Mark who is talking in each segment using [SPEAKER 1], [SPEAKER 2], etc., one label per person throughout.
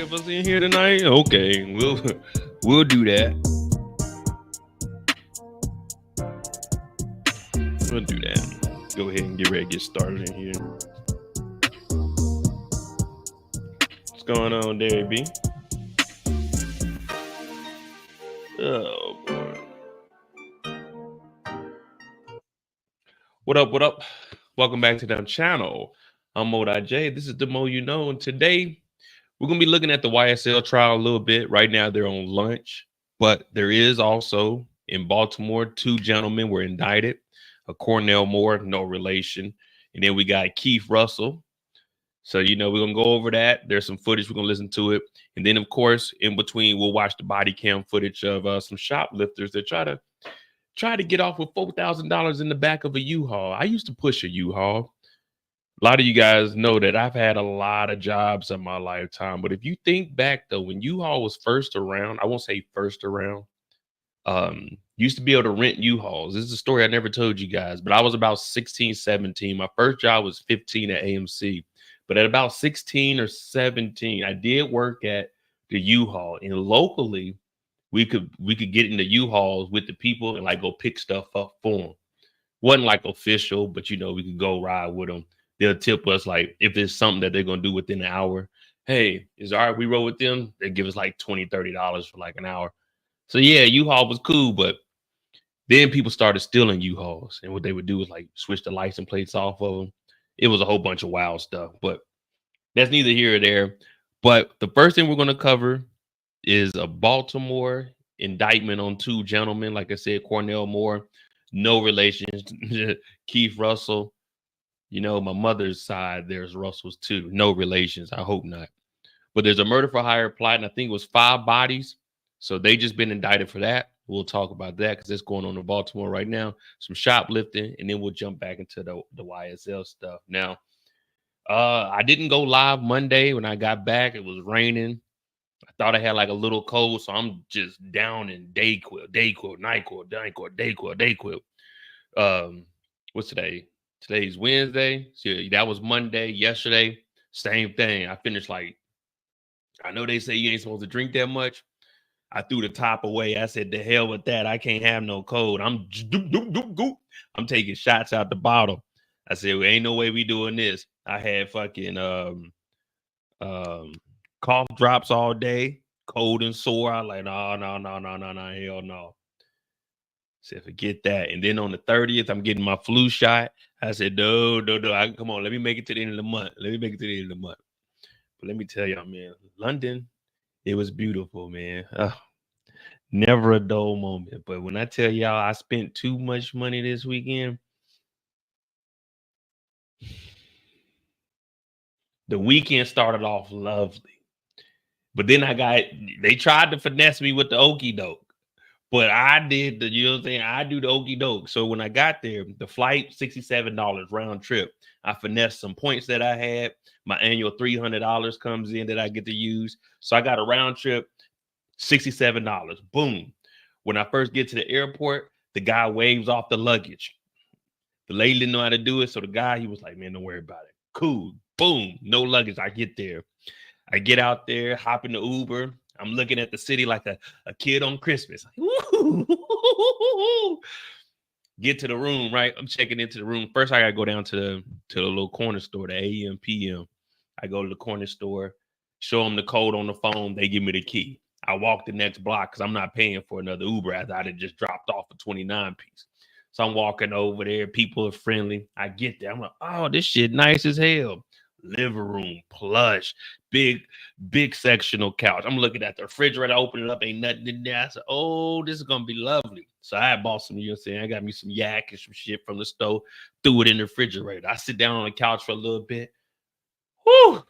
[SPEAKER 1] three of us in here tonight? Okay, we'll do that. We'll do that. Go ahead and get ready to get started in here. What's going on there, B? Oh boy. What up? What up? Welcome back to the channel. I'm Murd3r. This is the Mo You Know, and today we're gonna be looking at the YSL trial a little bit. Right now they're on lunch, but there is also in Baltimore 2 gentlemen were indicted. A Cornell Moore, no relation, and then we got Keith Russell. So we're gonna go over that. There's some footage, we're gonna listen to it, and then of course in between we'll watch the body cam footage of some shoplifters that try to get off with $4,000 in the back of a U-Haul. I used to push a U-Haul. A lot of you guys know that I've had a lot of jobs in my lifetime, but if you think back though, when U-Haul was first around, I won't say first around, used to be able to rent U-Hauls. This is a story I never told you guys, but I was about 16, 17. My first job was 15 at AMC, but at about 16 or 17, I did work at the U-Haul, and locally we could get into U-Hauls with the people and like go pick stuff up for them. Wasn't like official, but we could go ride with them. They'll tip us like if it's something that they're gonna do within an hour. Hey, is it all right we roll with them? They give us like $20, $30 for like an hour. So yeah, U-Haul was cool, but then people started stealing U-Hauls, and what they would do was like switch the license plates off of them. It was a whole bunch of wild stuff, but that's neither here or there. But the first thing we're gonna cover is a Baltimore indictment on 2 gentlemen. Like I said, Cornell Moore, no relations. Keith Russell. My mother's side, there's Russells too. No relations. I hope not. But there's a murder for hire plot, and I think it was 5 bodies. So they just been indicted for that. We'll talk about that because it's going on in Baltimore right now. Some shoplifting, and then we'll jump back into the YSL stuff. Now, I didn't go live Monday. When I got back, it was raining. I thought I had like a little cold, so I'm just down in Dayquil, Dayquil. What's today? Today's Wednesday. So that was Monday. Yesterday, same thing. I finished I know they say you ain't supposed to drink that much. I threw the top away. I said, the hell with that. I can't have no cold. I'm taking shots out the bottle. I said, well, ain't no way we doing this. I had fucking cough drops all day, cold and sore. I was like, no, hell no. Said, forget that. And then on the 30th, I'm getting my flu shot. I said, no. Come on, let me make it to the end of the month. But let me tell y'all, man, London, it was beautiful, man. Never a dull moment. But when I tell y'all I spent too much money this weekend, the weekend started off lovely. But then they tried to finesse me with the okie doke. But I did I do the okie doke. So when I got there, the flight, $67 round trip. I finessed some points that I had. My annual $300 comes in that I get to use. So I got a round trip, $67. Boom. When I first get to the airport, the guy waves off the luggage. The lady didn't know how to do it. So the guy, he was like, man, don't worry about it. Cool. Boom. No luggage. I get there. I get out there, hop in the Uber. I'm looking at the city like a kid on Christmas. Get to the room, right? I'm checking into the room. First, I gotta go down to the little corner store, the AM PM. I go to the corner store, show them the code on the phone. They give me the key. I walk the next block because I'm not paying for another Uber as I had just dropped off a 29 piece. So I'm walking over there. People are friendly. I get there. I'm like, oh, this shit nice as hell. Living room, plush, big sectional couch. I'm looking at the refrigerator, open it up, ain't nothing in there. I said, oh, this is gonna be lovely. So I bought some, I got me some yak and some shit from the store, threw it in the refrigerator. I sit down on the couch for a little bit. Whew,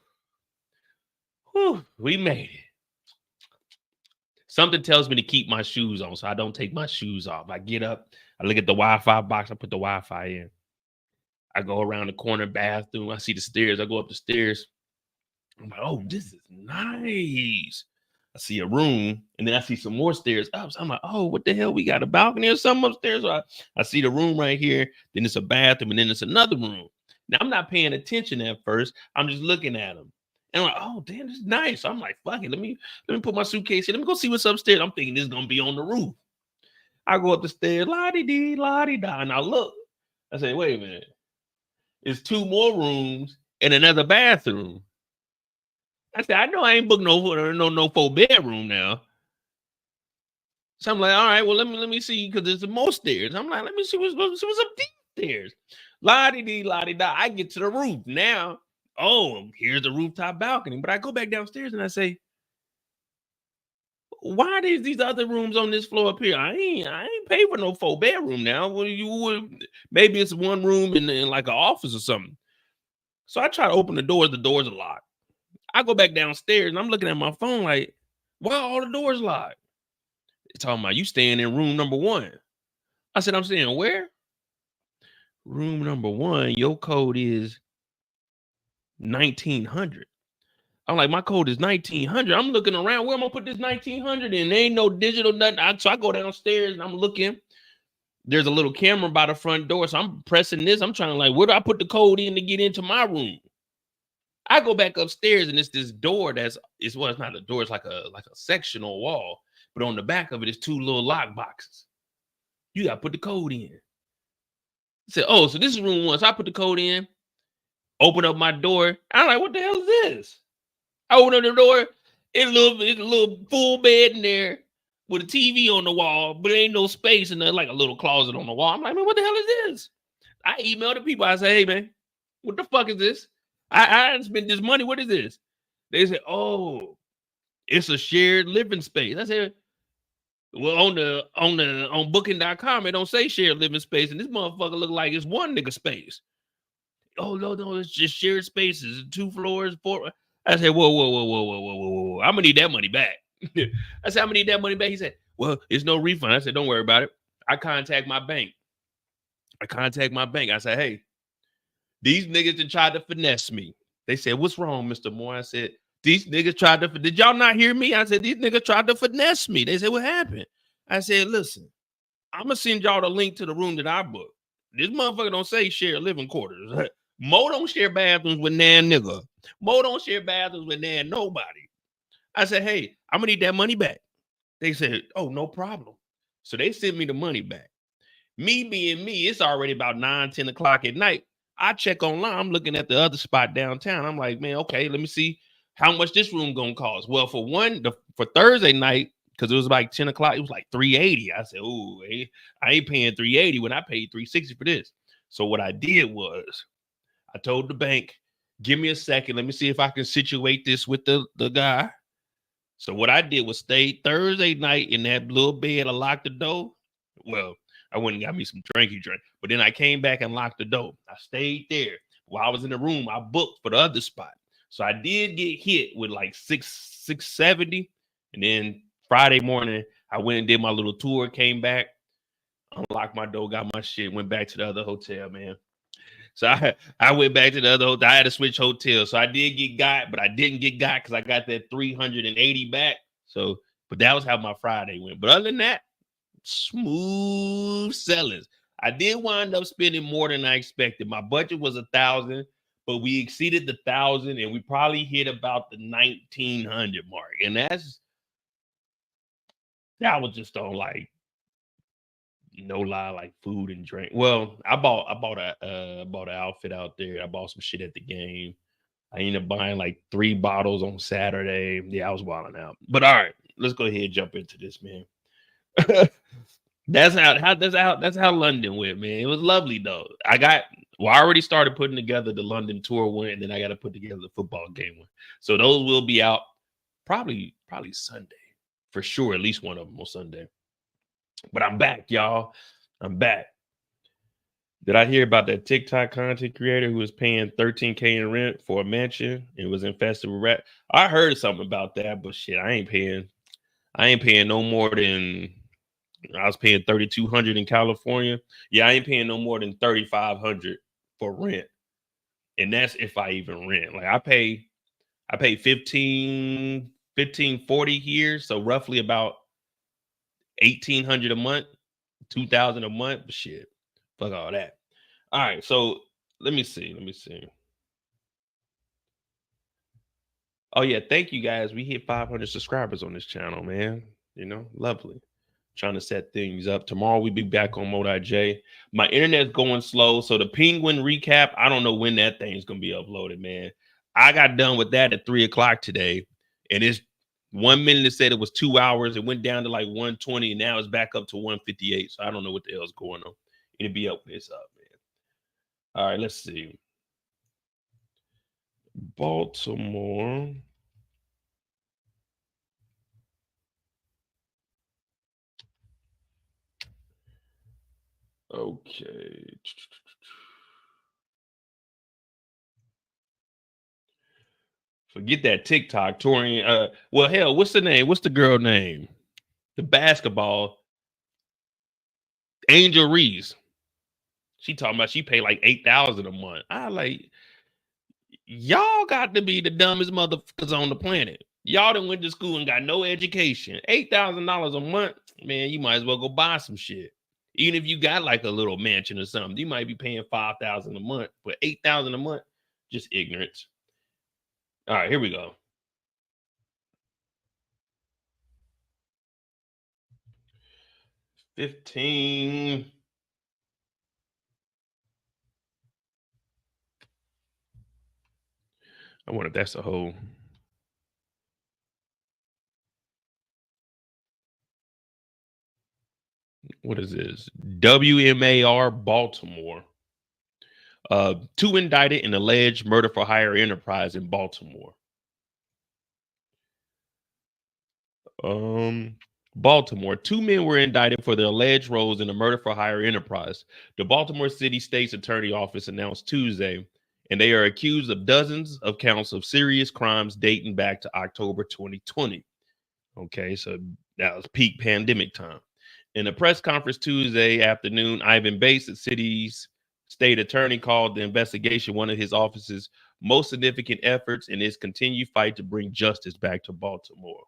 [SPEAKER 1] we made it. Something tells me to keep my shoes on, so I don't take my shoes off. I get up, I look at the Wi-Fi box, I put the Wi-Fi in. I go around the corner bathroom. I see the stairs. I go up the stairs. I'm like, oh, this is nice. I see a room, and then I see some more stairs up. So I'm like, oh, what the hell? We got a balcony or something upstairs. So I see the room right here. Then it's a bathroom, and then it's another room. Now, I'm not paying attention at first. I'm just looking at them. And I'm like, oh damn, this is nice. So I'm like, fuck it. Let me put my suitcase here. Let me go see what's upstairs. I'm thinking this is gonna be on the roof. I go up the stairs, la-di-dee, la-di-da. And I look. I say, wait a minute. It's 2 more rooms and another bathroom. I said, I know I ain't booked no 4-bedroom now. So I'm like, all right, well, let me see, because there's more stairs. I'm like, let me see what's up these stairs. La-di-dee, la-di-da. I get to the roof. Now, oh, here's the rooftop balcony. But I go back downstairs and I say, why are these other rooms on this floor up here? I ain't paid for no 4-bedroom now. Well, maybe it's one room in like an office or something. So I try to open the doors are locked. I go back downstairs and I'm looking at my phone like, why are all the doors locked? They're talking about you staying in room number 1. I said, I'm staying where? Room number 1, your code is 1900. I'm like, my code is 1900. I'm looking around. Where am I gonna put this 1900 in? There ain't no digital nothing. So I go downstairs and I'm looking. There's a little camera by the front door. So I'm pressing this. I'm trying to like, where do I put the code in to get into my room? I go back upstairs and it's this door it's not a door. It's like a sectional wall. But on the back of it is 2 little lock boxes. You got to put the code in. I said, oh, so this is room 1. So I put the code in, open up my door. I'm like, what the hell is this? I open up the door. It's a little full bed in there with a TV on the wall, but there ain't no space and like a little closet on the wall. I'm like, man, what the hell is this? I emailed the people. I said, hey, man, what the fuck is this? I spent this money. What is this? They said, oh, it's a shared living space. I said, well, on booking.com, it don't say shared living space, and this motherfucker look like it's one nigga space. Oh, no, it's just shared spaces, 2 floors, 4. I said, whoa. I'm gonna need that money back. I said, I'm gonna need that money back. He said, well, it's no refund. I said, don't worry about it. I contact my bank. I said, hey, these niggas that tried to finesse me. They said, what's wrong, Mr. Moore? I said, these niggas tried to, did y'all not hear me? I said, these niggas tried to finesse me. They said, what happened? I said, listen, I'm going to send y'all the link to the room that I booked. This motherfucker don't say share living quarters. Mo don't share bathrooms with nan nigga. Mo don't share bathrooms with nan nobody. I said, hey, I'm going to need that money back. They said, oh, no problem. So they sent me the money back. Me being me, it's already about 9, 10 o'clock at night. I check online. I'm looking at the other spot downtown. I'm like, man, okay, let me see how much this room gonna cost. Well, for Thursday night, because it was like 10 o'clock, it was like $380. I said, oh, I ain't paying $380 when I paid $360 for this. So what I did was I told the bank, give me a second. Let me see if I can situate this with the guy. So what I did was stay Thursday night in that little bed. I locked the door. Well, I went and got me some drink, but then I came back and locked the door. I stayed there. While I was in the room, I booked for the other spot. So I did get hit with like 670. And then Friday morning, I went and did my little tour, came back, unlocked my door, got my shit, went back to the other hotel, man. So I went back to the other hotel. I had to switch hotels. So I did get got, but I didn't get got because I got that 380 back. So, but that was how my Friday went. But other than that, smooth sellers. I did wind up spending more than I expected. My budget was 1,000, but we exceeded the 1,000 and we probably hit about the 1,900 mark. And that was just on like, no lie, like food and drink. Well, I bought an outfit out there. I bought some shit at the game. I ended up buying like 3 bottles on Saturday. Yeah, I was wilding out. But all right, let's go ahead and jump into this, man. That's how London went, man. It was lovely though. I already started putting together the London tour one, and then I got to put together the football game one. So those will be out probably Sunday for sure. At least one of them on Sunday. But I'm back, y'all. I'm back. Did I hear about that TikTok content creator who was paying $13K in rent for a mansion and was infested with rat? I heard something about that, but shit, I ain't paying no more than. I was paying $3,200 in California. Yeah, I ain't paying no more than $3,500 for rent, and that's if I even rent. Like I pay $1,540 here, so roughly about $1,800 a month, $2,000 a month. But shit, fuck all that. All right, so let me see. Oh yeah, thank you guys. We hit 500 subscribers on this channel, man. You know, lovely. Trying to set things up. Tomorrow we'll be back on Murd3r. My internet's going slow, so the Penguin recap, I don't know when that thing's gonna be uploaded, man. I got done with that at 3 o'clock today, and it's 1 minute it said it was 2 hours. It went down to like 120, and now it's back up to 158. So I don't know what the hell's going on. It'll be up when it's up, man. All right, let's see. Baltimore. Okay. Forget that TikTok touring. Well, hell, what's the name? What's the girl name? The basketball. Angel Reese. She talking about she pay like $8,000 a month. I like, y'all got to be the dumbest motherfuckers on the planet. Y'all done went to school and got no education. $8,000 a month, man. You might as well go buy some shit. Even if you got like a little mansion or something, you might be paying $5,000 a month, but $8,000 a month, just ignorance. All right, here we go. $15. I wonder if that's a whole. What is this? WMAR Baltimore. 2 indicted in alleged murder for hire enterprise in Baltimore. Baltimore. 2 men were indicted for their alleged roles in the murder for hire enterprise. The Baltimore City State's Attorney Office announced Tuesday, and they are accused of dozens of counts of serious crimes dating back to October 2020. Okay, so that was peak pandemic time. In a press conference Tuesday afternoon, Ivan Bates, the city's state attorney, called the investigation one of his office's most significant efforts in his continued fight to bring justice back to Baltimore.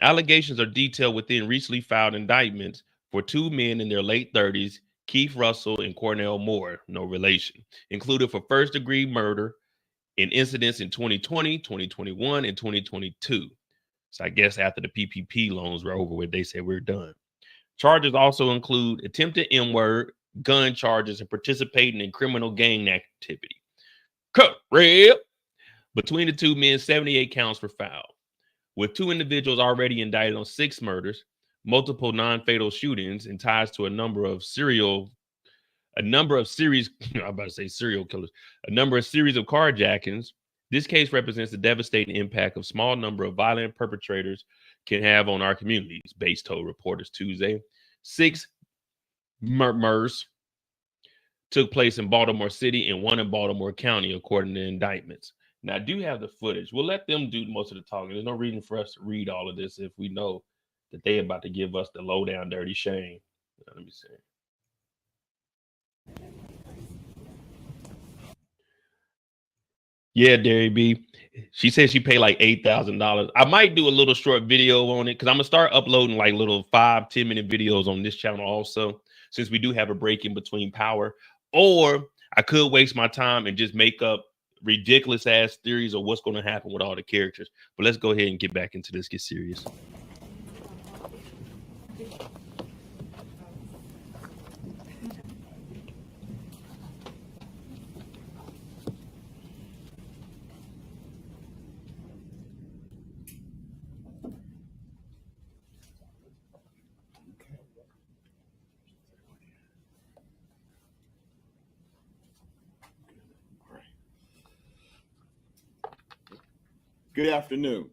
[SPEAKER 1] Allegations are detailed within recently filed indictments for 2 men in their late 30s, Keith Russell and Cornell Moore, no relation, included for first-degree murder in incidents in 2020, 2021, and 2022. So I guess after the PPP loans were over with, they said we're done. Charges also include attempted N-word, gun charges, and participating in criminal gang activity. Correct. Between the 2 men, 78 counts were filed. With 2 individuals already indicted on 6 murders, multiple non-fatal shootings, and ties to a number of series, I'm about to say serial killers, a number of series of carjackings. This case represents the devastating impact of small number of violent perpetrators can have on our communities, Bates told reporters Tuesday. 6 murders took place in Baltimore City and 1 in Baltimore County, according to indictments. Now, I do have the footage. We'll let them do most of the talking. There's no reason for us to read all of this if we know that they're about to give us the lowdown dirty shame. Let me see. Yeah, Derry B. She said she paid like $8,000. I might do a little short video on it because I'm gonna start uploading like little 5-10 minute videos on this channel also, since we do have a break in between power. Or I could waste my time and just make up ridiculous ass theories of what's going to happen with all the characters. But let's go ahead and get back into this, get serious.
[SPEAKER 2] Good afternoon.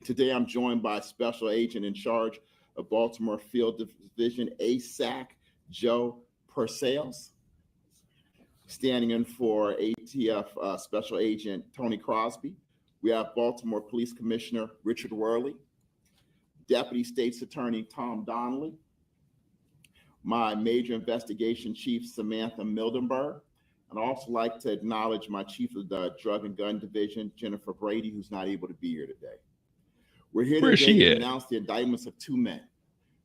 [SPEAKER 2] Today I'm joined by Special Agent in charge of Baltimore Field Division ASAC, Joe Purcell, standing in for ATF Special Agent Tony Crosby. We have Baltimore Police Commissioner Richard Worley, Deputy State's Attorney Tom Donnelly, my Major Investigation Chief Samantha Murd3r. I'd also like to acknowledge my Chief of the Drug and Gun Division, Jennifer Brady, who's not able to be here today. We're here today to announce the indictments of 2 men,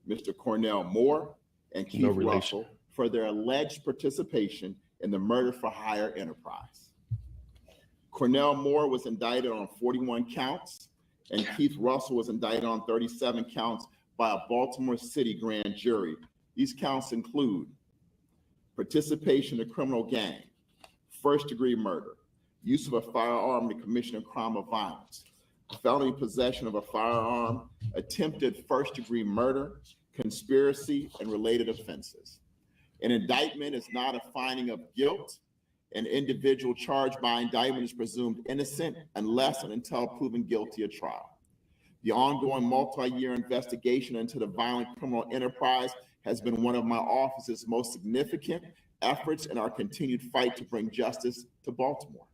[SPEAKER 2] Mr. Cornell Moore and Keith Russell, for their alleged participation in the murder for hire enterprise. Cornell Moore was indicted on 41 counts, and Keith Russell was indicted on 37 counts by a Baltimore City grand jury. These counts include participation in a criminal gang, first-degree murder, use of a firearm to commission a crime of violence, felony possession of a firearm, attempted first-degree murder, conspiracy, and related offenses. An indictment is not a finding of guilt. An individual charged by indictment is presumed innocent unless and until proven guilty at trial. The ongoing multi-year investigation into the violent criminal enterprise has been one of my office's most significant efforts in our continued fight to bring justice to Baltimore.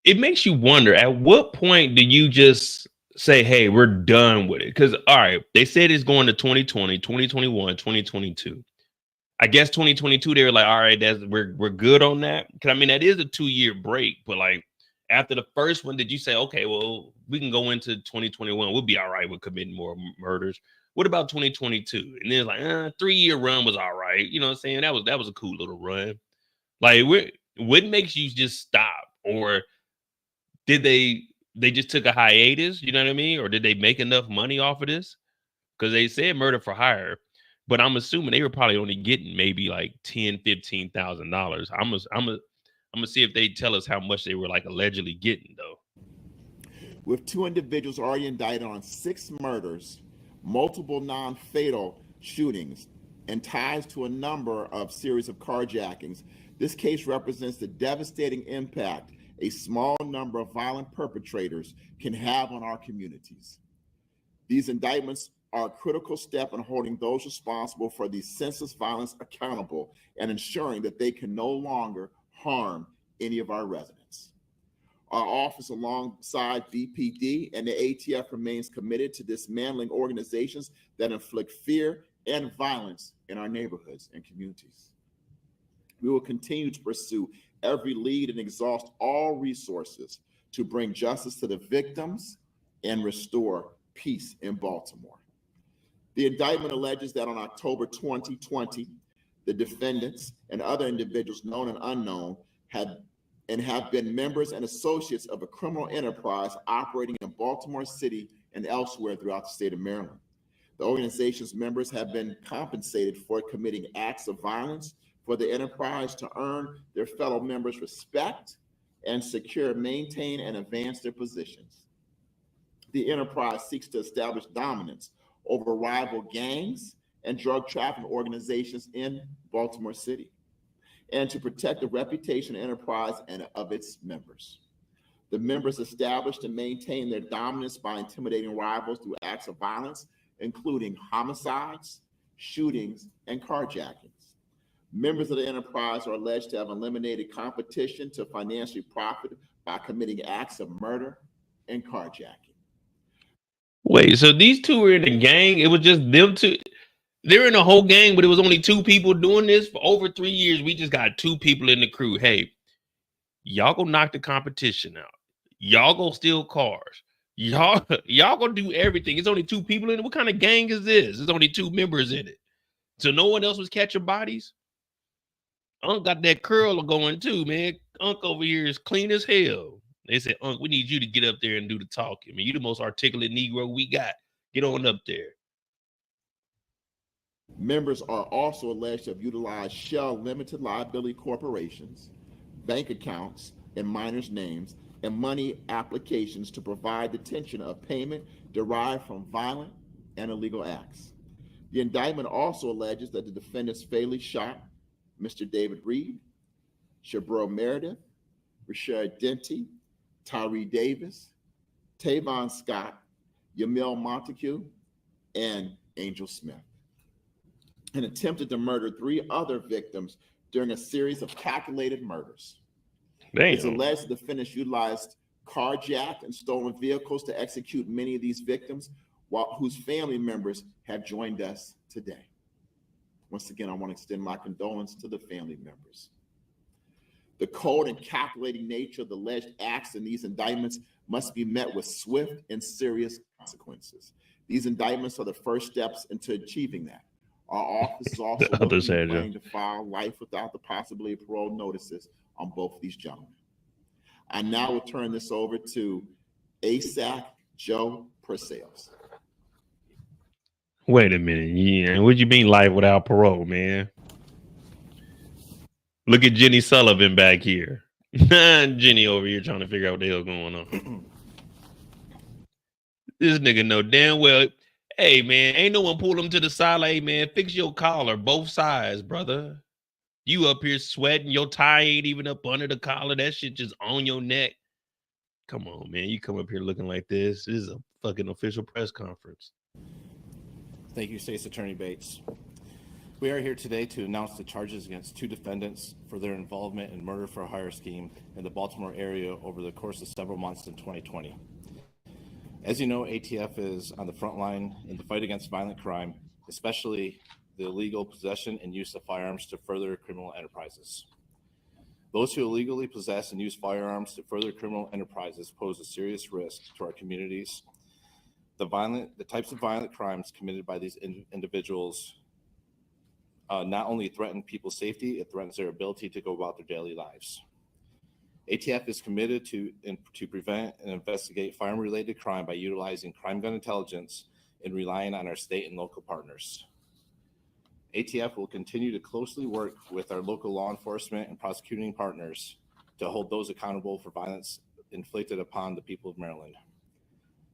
[SPEAKER 1] It makes you wonder, at what point do you just say, hey, we're done with it? Because, all right, they said it's going to 2020, 2021, 2022. I guess 2022, they were like, all right, we're good on that. Because, I mean, that is a 2-year break. But, like, after the first one, did you say, okay, well, we can go into 2021. We'll be all right with committing more murders. What about 2022? And then it's like, 3-year run was all right. You know what I'm saying? That was a cool little run. Like, what makes you just stop? Or did they just took a hiatus? You know what I mean? Or did they make enough money off of this? Because they said murder for hire, but I'm assuming they were probably only getting maybe like $10,000-$15,000. I'm gonna see if they tell us how much they were like allegedly getting though.
[SPEAKER 2] With 2 individuals already indicted on 6 murders, multiple non-fatal shootings, and ties to a number of series of carjackings, this case represents the devastating impact a small number of violent perpetrators can have on our communities. These indictments are a critical step in holding those responsible for these senseless violence accountable and ensuring that they can no longer harm any of our residents. Our office, alongside VPD and the ATF, remains committed to dismantling organizations that inflict fear and violence in our neighborhoods and communities. We will continue to pursue every lead and exhaust all resources to bring justice to the victims and restore peace in Baltimore. The indictment alleges that on October 2020, the defendants and other individuals, known and unknown, have been members and associates of a criminal enterprise operating in Baltimore City and elsewhere throughout the state of Maryland. The organization's members have been compensated for committing acts of violence for the enterprise to earn their fellow members' respect and secure, maintain, and advance their positions. The enterprise seeks to establish dominance over rival gangs and drug trafficking organizations in Baltimore City, and to protect the reputation of the enterprise and of its members. The members establish and maintain their dominance by intimidating rivals through acts of violence, including homicides, shootings, and carjackings. Members of the enterprise are alleged to have eliminated competition to financially profit by committing acts of murder and carjacking.
[SPEAKER 1] Wait, so these 2 were in a gang? It was just them 2? They're in a whole gang, but it was only 2 people doing this for over 3 years. We just got 2 people in the crew. Hey, y'all go knock the competition out. Y'all go steal cars. Y'all gonna do everything. It's only 2 people in it. What kind of gang is this? There's only 2 members in it. So no one else was catching bodies? Unc got that curl going too, man. Unc over here is clean as hell. They said, Unc, we need you to get up there and do the talking. I mean, you the most articulate Negro we got. Get on up there.
[SPEAKER 2] Members are also alleged to have utilized shell limited liability corporations, bank accounts in minors' names, and money applications to provide detention of payment derived from violent and illegal acts. The indictment also alleges that the defendants fatally shot Mr. David Reed, Shabro Meredith, Rashad Denty, Tyree Davis, Tavon Scott, Yamil Montague, and Angel Smith, and attempted to murder 3 other victims during a series of calculated murders.
[SPEAKER 1] Damn.
[SPEAKER 2] It's alleged the defendants utilized carjacked and stolen vehicles to execute many of these victims, whose family members have joined us today. Once again, I want to extend my condolence to the family members. The cold and calculating nature of the alleged acts in these indictments must be met with swift and serious consequences. These indictments are the first steps into achieving that. Our office is also planning to file life without the possibility of parole notices on both of these gentlemen. I now will turn this over to ASAC Joe Purcell.
[SPEAKER 1] Wait a minute. Yeah, what you mean life without parole, man? Look at Jenny Sullivan back here. Jenny over here trying to figure out what the hell's going on. This nigga know damn well. Hey, man, ain't no one pull him to the side like, hey, man, fix your collar, both sides, brother. You up here sweating, your tie ain't even up under the collar. That shit just on your neck. Come on, man. You come up here looking like this. This is a fucking official press conference.
[SPEAKER 3] Thank you, State's Attorney Bates. We are here today to announce the charges against 2 defendants for their involvement in murder-for-hire scheme in the Baltimore area over the course of several months in 2020. As you know, ATF is on the front line in the fight against violent crime, especially the illegal possession and use of firearms to further criminal enterprises. Those who illegally possess and use firearms to further criminal enterprises pose a serious risk to our communities. The types of violent crimes committed by these individuals not only threaten people's safety, it threatens their ability to go about their daily lives. ATF is committed to prevent and investigate firearm-related crime by utilizing crime gun intelligence and relying on our state and local partners. ATF will continue to closely work with our local law enforcement and prosecuting partners to hold those accountable for violence inflicted upon the people of Maryland.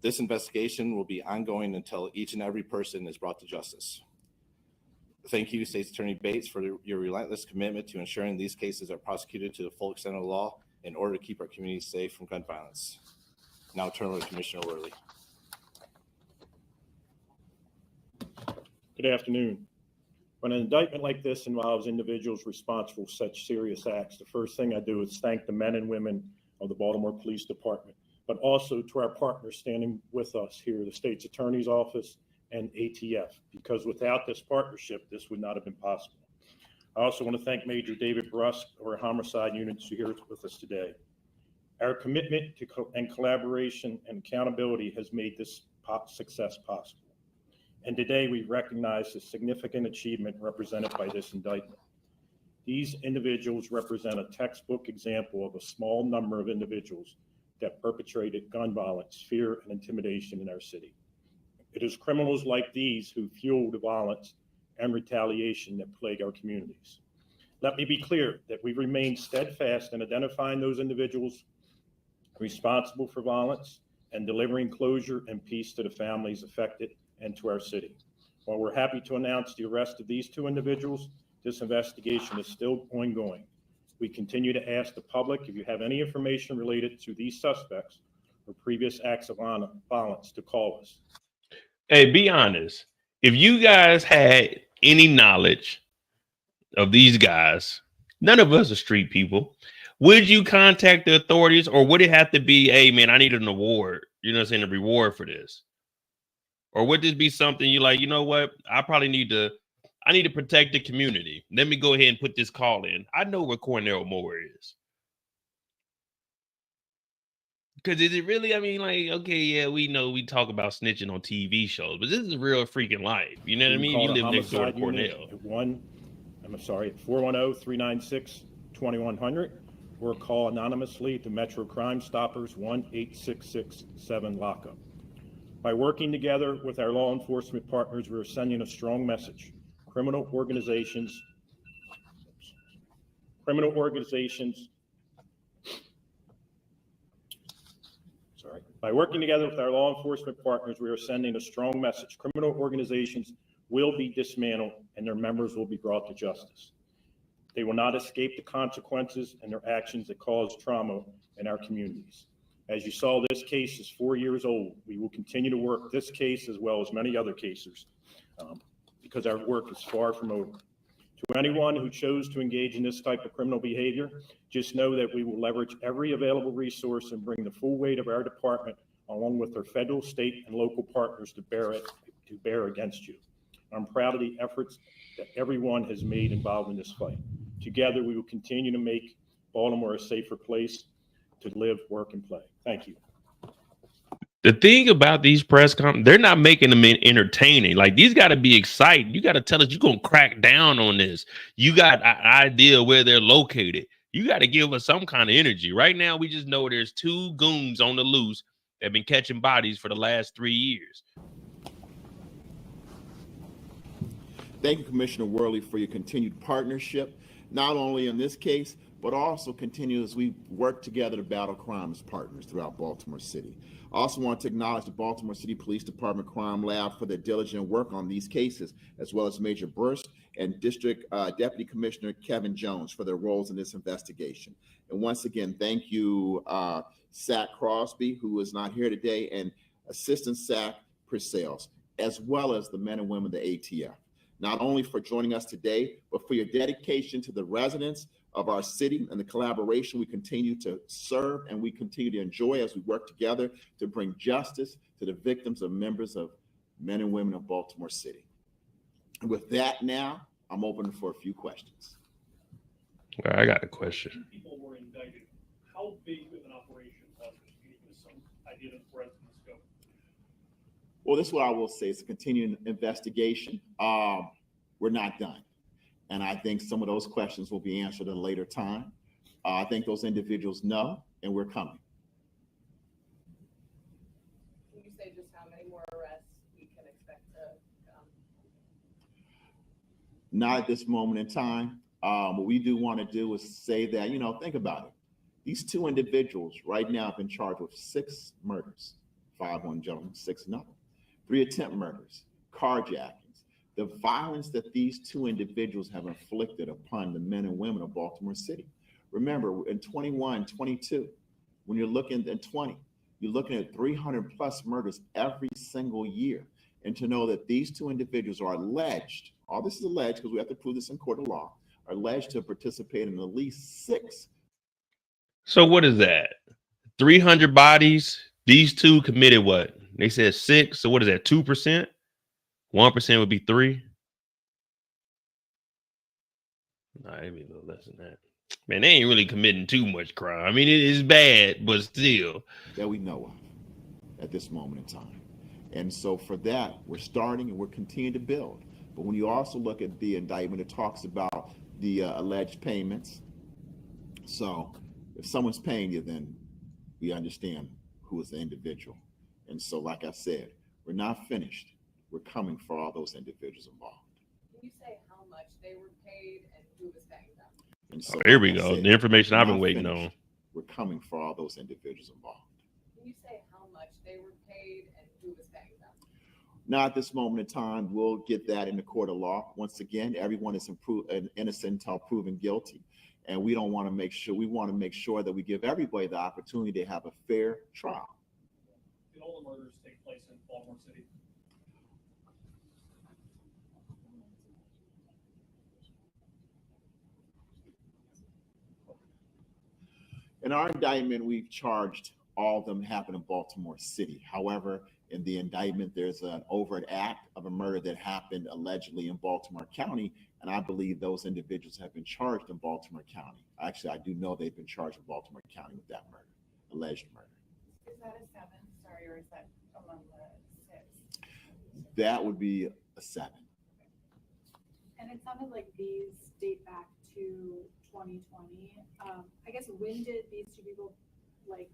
[SPEAKER 3] This investigation will be ongoing until each and every person is brought to justice. Thank you, State's Attorney Bates, for your relentless commitment to ensuring these cases are prosecuted to the full extent of the law in order to keep our community safe from gun violence. Now turn over to Commissioner Worley.
[SPEAKER 4] Good afternoon. When an indictment like this involves individuals responsible for such serious acts, the first thing I do is thank the men and women of the Baltimore Police Department, but also to our partners standing with us here, the State's Attorney's Office and ATF, because without this partnership, this would not have been possible. I also want to thank Major David Brusk of our homicide units who are here with us today. Our commitment to collaboration and accountability has made this success possible. And today we recognize the significant achievement represented by this indictment. These individuals represent a textbook example of a small number of individuals that perpetrated gun violence, fear, and intimidation in our city. It is criminals like these who fuel the violence and retaliation that plague our communities. Let me be clear that we remain steadfast in identifying those individuals responsible for violence and delivering closure and peace to the families affected and to our city. While we're happy to announce the arrest of these 2 individuals, this investigation is still ongoing. We continue to ask the public if you have any information related to these suspects or previous acts of violence to call us.
[SPEAKER 1] Hey, be honest. If you guys had any knowledge of these guys, none of us are street people, would you contact the authorities, or would it have to be, hey, man, I need an award, you know what I'm saying, a reward for this? Or would this be something you like, you know what, I need to protect the community. Let me go ahead and put this call in. I know where Cornell Moore is. Because is it really, I mean, like, okay, yeah, we know we talk about snitching on TV shows, but this is real freaking life. You know what I mean? You live next door to Cornell.
[SPEAKER 4] 410-396-2100, or call anonymously to Metro Crime Stoppers 1-866-7-LOCKUP. By working together with our law enforcement partners, we're sending a strong message. By working together with our law enforcement partners, we are sending a strong message. Criminal organizations will be dismantled and their members will be brought to justice. They will not escape the consequences and their actions that cause trauma in our communities. As you saw, this case is 4 years old. We will continue to work this case as well as many other cases because our work is far from over. To anyone who chose to engage in this type of criminal behavior, just know that we will leverage every available resource and bring the full weight of our department along with our federal, state, and local partners to bear against you. I'm proud of the efforts that everyone has made involved in this fight. Together, we will continue to make Baltimore a safer place to live, work, and play. Thank you.
[SPEAKER 1] The thing about these press conferences, they're not making them entertaining. Like, these got to be exciting. You got to tell us you're going to crack down on this. You got an idea where they're located. You got to give us some kind of energy. Right now, we just know there's 2 goons on the loose that have been catching bodies for the last 3 years.
[SPEAKER 2] Thank you, Commissioner Worley, for your continued partnership, not only in this case, but also continue as we work together to battle crime as partners throughout Baltimore City. I also want to acknowledge the Baltimore City Police Department Crime Lab for their diligent work on these cases, as well as Major Burst and District Deputy Commissioner Kevin Jones for their roles in this investigation. And once again, thank you, SAC Crosby, who is not here today, and Assistant SAC Purcell, as well as the men and women of the ATF, not only for joining us today, but for your dedication to the residents of our city and the collaboration we continue to serve and we continue to enjoy as we work together to bring justice to the victims of members of men and women of Baltimore City. And with that now, I'm open for a few questions.
[SPEAKER 1] Well, I got a question.
[SPEAKER 5] People were indicted. How big of an operation was it? Can you give us some idea of the breadth and the scope?
[SPEAKER 2] Well, this is what I will say. It's a continuing investigation. We're not done. And I think some of those questions will be answered at a later time. I think those individuals know, and we're coming.
[SPEAKER 6] Can you say just how many more arrests we can expect to come?
[SPEAKER 2] Not at this moment in time. What we do want to do is say that, think about it. These 2 individuals right now have been charged with 6 murders, 5 one gentleman, 6 another, 3 attempt murders, carjackings. The violence that these 2 individuals have inflicted upon the men and women of Baltimore City. Remember, in 21, 22, when you're looking at 20, you're looking at 300 plus murders every single year. And to know that these 2 individuals are alleged, all this is alleged because we have to prove this in court of law, are alleged to participate in at least 6.
[SPEAKER 1] So what is that? 300 bodies. These 2 committed what? They said 6. So what is that? 2%? 1% would be 3. Nah, it'd be a little less than that. Man, they ain't really committing too much crime. I mean, it is bad, but still.
[SPEAKER 2] That we know of at this moment in time. And so for that, we're starting and we're continuing to build. But when you also look at the indictment, it talks about the alleged payments. So if someone's paying you, then we understand who is the individual. And so, like I said, we're not finished. We're coming for all those individuals involved.
[SPEAKER 6] Can you say how much they were paid and who was paying them?
[SPEAKER 2] And so,
[SPEAKER 1] Here we
[SPEAKER 2] like I
[SPEAKER 1] go.
[SPEAKER 2] said,
[SPEAKER 1] The information
[SPEAKER 2] we're
[SPEAKER 1] I've been
[SPEAKER 2] not
[SPEAKER 1] waiting
[SPEAKER 2] finished.
[SPEAKER 1] on.
[SPEAKER 2] We're coming for all those individuals involved.
[SPEAKER 6] Can you say how much they were paid and who was paying them?
[SPEAKER 2] Not at this moment in time. We'll get that in the court of law. Once again, everyone is innocent until proven guilty. And we want to make sure that we give everybody the opportunity to have a fair trial.
[SPEAKER 5] Did all the murders take place in Baltimore City?
[SPEAKER 2] In our indictment, we've charged all of them happened in Baltimore City. However, in the indictment, there's an overt act of a murder that happened allegedly in Baltimore County, and I believe those individuals have been charged in Baltimore County. Actually, I do know they've been charged in Baltimore County with that murder, alleged murder.
[SPEAKER 7] Is that a 7? Sorry, or is that among the 6?
[SPEAKER 2] That would be a 7.
[SPEAKER 7] And it sounded like these date back to 2020. I guess when did these 2 people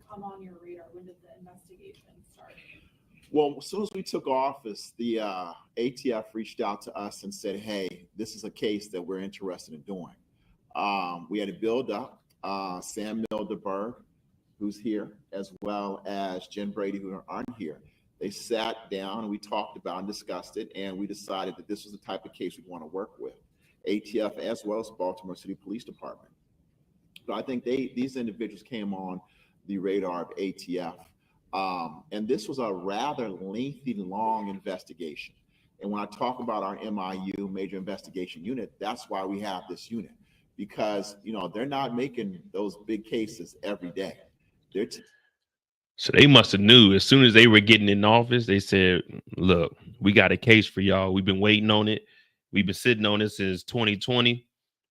[SPEAKER 7] come on your radar? When did the investigation start?
[SPEAKER 2] Well, as soon as we took office, the ATF reached out to us and said, hey, this is a case that we're interested in doing. We had to build up Sam Murd3r, who's here, as well as Jen Brady, who aren't here. They sat down and we talked about and discussed it, and we decided that this was the type of case we'd want to work with. ATF as well as Baltimore City Police Department. So I think these individuals came on the radar of ATF. And this was a rather lengthy, long investigation. And when I talk about our MIU, Major Investigation Unit, that's why we have this unit, because they're not making those big cases every day.
[SPEAKER 1] So they must have knew as soon as they were getting in office, they said, look, we got a case for y'all. We've been waiting on it. We've been sitting on it since 2020.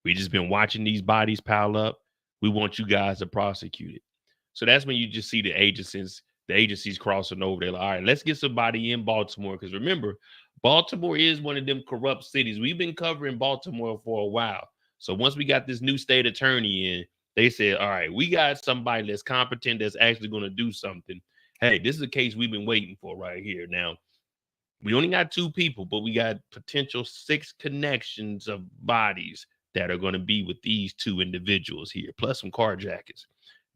[SPEAKER 1] We just been watching these bodies pile up. We want you guys to prosecute it. So that's when you just see the agencies crossing over. They're like, all right, let's get somebody in Baltimore. Because remember, Baltimore is one of them corrupt cities. We've been covering Baltimore for a while. So once we got this new state attorney in, They said, all right, we got somebody that's competent, that's actually going to do something. Hey, this is a case we've been waiting for right here. Now, we only got 2 people, but we got potential 6 connections of bodies that are going to be with these 2 individuals here, plus some carjackers.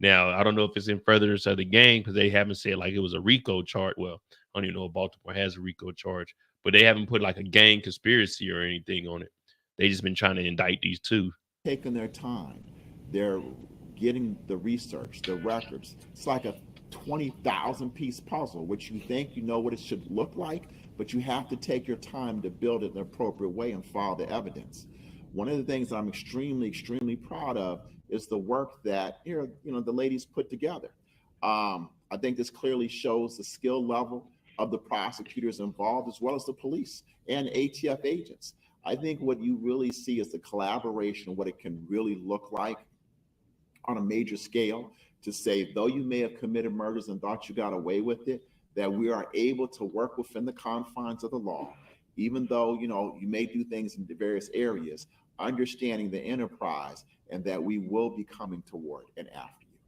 [SPEAKER 1] Now, I don't know if it's in furtherance of the gang because they haven't said like it was a RICO charge. Well, I don't even know if Baltimore has a RICO charge, but they haven't put like a gang conspiracy or anything on it. They just been trying to indict these 2.
[SPEAKER 2] Taking their time. They're getting the research, the records. It's like a 20,000 piece puzzle, which you think you know what it should look like, but you have to take your time to build it in an appropriate way and follow the evidence. One of the things I'm extremely proud of is the work that the ladies put together. I think this clearly shows the skill level of the prosecutors involved, as well as the police and ATF agents. I think what you really see is the collaboration, what it can really look like on a major scale, to say, though you may have committed murders and thought you got away with it, that we are able to work within the confines of the law, even though, you may do things in the various areas, understanding the enterprise, and that we will be coming toward and after you.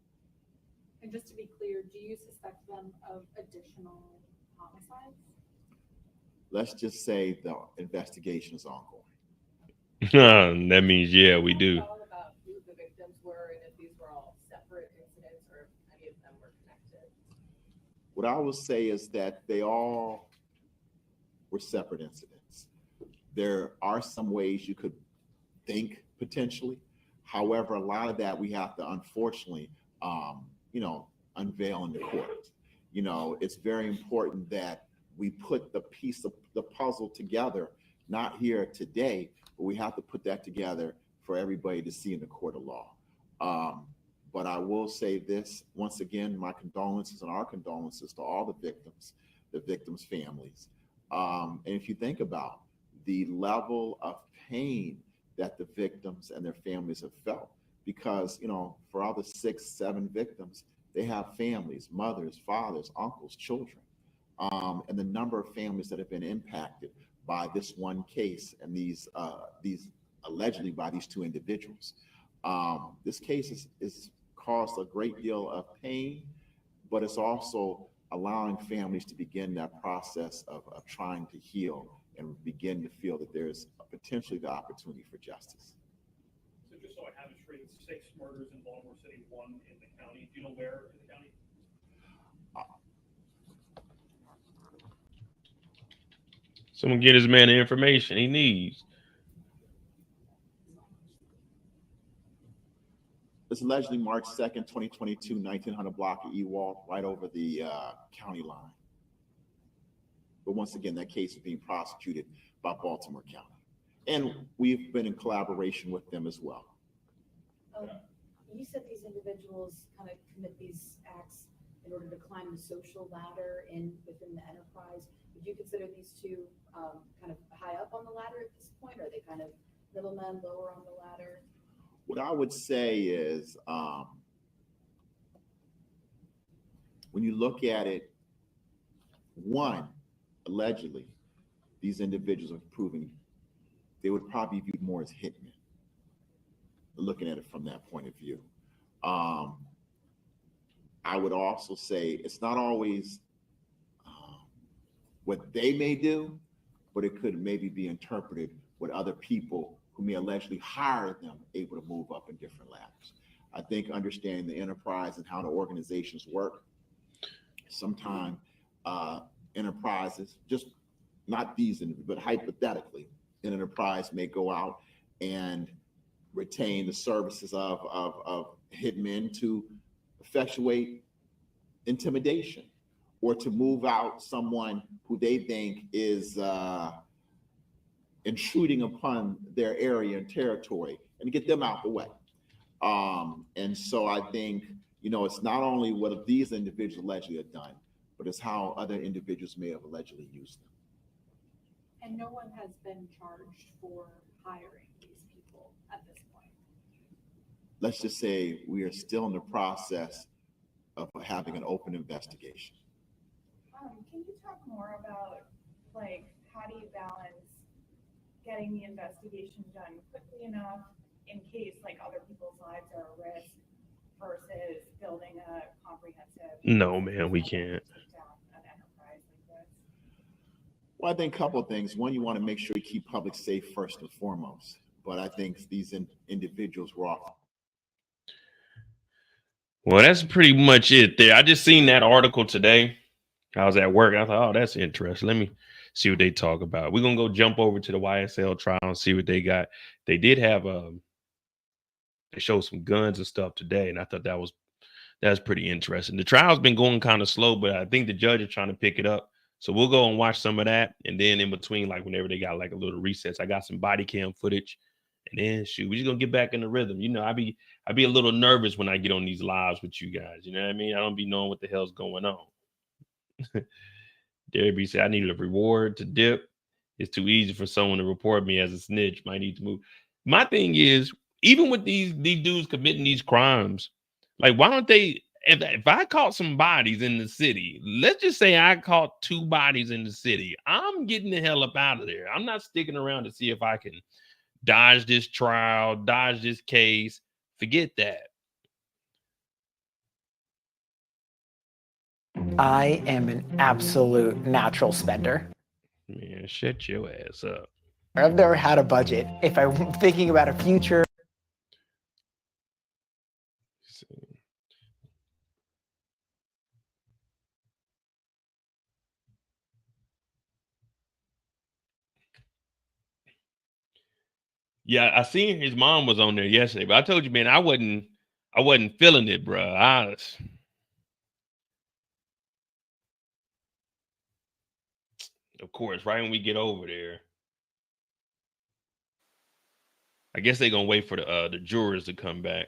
[SPEAKER 7] And just to be clear, do you suspect them of additional homicides?
[SPEAKER 2] Let's just say the investigation is ongoing.
[SPEAKER 1] That means, yeah, we do.
[SPEAKER 6] About who the victims were and if these were all separate incidents or if any of them were connected.
[SPEAKER 2] What I will say is that they all were separate incidents. There are some ways you could think potentially. However, a lot of that we have to unfortunately, unveil in the court. It's very important that we put the piece of the puzzle together, not here today, but we have to put that together for everybody to see in the court of law. But I will say this, once again, my condolences and our condolences to all the victims' families. And if you think about the level of pain that the victims and their families have felt, because, for all the 6, 7 victims, they have families, mothers, fathers, uncles, children. And the number of families that have been impacted by this one case and these allegedly by these 2 individuals. This case is caused a great deal of pain, but it's also allowing families to begin that process of trying to heal and begin to feel that there's potentially the opportunity for justice.
[SPEAKER 5] So just so I have it straight, it's 6 murders in Baltimore City, 1 in the county. Do you know where in the county?
[SPEAKER 1] Someone get this man the information he needs.
[SPEAKER 2] It's allegedly March 2nd, 2022, 1900 block of Ewald, right over the county line. But once again, that case is being prosecuted by Baltimore County. And we've been in collaboration with them as well.
[SPEAKER 8] You said these individuals kind of commit these acts in order to climb the social ladder within the enterprise. Would you consider these 2 kind of high up on the ladder at this point? Or are they kind of middlemen, lower on the ladder?
[SPEAKER 2] What I would say is, when you look at it, 1, allegedly, these individuals are proving they would probably be viewed more as hitmen, looking at it from that point of view. I would also say it's not always what they may do, but it could maybe be interpreted what other people who may allegedly hire them able to move up in different ladders. I think understanding the enterprise and how the organizations work, sometimes enterprises, just not these, but hypothetically, an enterprise may go out and retain the services of hitmen to effectuate intimidation or to move out someone who they think is intruding upon their area and territory and get them out the way. And so I think, it's not only what these individuals allegedly have done, but it's how other individuals may have allegedly used them.
[SPEAKER 7] And no one has been charged for hiring these people at this point.
[SPEAKER 2] Let's just say we are still in the process of having an open investigation.
[SPEAKER 9] Can you talk more about, how do you balance getting the investigation done quickly enough in case, other people's lives are at risk, is building a comprehensive.
[SPEAKER 1] No, man, we can't.
[SPEAKER 9] An enterprise like this.
[SPEAKER 2] Well, I think a couple of things. One, you want to make sure you keep public safe first and foremost. But I think these individuals were off.
[SPEAKER 1] Well, that's pretty much it there. I just seen that article today. I was at work. I thought, oh, that's interesting. Let me see what they talk about. We're going to go jump over to the YSL trial and see what they got. They did have, they showed some guns and stuff today. And I thought that's pretty interesting. The trial's been going kind of slow, but I think the judge is trying to pick it up. So we'll go and watch some of that. And then in between, like whenever they got like a little recess, I got some body cam footage. And then shoot, we're just gonna get back in the rhythm. You know, I be a little nervous when I get on these lives with you guys. You know what I mean? I don't be knowing what the hell's going on. Derby said I needed a reward to dip. It's too easy for someone to report me as a snitch. Might need to move. My thing is, even with these dudes committing these crimes, like why don't they? If I caught some bodies in the city, let's just say I caught 2 bodies in the city, I'm getting the hell up out of there. I'm not sticking around to see if I can dodge this trial, dodge this case. Forget that.
[SPEAKER 10] I am an absolute natural spender.
[SPEAKER 1] Man, shut your ass up.
[SPEAKER 10] I've never had a budget. If I'm thinking about a future.
[SPEAKER 1] Yeah, I seen his mom was on there yesterday, but I told you, man, I wasn't feeling it, bro. Of course, right when we get over there, I guess they're gonna wait for the jurors to come back.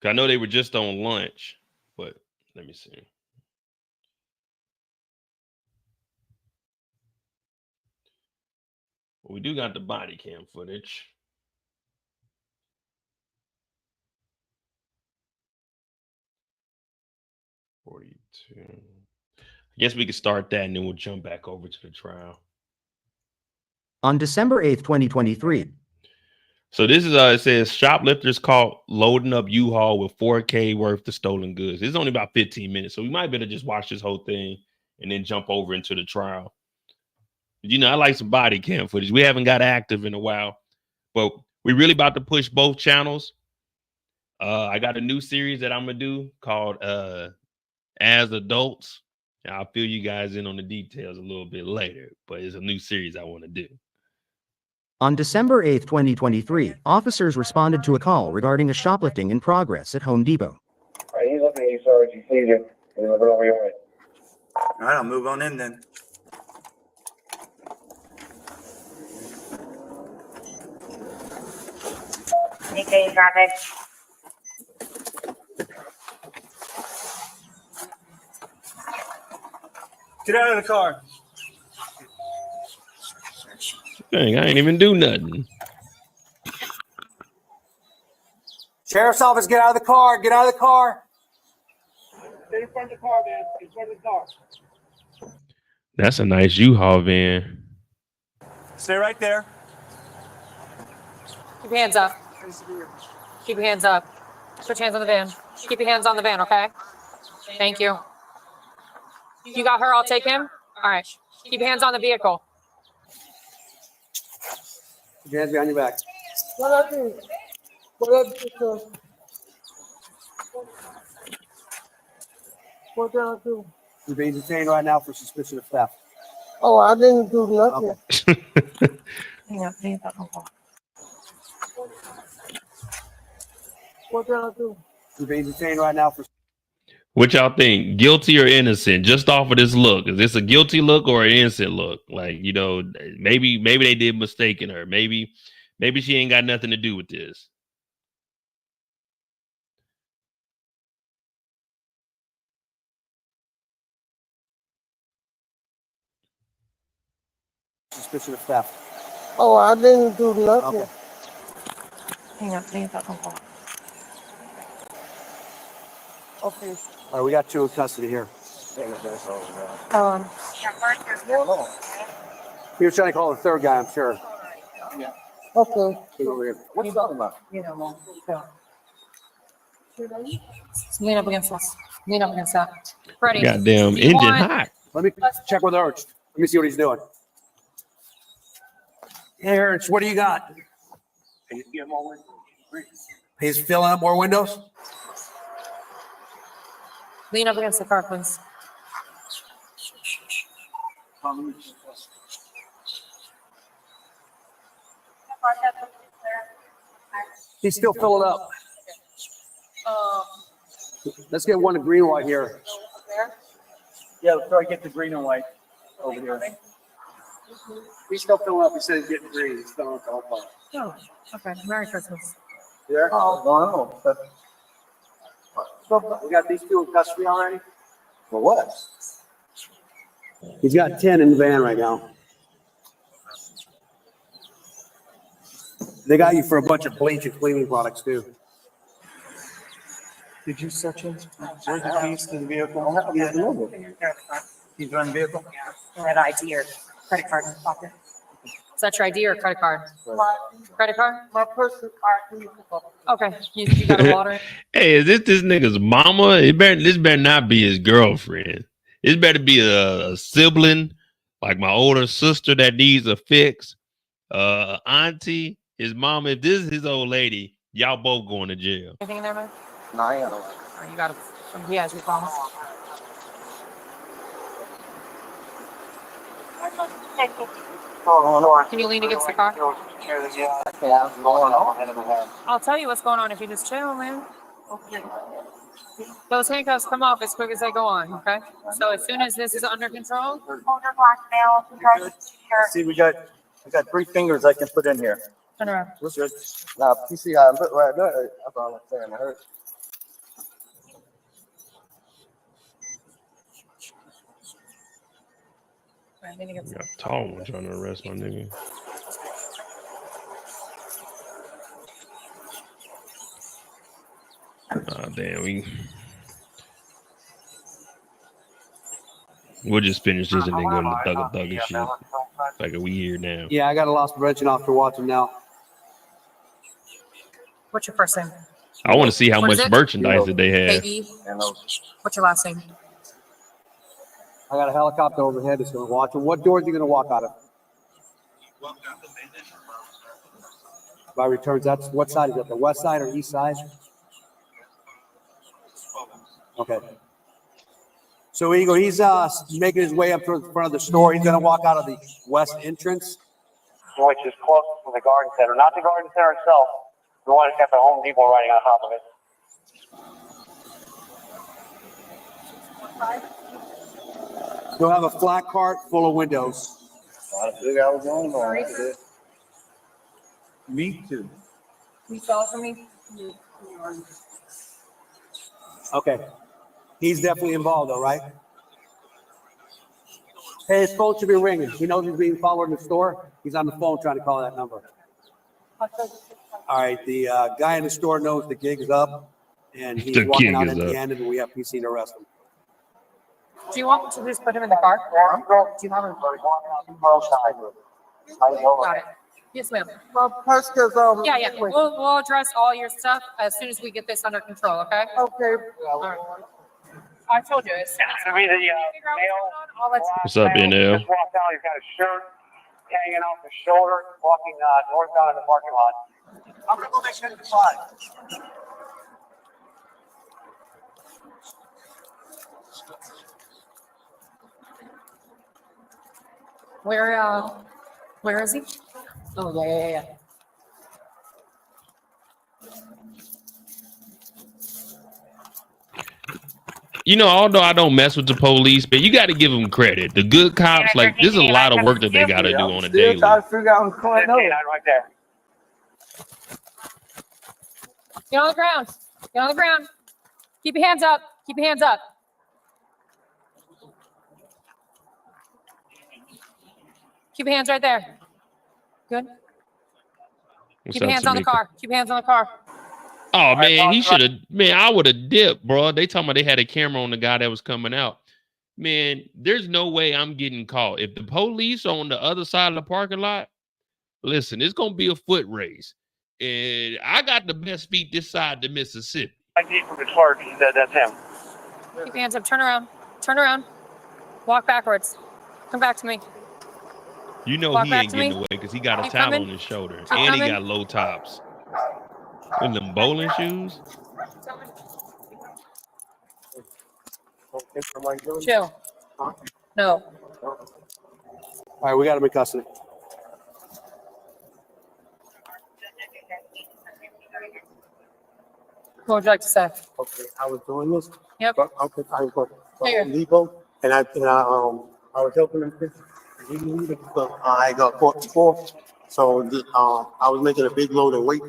[SPEAKER 1] 'Cause I know they were just on lunch, but let me see. Well, we do got the body cam footage. $42. I guess we could start that and then we'll jump back over to the trial.
[SPEAKER 11] On December 8th, 2023.
[SPEAKER 1] So this is it says shoplifters caught loading up U-Haul with $4K worth of stolen goods. It's only about 15 minutes, so we might better just watch this whole thing and then jump over into the trial. You know, I like some body cam footage. We haven't got active in a while, but we really about to push both channels. I got a new series that I'm gonna do called As Adults. And I'll fill you guys in on the details a little bit later, but it's a new series I want to do.
[SPEAKER 11] On December 8th, 2023, officers responded to a call regarding a shoplifting in progress at Home Depot.
[SPEAKER 12] All right, he's looking at you, Sarge. He sees you. He's looking over your way.
[SPEAKER 13] All right, I'll move on in then.
[SPEAKER 12] Okay, traffic.
[SPEAKER 13] Get out of the car.
[SPEAKER 1] Dang, I ain't even do nothing.
[SPEAKER 13] Sheriff's office, get out of the car. Get out of the car.
[SPEAKER 12] Stay in front of the car, man. In front of the car.
[SPEAKER 1] That's a nice U-Haul van.
[SPEAKER 13] Stay right there.
[SPEAKER 14] Keep your hands up. Keep your hands up. Put your hands on the van. Keep your hands on the van, okay? Thank you. You got her, I'll take him. All right. Keep your hands on the vehicle.
[SPEAKER 13] Keep your hands behind your back.
[SPEAKER 12] What I do? What did I do?
[SPEAKER 13] You're being detained right now for suspicion of theft.
[SPEAKER 12] Oh, I didn't do nothing.
[SPEAKER 13] Okay.
[SPEAKER 12] What did I do?
[SPEAKER 13] You're being detained right now for.
[SPEAKER 1] What y'all think? Guilty or innocent? Just off of this look. Is this a guilty look or an innocent look? Like, you know, maybe they did mistaken her. Maybe she ain't got nothing to do with this.
[SPEAKER 13] Suspicion of theft.
[SPEAKER 12] Oh, I didn't do nothing.
[SPEAKER 13] Okay.
[SPEAKER 14] Hang on, hang on.
[SPEAKER 12] Okay.
[SPEAKER 13] All right, we got 2 in custody here. He was trying to call the 3rd guy, I'm sure.
[SPEAKER 12] Okay.
[SPEAKER 13] Over here. What's he talking about?
[SPEAKER 14] You know, Lean up against us. Lean up against that. Freddie.
[SPEAKER 1] Goddamn
[SPEAKER 14] you
[SPEAKER 1] engine
[SPEAKER 14] want-
[SPEAKER 1] hot.
[SPEAKER 13] Let me check with Arch. Let me see what he's doing. Hey, Arch, what do you got? He's filling up more windows?
[SPEAKER 14] Lean up against the car, please.
[SPEAKER 13] He's still filling up. Let's get one in green and white here. Yeah, let's try to get the green and white over here. He's still filling up. He said he's getting green. He's filling up the whole car.
[SPEAKER 14] Oh, okay. Merry Christmas.
[SPEAKER 13] There? Oh, no. We got these two in custody already? For what? He's got 10 in the van right now. They got you for a bunch of bleach and cleaning products too. Did you search him? Where's the keys to the vehicle? He's running the vehicle?
[SPEAKER 14] That ID or credit card in the pocket. Is that your ID or credit card? Credit card?
[SPEAKER 12] My personal card.
[SPEAKER 14] Okay. You got a water?
[SPEAKER 1] Hey, is this nigga's mama? This better not be his girlfriend. This better be a sibling, like my older sister that needs a fix. Auntie, his mama. If this is his old lady, y'all both going to jail.
[SPEAKER 14] Anything in there, man?
[SPEAKER 13] No, I am.
[SPEAKER 14] Oh, you got it. He has your promise. Can you lean against the car? I'll tell you what's going on if you just chill, man. Those handcuffs come off as quick as they go on, okay? So as soon as this is under control,
[SPEAKER 13] See, we got 3 fingers I can put in here.
[SPEAKER 14] turn around.
[SPEAKER 13] What's good? Now, you see how I put right there? That's all I'm saying. It hurts.
[SPEAKER 14] Right, lean against
[SPEAKER 1] Got a tall one trying to arrest my nigga. Damn, we'll just finish this and then go to the thug and shit. Like we here now.
[SPEAKER 13] Yeah, I got a loss prevention officer watching now.
[SPEAKER 14] What's your first name?
[SPEAKER 1] I want to see how
[SPEAKER 14] What
[SPEAKER 1] much
[SPEAKER 14] is it?
[SPEAKER 1] merchandise that they have.
[SPEAKER 14] K.E. What's your last name?
[SPEAKER 13] I got a helicopter overhead that's going to watch him. What door is he going to walk out of? By returns, that's what side is it? The west side or east side? Okay. So Eagle, he's making his way up to the front of the store. He's going to walk out of the west entrance,
[SPEAKER 12] Which is closest to the garden center, not the garden center itself. The one that's got the Home Depot riding on top of it.
[SPEAKER 13] he'll have a flat cart full of windows.
[SPEAKER 12] Me too.
[SPEAKER 14] Can you spell it for me?
[SPEAKER 13] Okay. He's definitely involved, though, right? Hey, his phone should be ringing. He knows he's being followed in the store. He's on the phone trying to call that number. All right, the guy in the store knows the gig is up, and he's
[SPEAKER 1] The
[SPEAKER 13] walking
[SPEAKER 1] gig
[SPEAKER 13] out
[SPEAKER 1] is
[SPEAKER 13] at the
[SPEAKER 1] up.
[SPEAKER 13] end, and we have PC to arrest him.
[SPEAKER 14] Do you want me to just put him in the car? Do you have him? Got it. Yes, ma'am. Yeah. We'll address all your stuff as soon as we get this under control, okay?
[SPEAKER 12] Okay.
[SPEAKER 14] All right. I told you. It's
[SPEAKER 12] To me, the
[SPEAKER 14] Figure out what's going on, I'll let you-
[SPEAKER 1] What's up, NL?
[SPEAKER 12] Just walked out. He's got a shirt hanging off his shoulder, walking northbound in the parking lot. I'm gonna go make sure it's fine.
[SPEAKER 14] Where is he? Oh, yeah.
[SPEAKER 1] You know, although I don't mess with the police, but you got to give them credit. The good cops, like, there's a lot of work that they got to do on a daily.
[SPEAKER 12] Trying to figure out what's going on. Right there.
[SPEAKER 14] Get on the ground. Get on the ground. Keep your hands up. Keep your hands up. Keep your hands right there. Good.
[SPEAKER 1] What's
[SPEAKER 14] Keep your
[SPEAKER 1] up,
[SPEAKER 14] hands on the
[SPEAKER 1] Tamika?
[SPEAKER 14] car. Keep your hands on the car.
[SPEAKER 1] Oh man, he should have. Man, I would have dipped, bro. They talking about they had a camera on the guy that was coming out. Man, there's no way I'm getting caught. If the police are on the other side of the parking lot, listen, it's gonna be a foot race, and I got the best feet this side of the Mississippi.
[SPEAKER 12] ID from the clerk. That's him.
[SPEAKER 14] Keep your hands up. Turn around. Turn around. Walk backwards. Come back to me.
[SPEAKER 1] You know
[SPEAKER 14] Walk
[SPEAKER 1] he
[SPEAKER 14] back
[SPEAKER 1] ain't
[SPEAKER 14] to
[SPEAKER 1] getting
[SPEAKER 14] me.
[SPEAKER 1] away because he got a
[SPEAKER 14] Keep
[SPEAKER 1] towel
[SPEAKER 14] coming.
[SPEAKER 1] on his shoulder.
[SPEAKER 14] Keep
[SPEAKER 1] And
[SPEAKER 14] coming.
[SPEAKER 1] he got low tops. And them bowling shoes.
[SPEAKER 14] Chill. No.
[SPEAKER 13] All right, we got him in custody.
[SPEAKER 14] What would you like to say?
[SPEAKER 13] Okay, I was doing this.
[SPEAKER 14] Yep.
[SPEAKER 13] Okay, I was
[SPEAKER 14] Here.
[SPEAKER 13] Depot, and I was helping him. I got caught before, so I was making a big load of weight.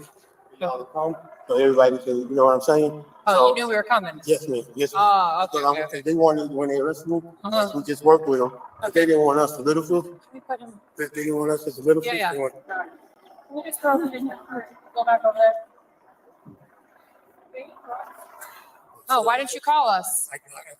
[SPEAKER 13] So everybody can, you know what I'm saying?
[SPEAKER 14] Oh,
[SPEAKER 13] So,
[SPEAKER 14] you knew we were coming.
[SPEAKER 13] yes, ma'am. Yes, ma'am.
[SPEAKER 14] Oh, okay.
[SPEAKER 13] So
[SPEAKER 14] Okay.
[SPEAKER 13] they wanted, when they arrested me, we just worked with them. They didn't want us to little foot.
[SPEAKER 14] Can we put him?
[SPEAKER 13] They didn't want us to little foot.
[SPEAKER 14] Yeah, yeah.
[SPEAKER 13] They want-
[SPEAKER 14] Can we just go over there? Go back over there. Oh, why didn't you call us?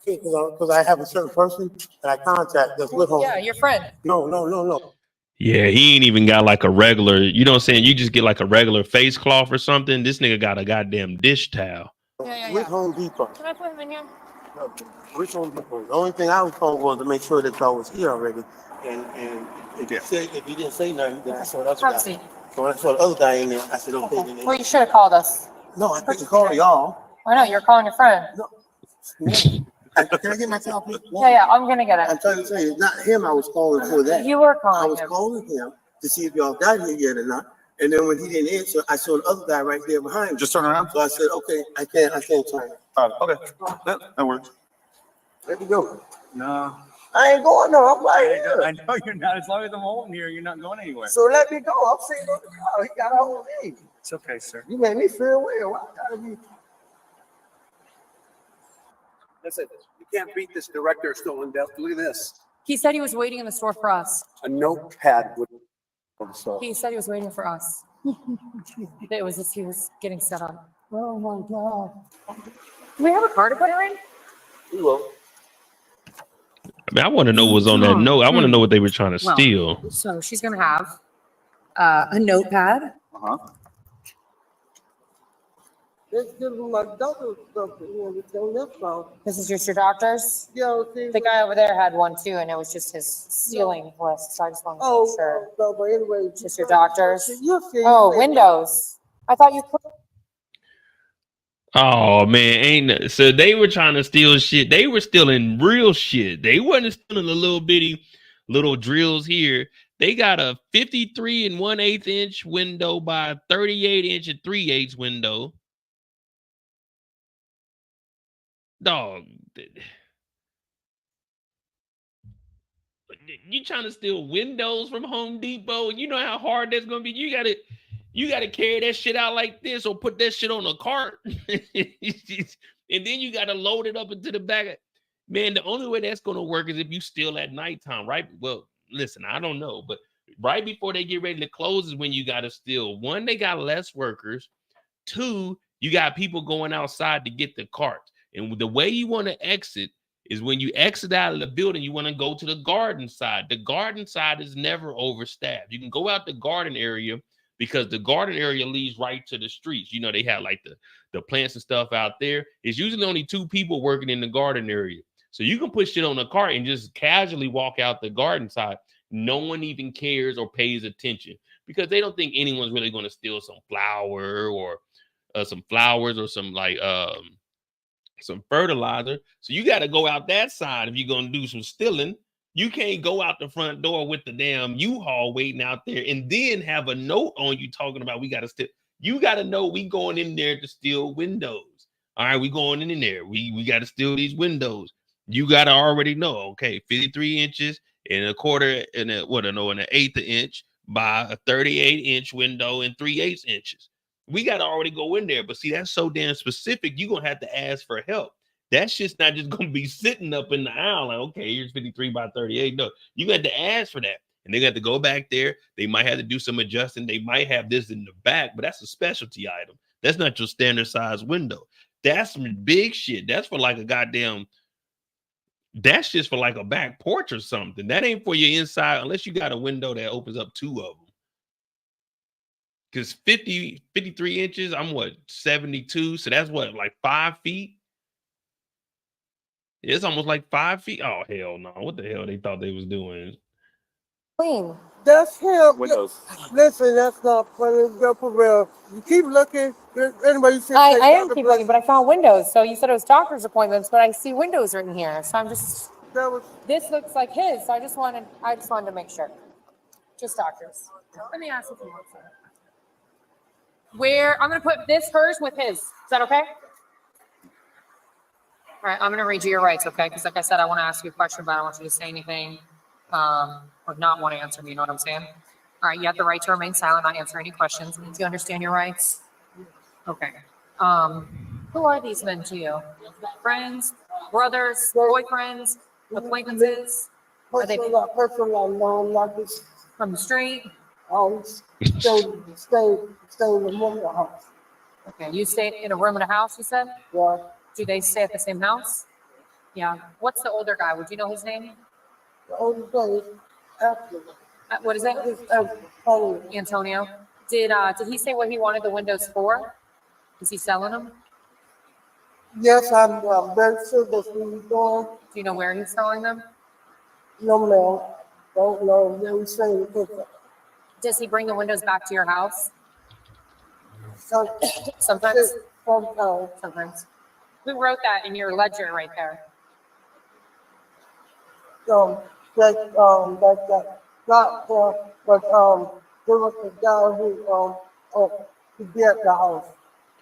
[SPEAKER 13] Because I have a certain person that I contact that's with home.
[SPEAKER 14] Yeah, your friend.
[SPEAKER 13] No.
[SPEAKER 1] Yeah, he ain't even got like a regular, you know what I'm saying? You just get like a regular face cloth or something. This nigga got a goddamn dish towel.
[SPEAKER 14] Yeah.
[SPEAKER 13] With Home Depot.
[SPEAKER 14] Can I put him in here?
[SPEAKER 13] Which Home Depot? The only thing I was told was to make sure that y'all was here already. And if you didn't say nothing, then I saw the other
[SPEAKER 14] Have a
[SPEAKER 13] guy.
[SPEAKER 14] seat.
[SPEAKER 13] So when I saw the other guy in there, I said, okay. Then
[SPEAKER 14] Well, you should have called us.
[SPEAKER 13] no, I couldn't call y'all.
[SPEAKER 14] I know, you're calling your friend.
[SPEAKER 13] Can I get my towel, please?
[SPEAKER 14] Yeah, I'm gonna get
[SPEAKER 13] I'm
[SPEAKER 14] it.
[SPEAKER 13] trying to tell you, it's not him I was calling for that.
[SPEAKER 14] You were
[SPEAKER 13] I
[SPEAKER 14] calling
[SPEAKER 13] was
[SPEAKER 14] him.
[SPEAKER 13] calling him to see if y'all got here yet or not. And then when he didn't answer, I saw the other guy right there behind me.
[SPEAKER 15] Just turn around.
[SPEAKER 13] So I said, okay, I can't turn.
[SPEAKER 15] Okay, that works.
[SPEAKER 13] Let me go.
[SPEAKER 15] No,
[SPEAKER 13] I ain't going no. I'm right here.
[SPEAKER 15] I know you're not. As long as I'm holding here, you're not going anywhere.
[SPEAKER 13] So let me go. I'm sitting on the car. He got a hold of me.
[SPEAKER 15] It's okay, sir.
[SPEAKER 13] You made me feel weird. Why gotta be?
[SPEAKER 16] Listen, you can't beat this director of stolen death. Look at this.
[SPEAKER 14] He said he was waiting in the store for us.
[SPEAKER 16] A notepad with.
[SPEAKER 14] He said he was waiting for us. It was just he was getting set up.
[SPEAKER 13] Oh my God.
[SPEAKER 14] Do we have a car to put her in?
[SPEAKER 13] You will.
[SPEAKER 1] I mean, I want to know what's on that note. I want to know what they were trying to
[SPEAKER 14] Well,
[SPEAKER 1] steal.
[SPEAKER 14] So she's gonna have a notepad.
[SPEAKER 13] Let's give him my doctor's stuff and everything. That's all.
[SPEAKER 14] This is just your doctor's?
[SPEAKER 13] Yeah, see.
[SPEAKER 14] The guy over there had one too, and it was just his stealing list, so I just wanted to
[SPEAKER 13] Oh,
[SPEAKER 14] make sure.
[SPEAKER 13] no, but anyway.
[SPEAKER 14] Just your doctor's?
[SPEAKER 13] You see.
[SPEAKER 14] Oh, windows. I thought you put.
[SPEAKER 1] Oh man, ain't so they were trying to steal shit. They were stealing real shit. They wasn't stealing the little bitty little drills here. They got a 53 1/8 inch window by a 38 inch and 3/8 window. Dog, you trying to steal windows from Home Depot? You know how hard that's gonna be. You gotta carry that shit out like this, or put that shit on a cart, and then you gotta load it up into the back. Man, the only way that's gonna work is if you steal at nighttime, right? Well, listen, I don't know, but right before they get ready to close is when you gotta steal. One, they got less workers. Two, you got people going outside to get the carts. And the way you want to exit is when you exit out of the building, you want to go to the garden side. The garden side is never overstaffed. You can go out the garden area because the garden area leads right to the streets. You know, they have like the plants and stuff out there. It's usually only 2 people working in the garden area. So you can put shit on a cart and just casually walk out the garden side. No one even cares or pays attention because they don't think anyone's really going to steal some flour or some flowers or some like some fertilizer. So you got to go out that side if you're going to do some stealing. You can't go out the front door with the damn U-Haul waiting out there and then have a note on you talking about we got to steal. You got to know we going in there to steal windows. All right, we going in there. We got to steal these windows. You got to already know, okay, 53 inches and a quarter and an eighth inch by a 38 inch window and 3/8 inches. We got to already go in there. But see, that's so damn specific. You're going to have to ask for help. That shit's not just going to be sitting up in the aisle like, okay, here's 53 by 38. No, you got to ask for that. And they got to go back there. They might have to do some adjusting. They might have this in the back, but that's a specialty item. That's not your standard size window. That's some big shit. That's for like a goddamn, that's just for like a back porch or something. That ain't for your inside unless you got a window that opens up 2 of them. because 53 inches, I'm what, 72? So that's what, like 5 feet? It's almost like 5 feet. Oh, hell no. What the hell they thought they was doing?
[SPEAKER 14] Clean.
[SPEAKER 13] That's him.
[SPEAKER 15] Windows.
[SPEAKER 13] Listen, that's not funny. Go for real. You keep looking. Anybody see?
[SPEAKER 14] I am keep looking, but I found windows. So you said it was doctor's appointments, but I see windows written here. So I'm just, this looks like his. So I just wanted to make sure. Just doctors. Let me ask if you want to. Where, I'm going to put this, hers with his. Is that okay? All right, I'm going to read you your rights, okay? Because like I said, I want to ask you a question, but I don't want you to say anything or not want to answer me, you know what I'm saying? All right, you have the right to remain silent, not answer any questions. Do you understand your rights? Okay. Who are these men to you? Friends, brothers, boyfriends, acquaintances? Are they from the street?
[SPEAKER 13] Stay in the morning house.
[SPEAKER 14] Okay, you stay in a room in a house, you said?
[SPEAKER 13] Yeah.
[SPEAKER 14] Do they stay at the same house? Yeah. What's the older guy? Would you know his name?
[SPEAKER 13] The older guy is after.
[SPEAKER 14] What is it? Antonio. Did he say what he wanted the windows for? Is he selling them?
[SPEAKER 13] Yes, I'm very sure that's what he's doing.
[SPEAKER 14] Do you know where he's selling them?
[SPEAKER 13] No, ma'am. Don't know. Never seen it.
[SPEAKER 14] Does he bring the windows back to your house?
[SPEAKER 13] Sometimes.
[SPEAKER 14] Sometimes. Who wrote that in your ledger right there?
[SPEAKER 13] There was a guy who did the house.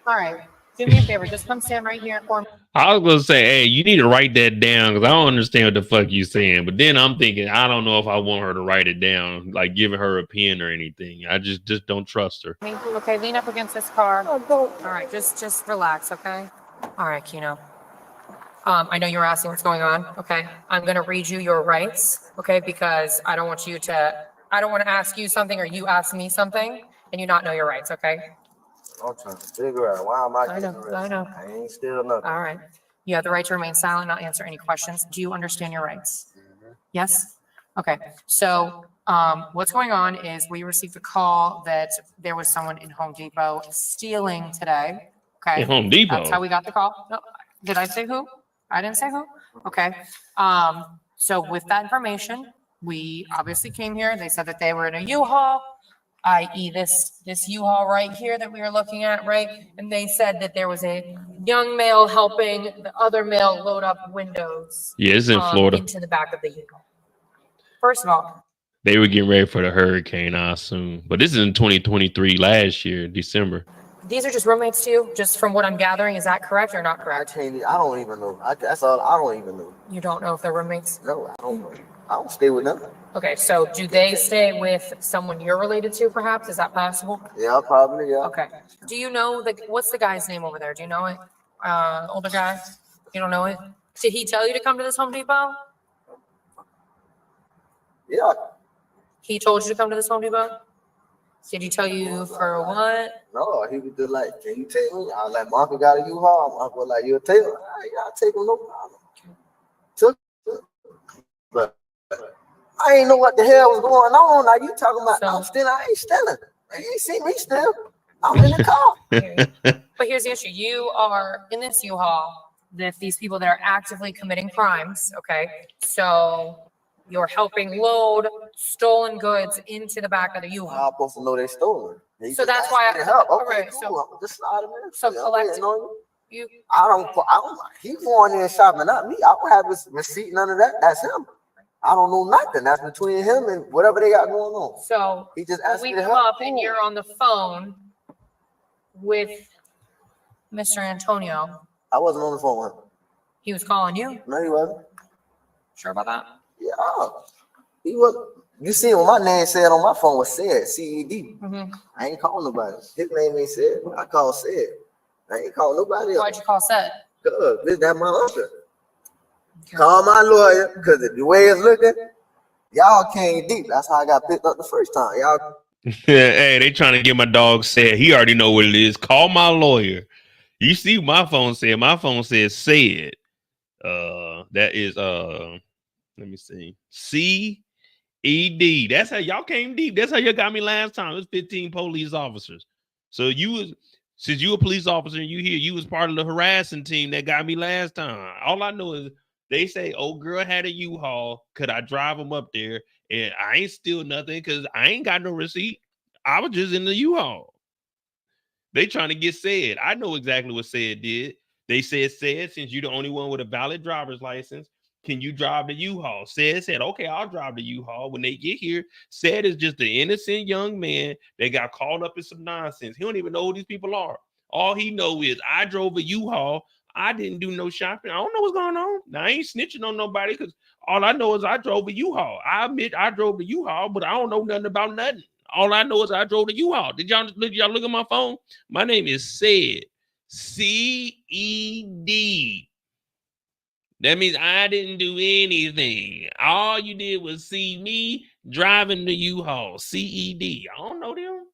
[SPEAKER 14] All right. Do me a favor. Just come stand right here for me.
[SPEAKER 1] I was gonna say, hey, you need to write that down because I don't understand what the fuck you saying. But then I'm thinking, I don't know if I want her to write it down, like giving her a pen or anything. I just don't trust her.
[SPEAKER 14] Okay, lean up against this car. All right, just relax, okay? All right, Kino. I know you were asking what's going on. Okay, I'm gonna read you your rights, okay? Because I don't want to ask you something or you ask me something and you not know your rights, okay?
[SPEAKER 13] I'm trying to figure out why am I
[SPEAKER 14] I know.
[SPEAKER 13] I ain't still nothing.
[SPEAKER 14] All right. You have the right to remain silent, not answer any questions. Do you understand your rights? Yes? Okay. So what's going on is we received a call that there was someone in Home Depot stealing today. Okay.
[SPEAKER 1] In Home Depot?
[SPEAKER 14] That's how we got the call. No, did I say who? I didn't say who? Okay. So with that information, we obviously came here. They said that they were in a U-Haul, i.e. this U-Haul right here that we were looking at, right? And they said that there was a young male helping the other male load up windows.
[SPEAKER 1] Yeah, it's in Florida.
[SPEAKER 14] Into the back of the U-Haul. First of all,
[SPEAKER 1] They were getting ready for the hurricane, I assume. But this is in 2023, last year, December.
[SPEAKER 14] these are just roommates to you, just from what I'm gathering. Is that correct or not correct?
[SPEAKER 13] I don't even know. That's all. I don't even know.
[SPEAKER 14] You don't know if they're roommates?
[SPEAKER 13] No, I don't know. I don't stay with them.
[SPEAKER 14] Okay, so do they stay with someone you're related to, perhaps? Is that possible?
[SPEAKER 13] Yeah, probably, yeah.
[SPEAKER 14] Okay. Do you know what's the guy's name over there? Do you know it? Older guy? You don't know it? Did he tell you to come to this Home Depot?
[SPEAKER 13] Yeah.
[SPEAKER 14] He told you to come to this Home Depot? Did he tell you for what?
[SPEAKER 13] No, he was just like, can you take me? I was like, my uncle got a U-Haul. My uncle was like, you'll take him? Yeah, I'll take him, no problem. Took it. But I ain't know what the hell was going on. Like, you talking about, I ain't stealing. You ain't see me steal. I'm in the car.
[SPEAKER 14] But here's the issue. You are in this U-Haul with these people that are actively committing crimes, okay? So you're helping load stolen goods into the back of the U-Haul.
[SPEAKER 13] I'm supposed to know they stolen.
[SPEAKER 14] So that's why I
[SPEAKER 13] help.
[SPEAKER 14] all
[SPEAKER 13] Okay,
[SPEAKER 14] right,
[SPEAKER 13] cool.
[SPEAKER 14] so,
[SPEAKER 13] just slide him in.
[SPEAKER 14] so collect you.
[SPEAKER 13] I don't, he going in shopping, not me. I don't have his receipt, none of that. That's him. I don't know nothing. That's between him and whatever they got going on.
[SPEAKER 14] So
[SPEAKER 13] he just asked
[SPEAKER 14] we
[SPEAKER 13] me to
[SPEAKER 14] come
[SPEAKER 13] help.
[SPEAKER 14] up and you're on the phone with Mr. Antonio.
[SPEAKER 13] I wasn't on the phone with him.
[SPEAKER 14] He was calling you?
[SPEAKER 13] No, he wasn't.
[SPEAKER 14] Sure about that?
[SPEAKER 13] Yeah. He was. You see what my name said on my phone was said, C-E-D. I ain't calling nobody. His name ain't said. I call said. I ain't calling nobody else.
[SPEAKER 14] Why'd you call said?
[SPEAKER 13] Because that's my uncle. Okay. Call my lawyer, because the way it's looking, y'all came deep. That's how I got picked up the first time. Y'all.
[SPEAKER 1] Hey, they trying to get my dog said. He already know what it is. Call my lawyer. You see my phone said. My phone says said. That is let me see. ED. That's how y'all came deep. That's how you got me last time. It was 15 police officers. So since you a police officer and you was part of the harassing team that got me last time. All I know is they say, old girl had a U-Haul. Could I drive them up there? And I ain't steal nothing because I ain't got no receipt. I was just in the U-Haul. They trying to get said. I know exactly what said did. They said, since you're the only one with a valid driver's license, can you drive the U-Haul? Said, okay, I'll drive the U-Haul. When they get here, said is just an innocent young man that got caught up in some nonsense. He don't even know who these people are. All he know is I drove a U-Haul. I didn't do no shopping. I don't know what's going on. Now, I ain't snitching on nobody because all I know is I drove a U-Haul. I admit I drove the U-Haul, but I don't know nothing about nothing. All I know is I drove the U-Haul. Did y'all look at my phone? My name is Said. C-E-D. That means I didn't do anything. All you did was see me driving the U-Haul. C-E-D. I don't know them.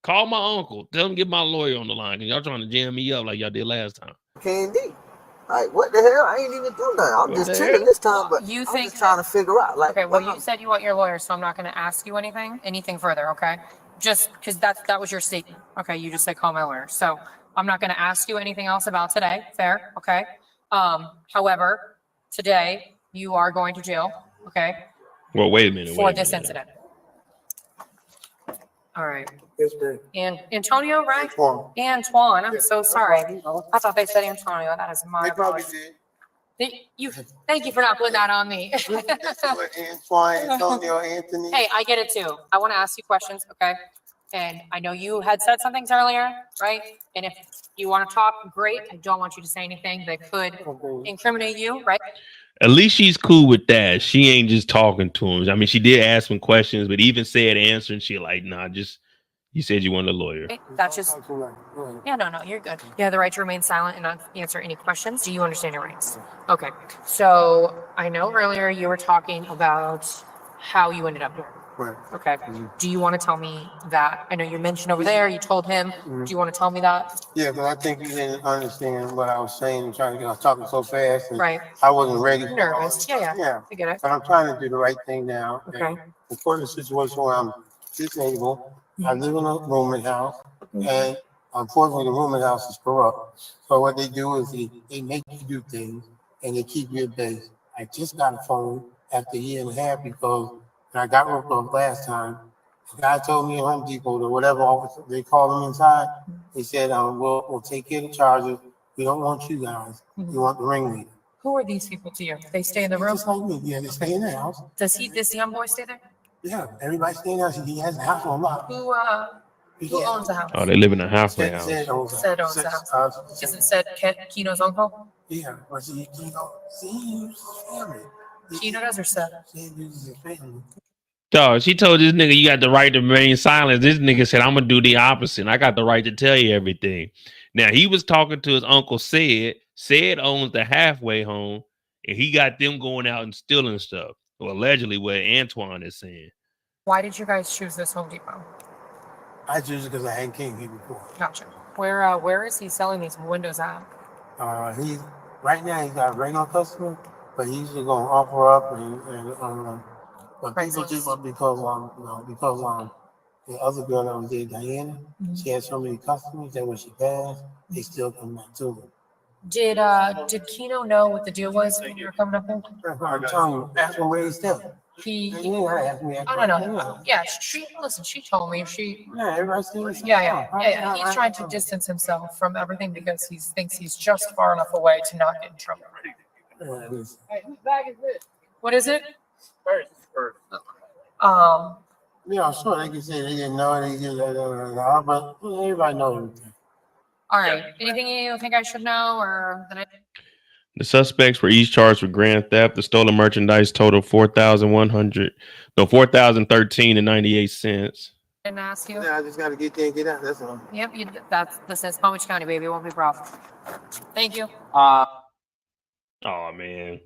[SPEAKER 1] Call my uncle. Tell him to get my lawyer on the line because y'all trying to jam me up like y'all did last time.
[SPEAKER 16] Candy. Like, what the hell? I ain't even do nothing. I'm just chilling this time, but
[SPEAKER 14] You
[SPEAKER 16] I'm
[SPEAKER 14] think
[SPEAKER 16] just trying to figure out. Like,
[SPEAKER 14] Okay, well, you said you want your lawyer, so I'm not going to ask you anything further, okay? Just because that was your statement. Okay, you just said call my lawyer. So I'm not going to ask you anything else about today. Fair, okay? However, today you are going to jail, okay,
[SPEAKER 1] Well, wait a minute.
[SPEAKER 14] for this incident. All right.
[SPEAKER 16] Yes, ma'am.
[SPEAKER 14] And Antonio, right?
[SPEAKER 16] Antoine.
[SPEAKER 14] I'm so sorry. I thought they said Antonio. That is my
[SPEAKER 16] They probably
[SPEAKER 14] apology.
[SPEAKER 16] did.
[SPEAKER 14] Thank you for not putting that on me.
[SPEAKER 16] Antoine, Antonio, Anthony.
[SPEAKER 14] Hey, I get it too. I want to ask you questions, okay? And I know you had said some things earlier, right? And if you want to talk, great. I don't want you to say anything that could incriminate you, right?
[SPEAKER 1] At least she's cool with that. She ain't just talking to him. I mean, she did ask him questions, but even said answer, and she like, nah, just you said you wanted a lawyer.
[SPEAKER 14] Okay, that's just, yeah, no, you're good. You have the right to remain silent and not answer any questions. Do you understand your rights? Okay, so I know earlier you were talking about how you ended up here.
[SPEAKER 13] Right.
[SPEAKER 14] Okay, do you want to tell me that? I know you mentioned over there, you told him. Do you want to tell me that?
[SPEAKER 13] Yeah, but I think you didn't understand what I was saying. I was talking so fast. And
[SPEAKER 14] Right.
[SPEAKER 13] I wasn't ready.
[SPEAKER 14] You're nervous. Yeah, I get it.
[SPEAKER 13] But I'm trying to do the right thing now.
[SPEAKER 14] Okay.
[SPEAKER 13] And for the situation where I'm disabled, I live in a rooming house, and unfortunately, the rooming house is corrupt. So what they do is they make you do things, and they keep you at base. I just got a phone after a year and a half because when I got ripped off last time, the guy told me at Home Depot or whatever office they called him inside. He said, we'll take care of the charges. We don't want you guys. We want the ringleader.
[SPEAKER 14] Who are these people to you? They stay in the room?
[SPEAKER 13] Just like me. Yeah, they stay in the house.
[SPEAKER 14] Does the young boy stay there?
[SPEAKER 13] Yeah, everybody stay in the house. He has the house on lock.
[SPEAKER 14] Who owns the house?
[SPEAKER 1] Oh, they live in a halfway house.
[SPEAKER 14] Said owns the house. Isn't said Keno's uncle?
[SPEAKER 13] Yeah, but see, he family.
[SPEAKER 14] Keno does or said?
[SPEAKER 13] Family.
[SPEAKER 1] Dog, she told this nigga you got the right to remain silent. This nigga said, I'm gonna do the opposite. I got the right to tell you everything. Now he was talking to his uncle Said. Said owns the halfway home, and he got them going out and stealing stuff. Well, allegedly what Antoine is saying.
[SPEAKER 14] Why did you guys choose this Home Depot?
[SPEAKER 13] I choose it because I hadn't came here before.
[SPEAKER 14] Gotcha. Where is he selling these windows at?
[SPEAKER 13] Right now he's got a regular customer, but he's usually gonna offer up but people just because the other girl that was there, Diana, she had so many customers that when she passed, they still come back to her.
[SPEAKER 14] Did Keno know what the deal was when you were coming up here?
[SPEAKER 13] I'm telling you, ask him where he's still.
[SPEAKER 14] He
[SPEAKER 13] ain't gotta ask me.
[SPEAKER 14] I don't know. Yeah, she told me
[SPEAKER 13] everybody's still
[SPEAKER 14] yeah. He's trying to distance himself from everything because he thinks he's just far enough away to not get in trouble.
[SPEAKER 16] Hey, whose bag is this?
[SPEAKER 14] What is it?
[SPEAKER 16] First.
[SPEAKER 13] Yeah, sure. They can say they didn't know it, but everybody knows everything.
[SPEAKER 14] All right. Anything you think I should know or that I?
[SPEAKER 1] The suspects were each charged with grand theft. The stolen merchandise totaled $4,013.98.
[SPEAKER 14] Didn't ask you.
[SPEAKER 13] Yeah, I just got to get there and get out. That's all.
[SPEAKER 14] Yep. This is Palm Beach County, baby. It won't be a problem. Thank you.
[SPEAKER 1] Oh man.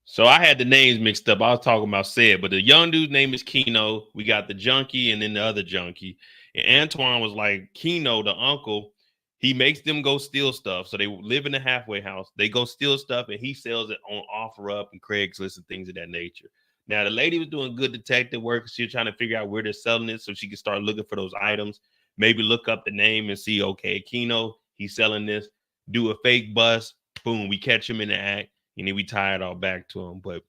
[SPEAKER 1] So I had the names mixed up. I was talking about Said, but the young dude's name is Keno. We got the junkie and then the other junkie. And Antoine was like, Keno, the uncle, he makes them go steal stuff. So they live in the halfway house. They go steal stuff and he sells it on OfferUp and Craigslist and things of that nature. Now, the lady was doing good detective work. She was trying to figure out where they're selling it so she could start looking for those items. Maybe look up the name and see, okay, Keno, he's selling this. Do a fake bust. Boom, we catch him in the act, and then we tie it all back to him. But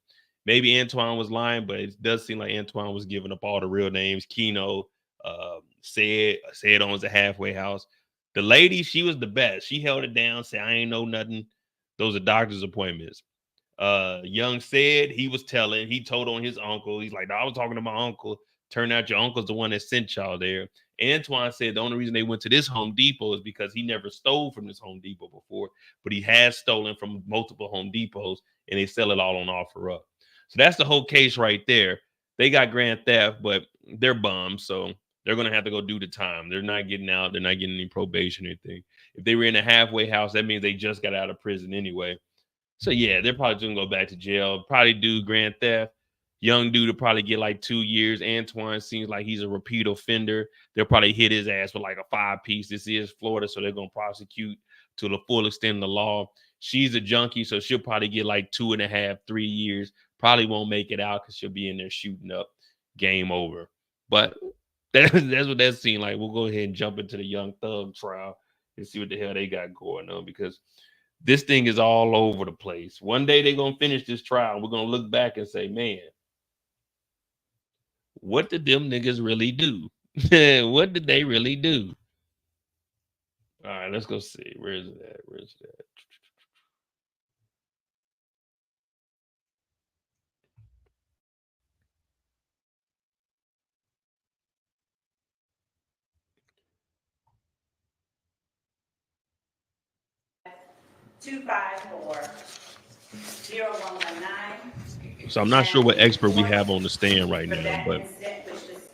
[SPEAKER 1] maybe Antoine was lying, but it does seem like Antoine was giving up all the real names. Keno said owns a halfway house. The lady, she was the best. She held it down, said, I ain't know nothing. Those are doctor's appointments. Young said he told on his uncle. He's like, no, I was talking to my uncle. Turned out your uncle's the one that sent y'all there. Antoine said the only reason they went to this Home Depot is because he never stole from this Home Depot before, but he has stolen from multiple Home Depots and they sell it all on offer up. So that's the whole case right there. They got grand theft, but they're bums. So they're going to have to go do the time. They're not getting out. They're not getting any probation or anything. If they were in a halfway house, that means they just got out of prison anyway. So yeah, they're probably going to go back to jail. Probably do grand theft. Young dude will probably get like 2 years. Antoine seems like he's a repeat offender. They'll probably hit his ass with like a 5-piece. This is Florida, so they're going to prosecute to the full extent of the law. She's a junkie, so she'll probably get like 2.5, 3 years. Probably won't make it out because she'll be in there shooting up. Game over. But that's what that seemed like. We'll go ahead and jump into the Young Thug trial and see what the hell they got going on, because this thing is all over the place. One day they're going to finish this trial. We're going to look back and say, man, what did them niggas really do? What did they really do? All right, let's go see. Where is it at? Where is it at? So I'm not sure what expert we have on the stand right now, but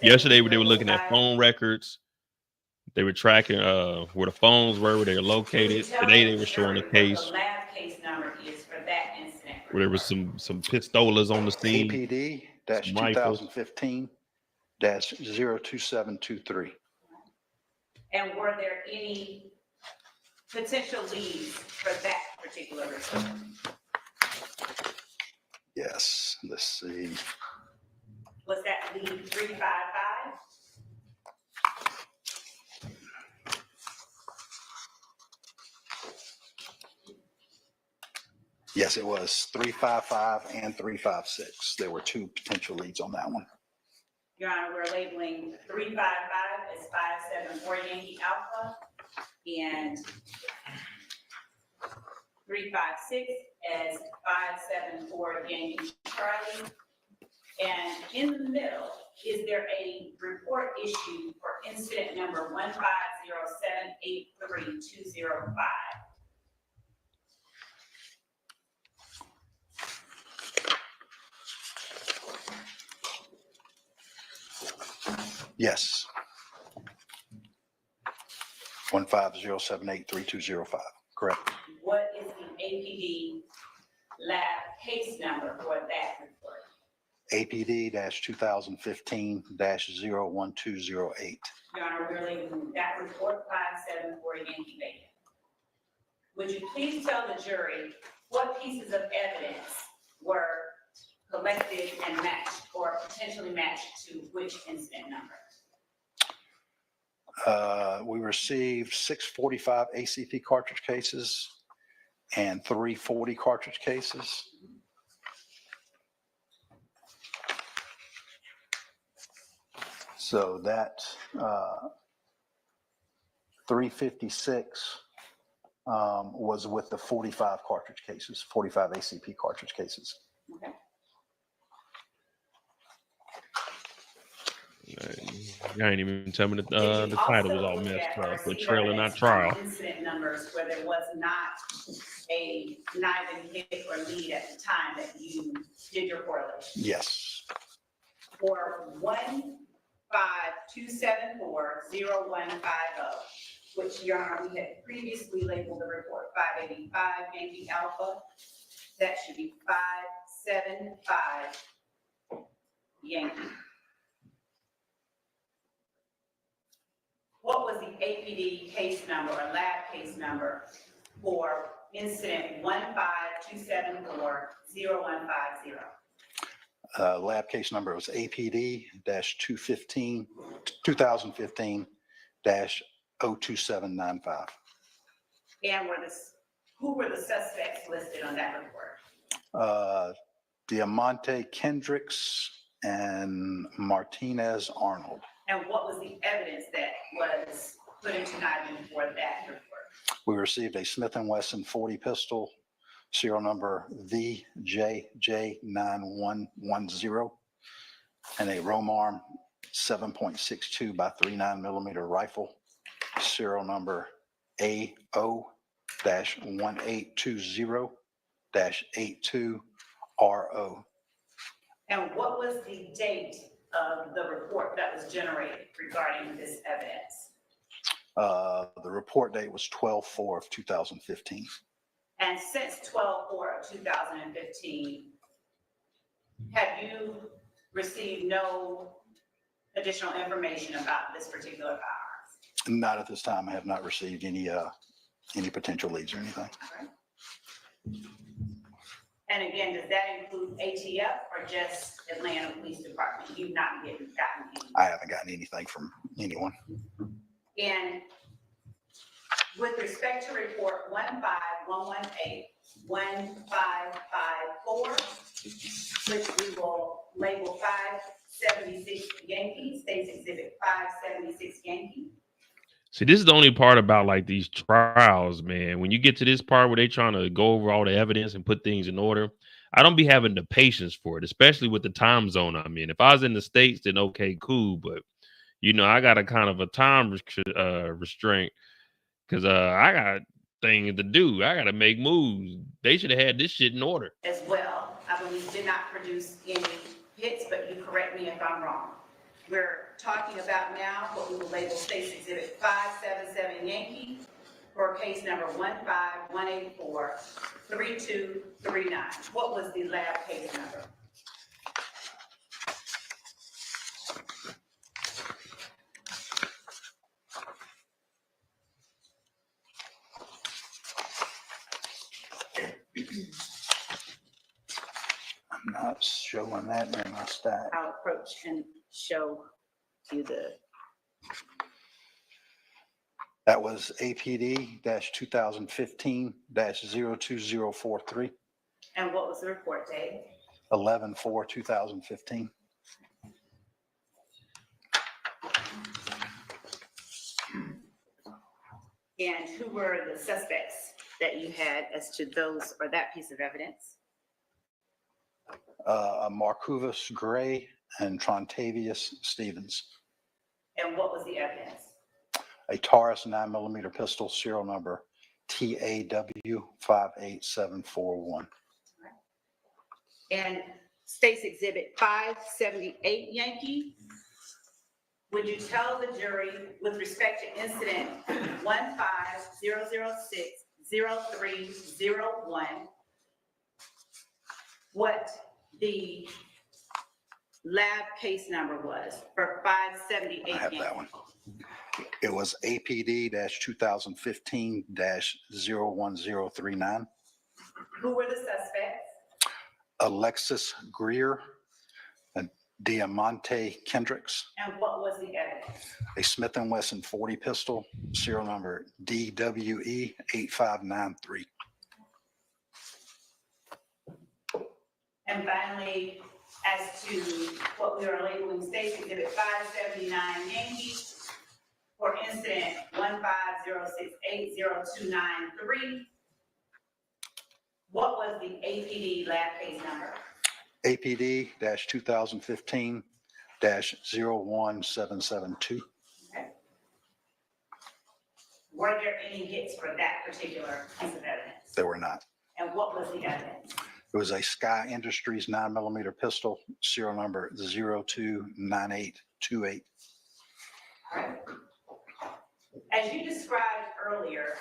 [SPEAKER 1] yesterday they were looking at phone records. They were tracking where the phones were, where they were located. Today they were showing a case where there was some pistolas on the scene.
[SPEAKER 17] APD-2015-02723.
[SPEAKER 18] And were there any potential leads for that particular report?
[SPEAKER 17] Yes, let's see.
[SPEAKER 18] Was that lead 355?
[SPEAKER 17] Yes, it was 355 and 356. There were 2 potential leads on that one.
[SPEAKER 18] Your Honor, we're labeling 355 as 574 Yankee Alpha and 356 as 574 Yankee Charlie. And in the middle, is there a report issued for incident number 150783205?
[SPEAKER 17] Yes. 150783205. Correct.
[SPEAKER 18] What is the APD lab case number for that report?
[SPEAKER 17] APD-2015-01208.
[SPEAKER 18] Your Honor, we're labeling that report 574 Yankee Bacon. Would you please tell the jury what pieces of evidence were collected and matched or potentially matched to which incident number?
[SPEAKER 17] We received 645 ACP cartridge cases and 340 cartridge cases. So that 356 was with the 45 cartridge cases, 45 ACP cartridge cases.
[SPEAKER 18] Okay.
[SPEAKER 1] You ain't even tell me the title was all messed up. But trailer, not trial.
[SPEAKER 18] Incident numbers where there was not a conniving hit or lead at the time that you did your correlation.
[SPEAKER 17] Yes.
[SPEAKER 18] For 15274-0150, which, Your Honor, we had previously labeled the report 585 Yankee Alpha. That should be 575 Yankee. What was the APD case number or lab case number for incident 15274-0150?
[SPEAKER 17] Lab case number was APD-2015-02795.
[SPEAKER 18] And who were the suspects listed on that report?
[SPEAKER 17] Diamante Kendricks and Martinez Arnold.
[SPEAKER 18] And what was the evidence that was put into indictment for that report?
[SPEAKER 17] We received a Smith & Wesson 40 pistol, serial number VJJ9110, and a Romarm 7.62 by 39 millimeter rifle, serial number AO-1820-82RO.
[SPEAKER 18] And what was the date of the report that was generated regarding this evidence?
[SPEAKER 17] The report date was 12/4/2015.
[SPEAKER 18] And since 12/4/2015, have you received no additional information about this particular firearm?
[SPEAKER 17] Not at this time. I have not received any potential leads or anything.
[SPEAKER 18] And again, does that include ATF or just Atlanta Police Department? You've not gotten any?
[SPEAKER 17] I haven't gotten anything from anyone.
[SPEAKER 18] And with respect to report 15118, 1554, which we will label 576 Yankee, State's Exhibit 576 Yankee.
[SPEAKER 1] See, this is the only part about like these trials, man. When you get to this part where they trying to go over all the evidence and put things in order, I don't be having the patience for it, especially with the time zone I'm in. If I was in the States, then okay, cool. But, you know, I got a kind of a time restraint because I got things to do. I got to make moves. They should have had this shit in order.
[SPEAKER 18] As well, I believe did not produce any hits, but you correct me if I'm wrong. We're talking about now what we will label State's Exhibit 577 Yankee for case number 15184-3239. What was the lab case number?
[SPEAKER 17] I'm not showing that in my stack.
[SPEAKER 18] I'll approach and show you the.
[SPEAKER 17] That was APD-2015-02043.
[SPEAKER 18] And what was the report date?
[SPEAKER 17] 11/4/2015.
[SPEAKER 18] And who were the suspects that you had as to those or that piece of evidence?
[SPEAKER 17] Marcuvus Gray and Trontavius Stevens.
[SPEAKER 18] And what was the evidence?
[SPEAKER 17] A Taurus 9mm pistol, serial number TAW58741.
[SPEAKER 18] And State's Exhibit 578 Yankee, would you tell the jury with respect to incident 15006-0301 what the lab case number was for 578
[SPEAKER 17] I have
[SPEAKER 18] Yankee?
[SPEAKER 17] that one. It was APD-2015-01039.
[SPEAKER 18] Who were the suspects?
[SPEAKER 17] Alexis Greer and Diamante Kendricks.
[SPEAKER 18] And what was the evidence?
[SPEAKER 17] A Smith & Wesson 40 pistol, serial number DWE8593.
[SPEAKER 18] And finally, as to what we are labeling State's Exhibit 579 Yankee for incident 150680293, what was the APD lab case number?
[SPEAKER 17] APD-2015-01772.
[SPEAKER 18] Okay. Were there any hits for that particular piece of evidence?
[SPEAKER 17] There were not.
[SPEAKER 18] And what was the evidence?
[SPEAKER 17] It was a Sky Industries 9mm pistol, serial number 029828.
[SPEAKER 18] All right. As you described earlier,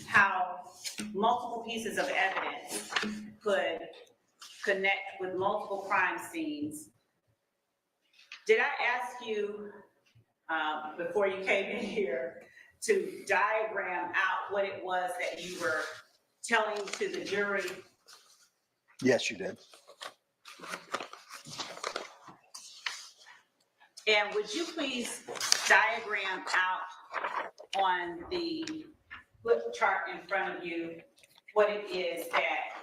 [SPEAKER 18] how multiple pieces of evidence could connect with multiple crime scenes, did I ask you before you came in here to diagram out what it was that you were telling to the jury
[SPEAKER 17] Yes, you did.
[SPEAKER 18] And would you please diagram out on the flip chart in front of you what it is that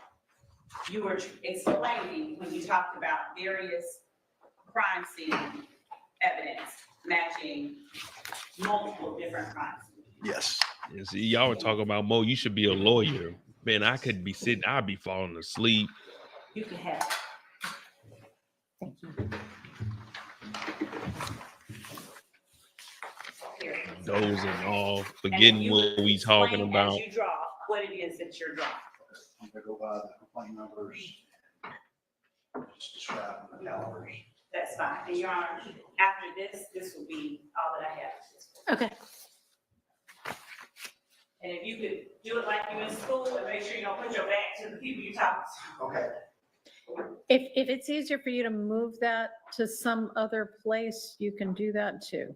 [SPEAKER 18] you were explaining when you talked about various crime scene evidence matching multiple different crimes?
[SPEAKER 17] Yes.
[SPEAKER 1] Yeah, see, y'all were talking about Mo. You should be a lawyer, man. I could be sitting. I'd be falling asleep.
[SPEAKER 18] You can have it. Here.
[SPEAKER 1] Dozing off,
[SPEAKER 18] And
[SPEAKER 1] forgetting
[SPEAKER 18] you
[SPEAKER 1] what we talking
[SPEAKER 18] explain
[SPEAKER 1] about.
[SPEAKER 18] As you draw, what it is that you're drawing.
[SPEAKER 17] I'm gonna go by the complaint numbers. Just describe the calibers.
[SPEAKER 18] That's fine. And Your Honor, after this will be all that I have.
[SPEAKER 14] Okay.
[SPEAKER 18] And if you could do it like you in school and make sure you don't put your back to the people you talk to.
[SPEAKER 17] Okay.
[SPEAKER 19] If it's easier for you to move that to some other place, you can do that too.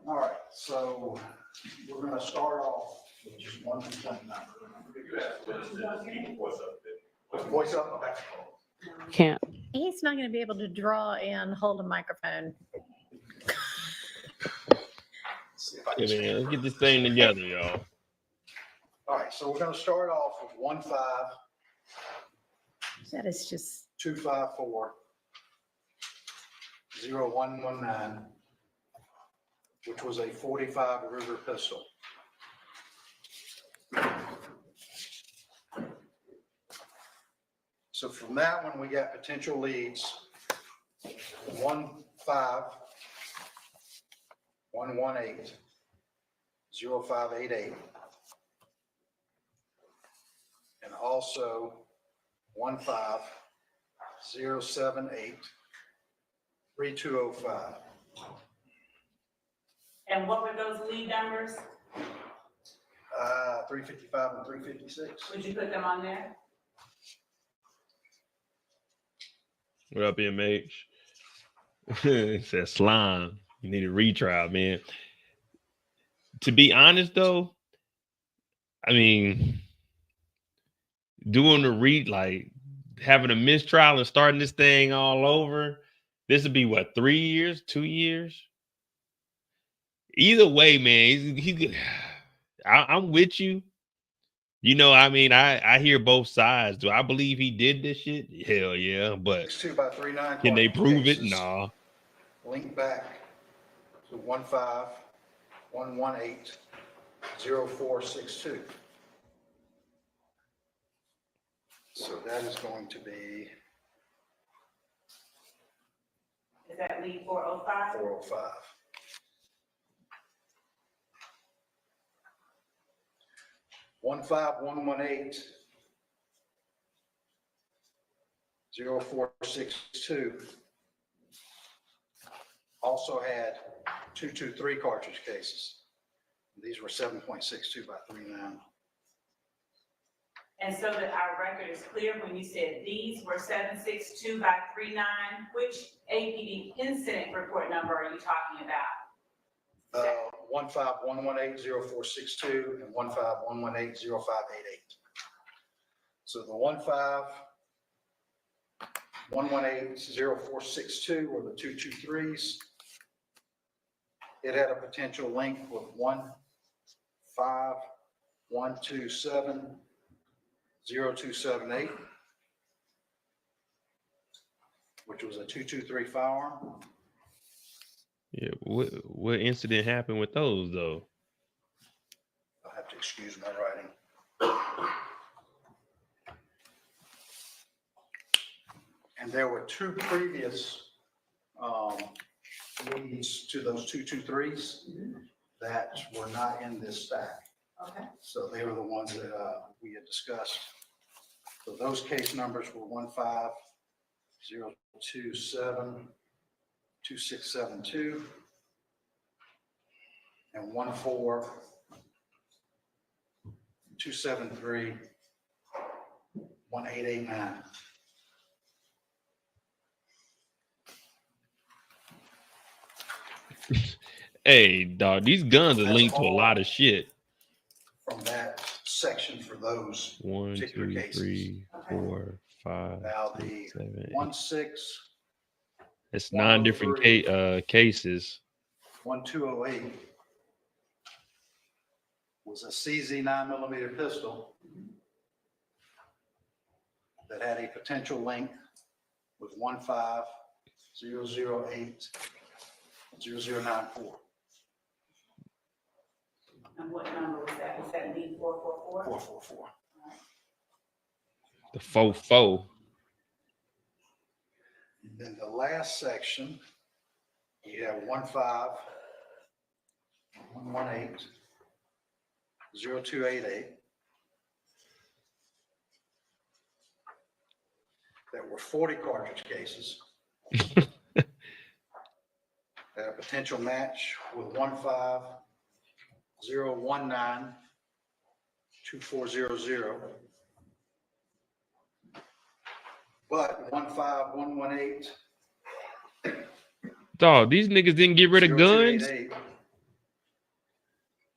[SPEAKER 17] All right, so we're gonna start off with just one complaint number. Voice up, okay.
[SPEAKER 19] Can't. He's not going to be able to draw and hold a microphone.
[SPEAKER 1] Yeah, man, let's get this thing together, y'all.
[SPEAKER 17] All right, so we're gonna start off with 15.
[SPEAKER 19] That is just
[SPEAKER 17] 254 0119, which was a 45 Ruger pistol. So from that one, we got potential leads. 15118 0588, and also 15078 3205.
[SPEAKER 18] And what were those lead numbers?
[SPEAKER 17] 355 and 356.
[SPEAKER 18] Would you put them on there?
[SPEAKER 1] What up, MH? It says slime. You need a retrial, man. To be honest, though, I mean, doing the like having a mistrial and starting this thing all over, this would be what, 3 years, 2 years? Either way, man, I'm with you. You know, I mean, I hear both sides. Do I believe he did this shit? Hell yeah, but
[SPEAKER 17] 2x39
[SPEAKER 1] can they prove
[SPEAKER 17] cases.
[SPEAKER 1] it? Nah.
[SPEAKER 17] Link back to 15118 0462. So that is going to be
[SPEAKER 18] Is that lead 405?
[SPEAKER 17] 405. One 0462 also had 223 cartridge cases. These were 7.62 by 39.
[SPEAKER 18] And so that our record is clear, when you said these were 762 by 39, which APD incident report number are you talking about?
[SPEAKER 17] 15118 0462 and 15118 0588. So the 15118 0462 were the 223s. It had a potential link with 15127 0278, which was a 223 firearm.
[SPEAKER 1] Yeah, what incident happened with those though?
[SPEAKER 17] I'll have to excuse my writing. And there were two previous leads to those 223s that were not in this stack.
[SPEAKER 18] Okay.
[SPEAKER 17] So they were the ones that we had discussed. So those case numbers were 15027 2672 and 14273 1889.
[SPEAKER 1] Hey, dog, these guns are linked to a lot of shit.
[SPEAKER 17] From that section for those
[SPEAKER 1] 1,
[SPEAKER 17] particular
[SPEAKER 1] 2,
[SPEAKER 17] cases.
[SPEAKER 1] 3, 4, 5,
[SPEAKER 17] Now
[SPEAKER 1] 6,
[SPEAKER 17] the
[SPEAKER 1] 7, 8.
[SPEAKER 17] 1-6,
[SPEAKER 1] It's 9 different
[SPEAKER 17] 103.
[SPEAKER 1] cases.
[SPEAKER 17] 1208 was a CZ 9mm pistol that had a potential length with 150080094.
[SPEAKER 18] And what number was that? Was that D 444?
[SPEAKER 17] 444.
[SPEAKER 1] The 4-4.
[SPEAKER 17] Then the last section, you have 151180288. There were 40 cartridge cases. A potential match with 150192400. But 15118.
[SPEAKER 1] Dog, these niggas didn't get rid of guns.
[SPEAKER 17] 0288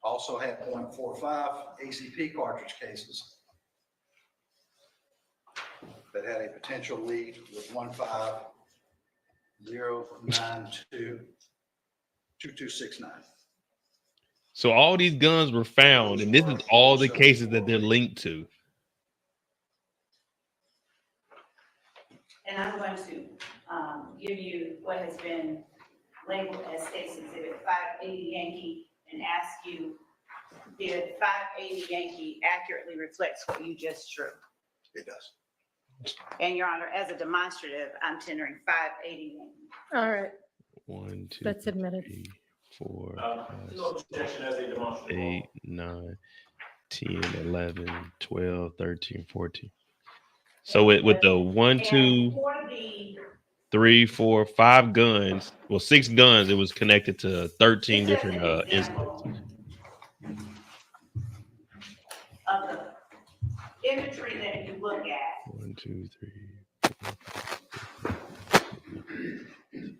[SPEAKER 17] also had .45 ACP cartridge cases that had a potential lead with 150922269.
[SPEAKER 1] So all these guns were found, and this is all the cases that they're linked to.
[SPEAKER 18] And I'm going to give you what has been labeled as State's Exhibit 580 Yankee and ask you, did 580 Yankee accurately reflects what you just drew?
[SPEAKER 17] It does.
[SPEAKER 18] And Your Honor, as a demonstrative, I'm tendering 580 Yankee.
[SPEAKER 19] All right,
[SPEAKER 1] 1, 2,
[SPEAKER 19] that's admitted.
[SPEAKER 1] 3, 4,
[SPEAKER 5] No objection as a demonstrative.
[SPEAKER 1] 8, 9, 10, 11, 12, 13, 14. So with the 1, 2, 3, 4, 5 guns, well, 6 guns, it was connected to 13 different incidents.
[SPEAKER 18] Of the imagery that you look at.
[SPEAKER 1] 1, 2, 3, 4, 5, 6, 7, 8, 10, 11.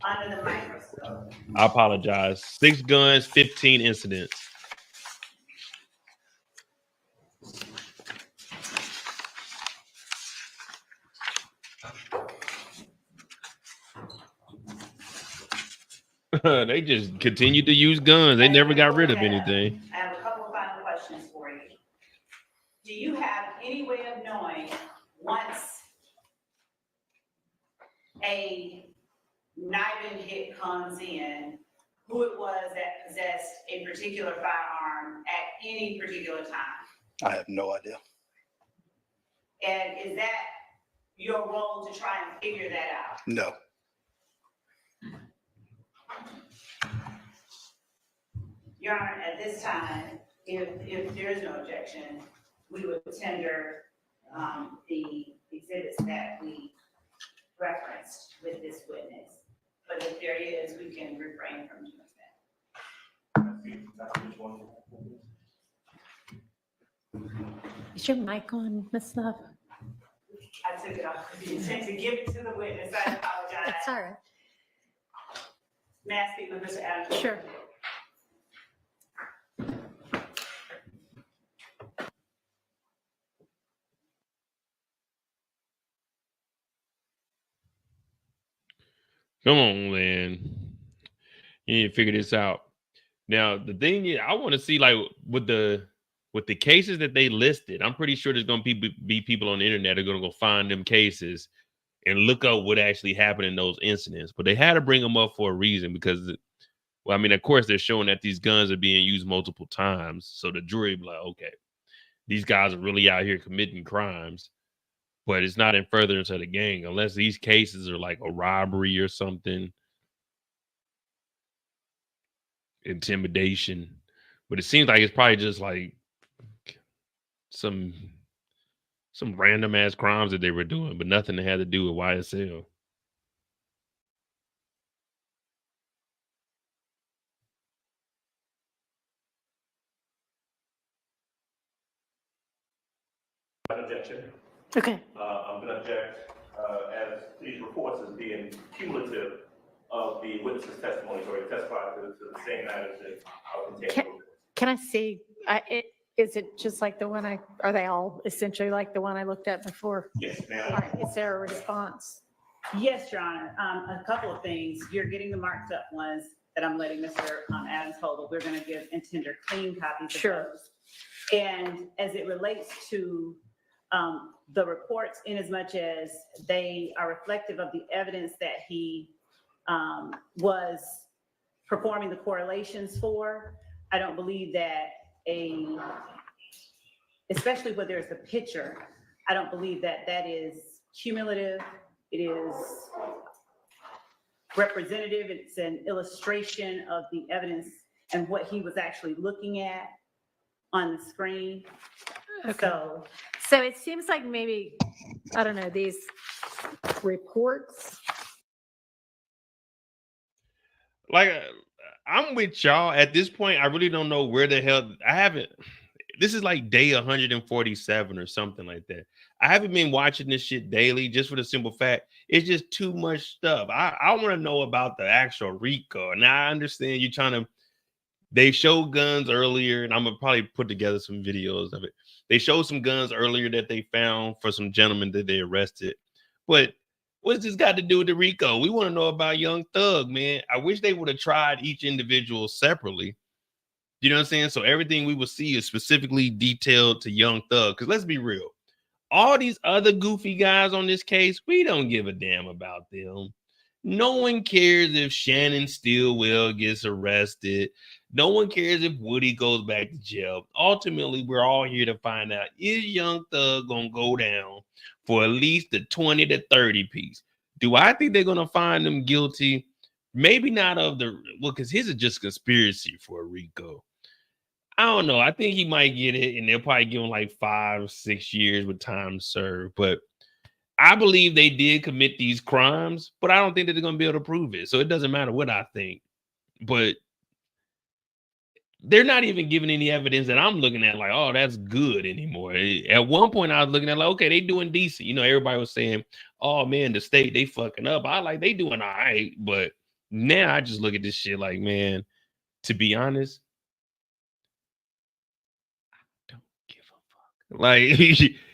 [SPEAKER 18] Under the microscope.
[SPEAKER 1] I apologize. 6 guns, 15 incidents. They just continued to use guns. They never got rid of anything.
[SPEAKER 18] I have a couple of final questions for you. Do you have any way of knowing once a knife and hit comes in, who it was that possessed a particular firearm at any particular time?
[SPEAKER 17] I have no idea.
[SPEAKER 18] And is that your role to try and figure that out?
[SPEAKER 17] No.
[SPEAKER 18] Your Honor, at this time, if there is no objection, we would tender the exhibits that we referenced with this witness. But if there is, we can refrain from doing that.
[SPEAKER 19] Is your mic on, Ms. Love?
[SPEAKER 18] I took it off with the intent to give it to the witness. I apologize.
[SPEAKER 19] That's all right.
[SPEAKER 18] May I speak with Mr. Adams?
[SPEAKER 19] Sure.
[SPEAKER 1] Come on, man. You need to figure this out. Now, the thing is, I want to see, like, with the cases that they listed, I'm pretty sure there's going to be people on the internet that are going to go find them cases and look up what actually happened in those incidents. But they had to bring them up for a reason because, well, I mean, of course, they're showing that these guns are being used multiple times. So the jury be like, okay, these guys are really out here committing crimes. But it's not in furtherance of the gang unless these cases are like a robbery or something, intimidation. But it seems like it's probably just like some random ass crimes that they were doing, but nothing that had to do with YSL.
[SPEAKER 5] Objection.
[SPEAKER 19] Okay.
[SPEAKER 5] I'm going to object as these reports as being cumulative of the witness's testimony, so he testified to the same matters that are contained.
[SPEAKER 19] Can I see? Is it just like the one are they all essentially like the one I looked at before?
[SPEAKER 20] Yes,
[SPEAKER 19] All
[SPEAKER 20] ma'am.
[SPEAKER 19] right, is there a response?
[SPEAKER 20] Yes, Your Honor. A couple of things. You're getting the marked up ones that I'm letting Mr. Adams hold, but we're going to give and tender clean copies of those. And as it relates to the reports, in as much as they are reflective of the evidence that he was performing the correlations for, I don't believe that especially where there's a picture, I don't believe that that is cumulative. It is representative. It's an illustration of the evidence and what he was actually looking at on the screen.
[SPEAKER 19] Okay. So it seems like maybe, I don't know, these reports.
[SPEAKER 1] Like, I'm with y'all at this point. I really don't know where the hell I haven't. This is like day 147 or something like that. I haven't been watching this shit daily just for the simple fact it's just too much stuff. I want to know about the actual RICO. Now I understand you're trying to. They showed guns earlier, and I'm gonna probably put together some videos of it. They showed some guns earlier that they found for some gentlemen that they arrested. But what's this got to do with the RICO? We want to know about Young Thug, man. I wish they would have tried each individual separately. You know what I'm saying? So everything we will see is specifically detailed to Young Thug. Because let's be real. All these other goofy guys on this case, we don't give a damn about them. No one cares if Shannon Stillwell gets arrested. No one cares if Woody goes back to jail. Ultimately, we're all here to find out, is Young Thug going to go down for at least the 20 to 30 piece? Do I think they're going to find them guilty? Maybe not of because his is just conspiracy for a RICO. I don't know. I think he might get it, and they'll probably give him like 5 or 6 years with time served. But I believe they did commit these crimes, but I don't think that they're going to be able to prove it. So it doesn't matter what I think. But they're not even giving any evidence that I'm looking at like, oh, that's good anymore. At one point, I was looking at like, okay, they doing decent. You know, everybody was saying, oh, man, the state, they fucking up. I like, they doing all right. But now I just look at this shit like, man, to be honest, like,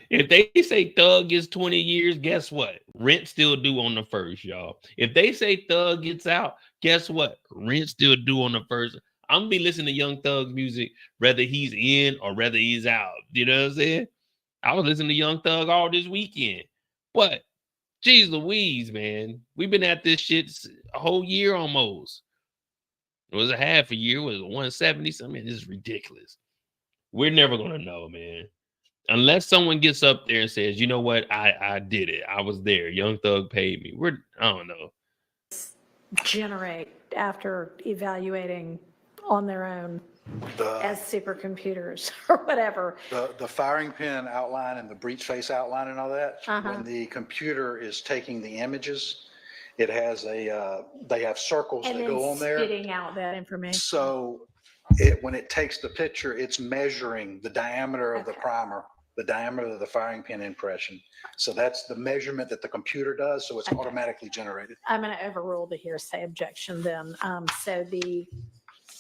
[SPEAKER 1] if they say Thug gets 20 years, guess what? Rent still due on the first, y'all. If they say Thug gets out, guess what? Rent still due on the first. I'm gonna be listening to Young Thug's music, whether he's in or whether he's out. You know what I'm saying? I was listening to Young Thug all this weekend. But, geez Louise, man. We've been at this shit a whole year almost. It was a half a year. It was 170 something. This is ridiculous. We're never gonna know, man. Unless someone gets up there and says, you know what, I did it. I was there. Young Thug paid me. I don't know.
[SPEAKER 19] Generate after evaluating on their own as supercomputers or whatever.
[SPEAKER 17] The firing pin outline and the breech face outline and all that, when the computer is taking the images, it has they have circles that go on there.
[SPEAKER 19] Spitting out that information.
[SPEAKER 17] So when it takes the picture, it's measuring the diameter of the primer, the diameter of the firing pin impression. So that's the measurement that the computer does. So it's automatically generated.
[SPEAKER 19] I'm going to overrule the hearsay objection then. So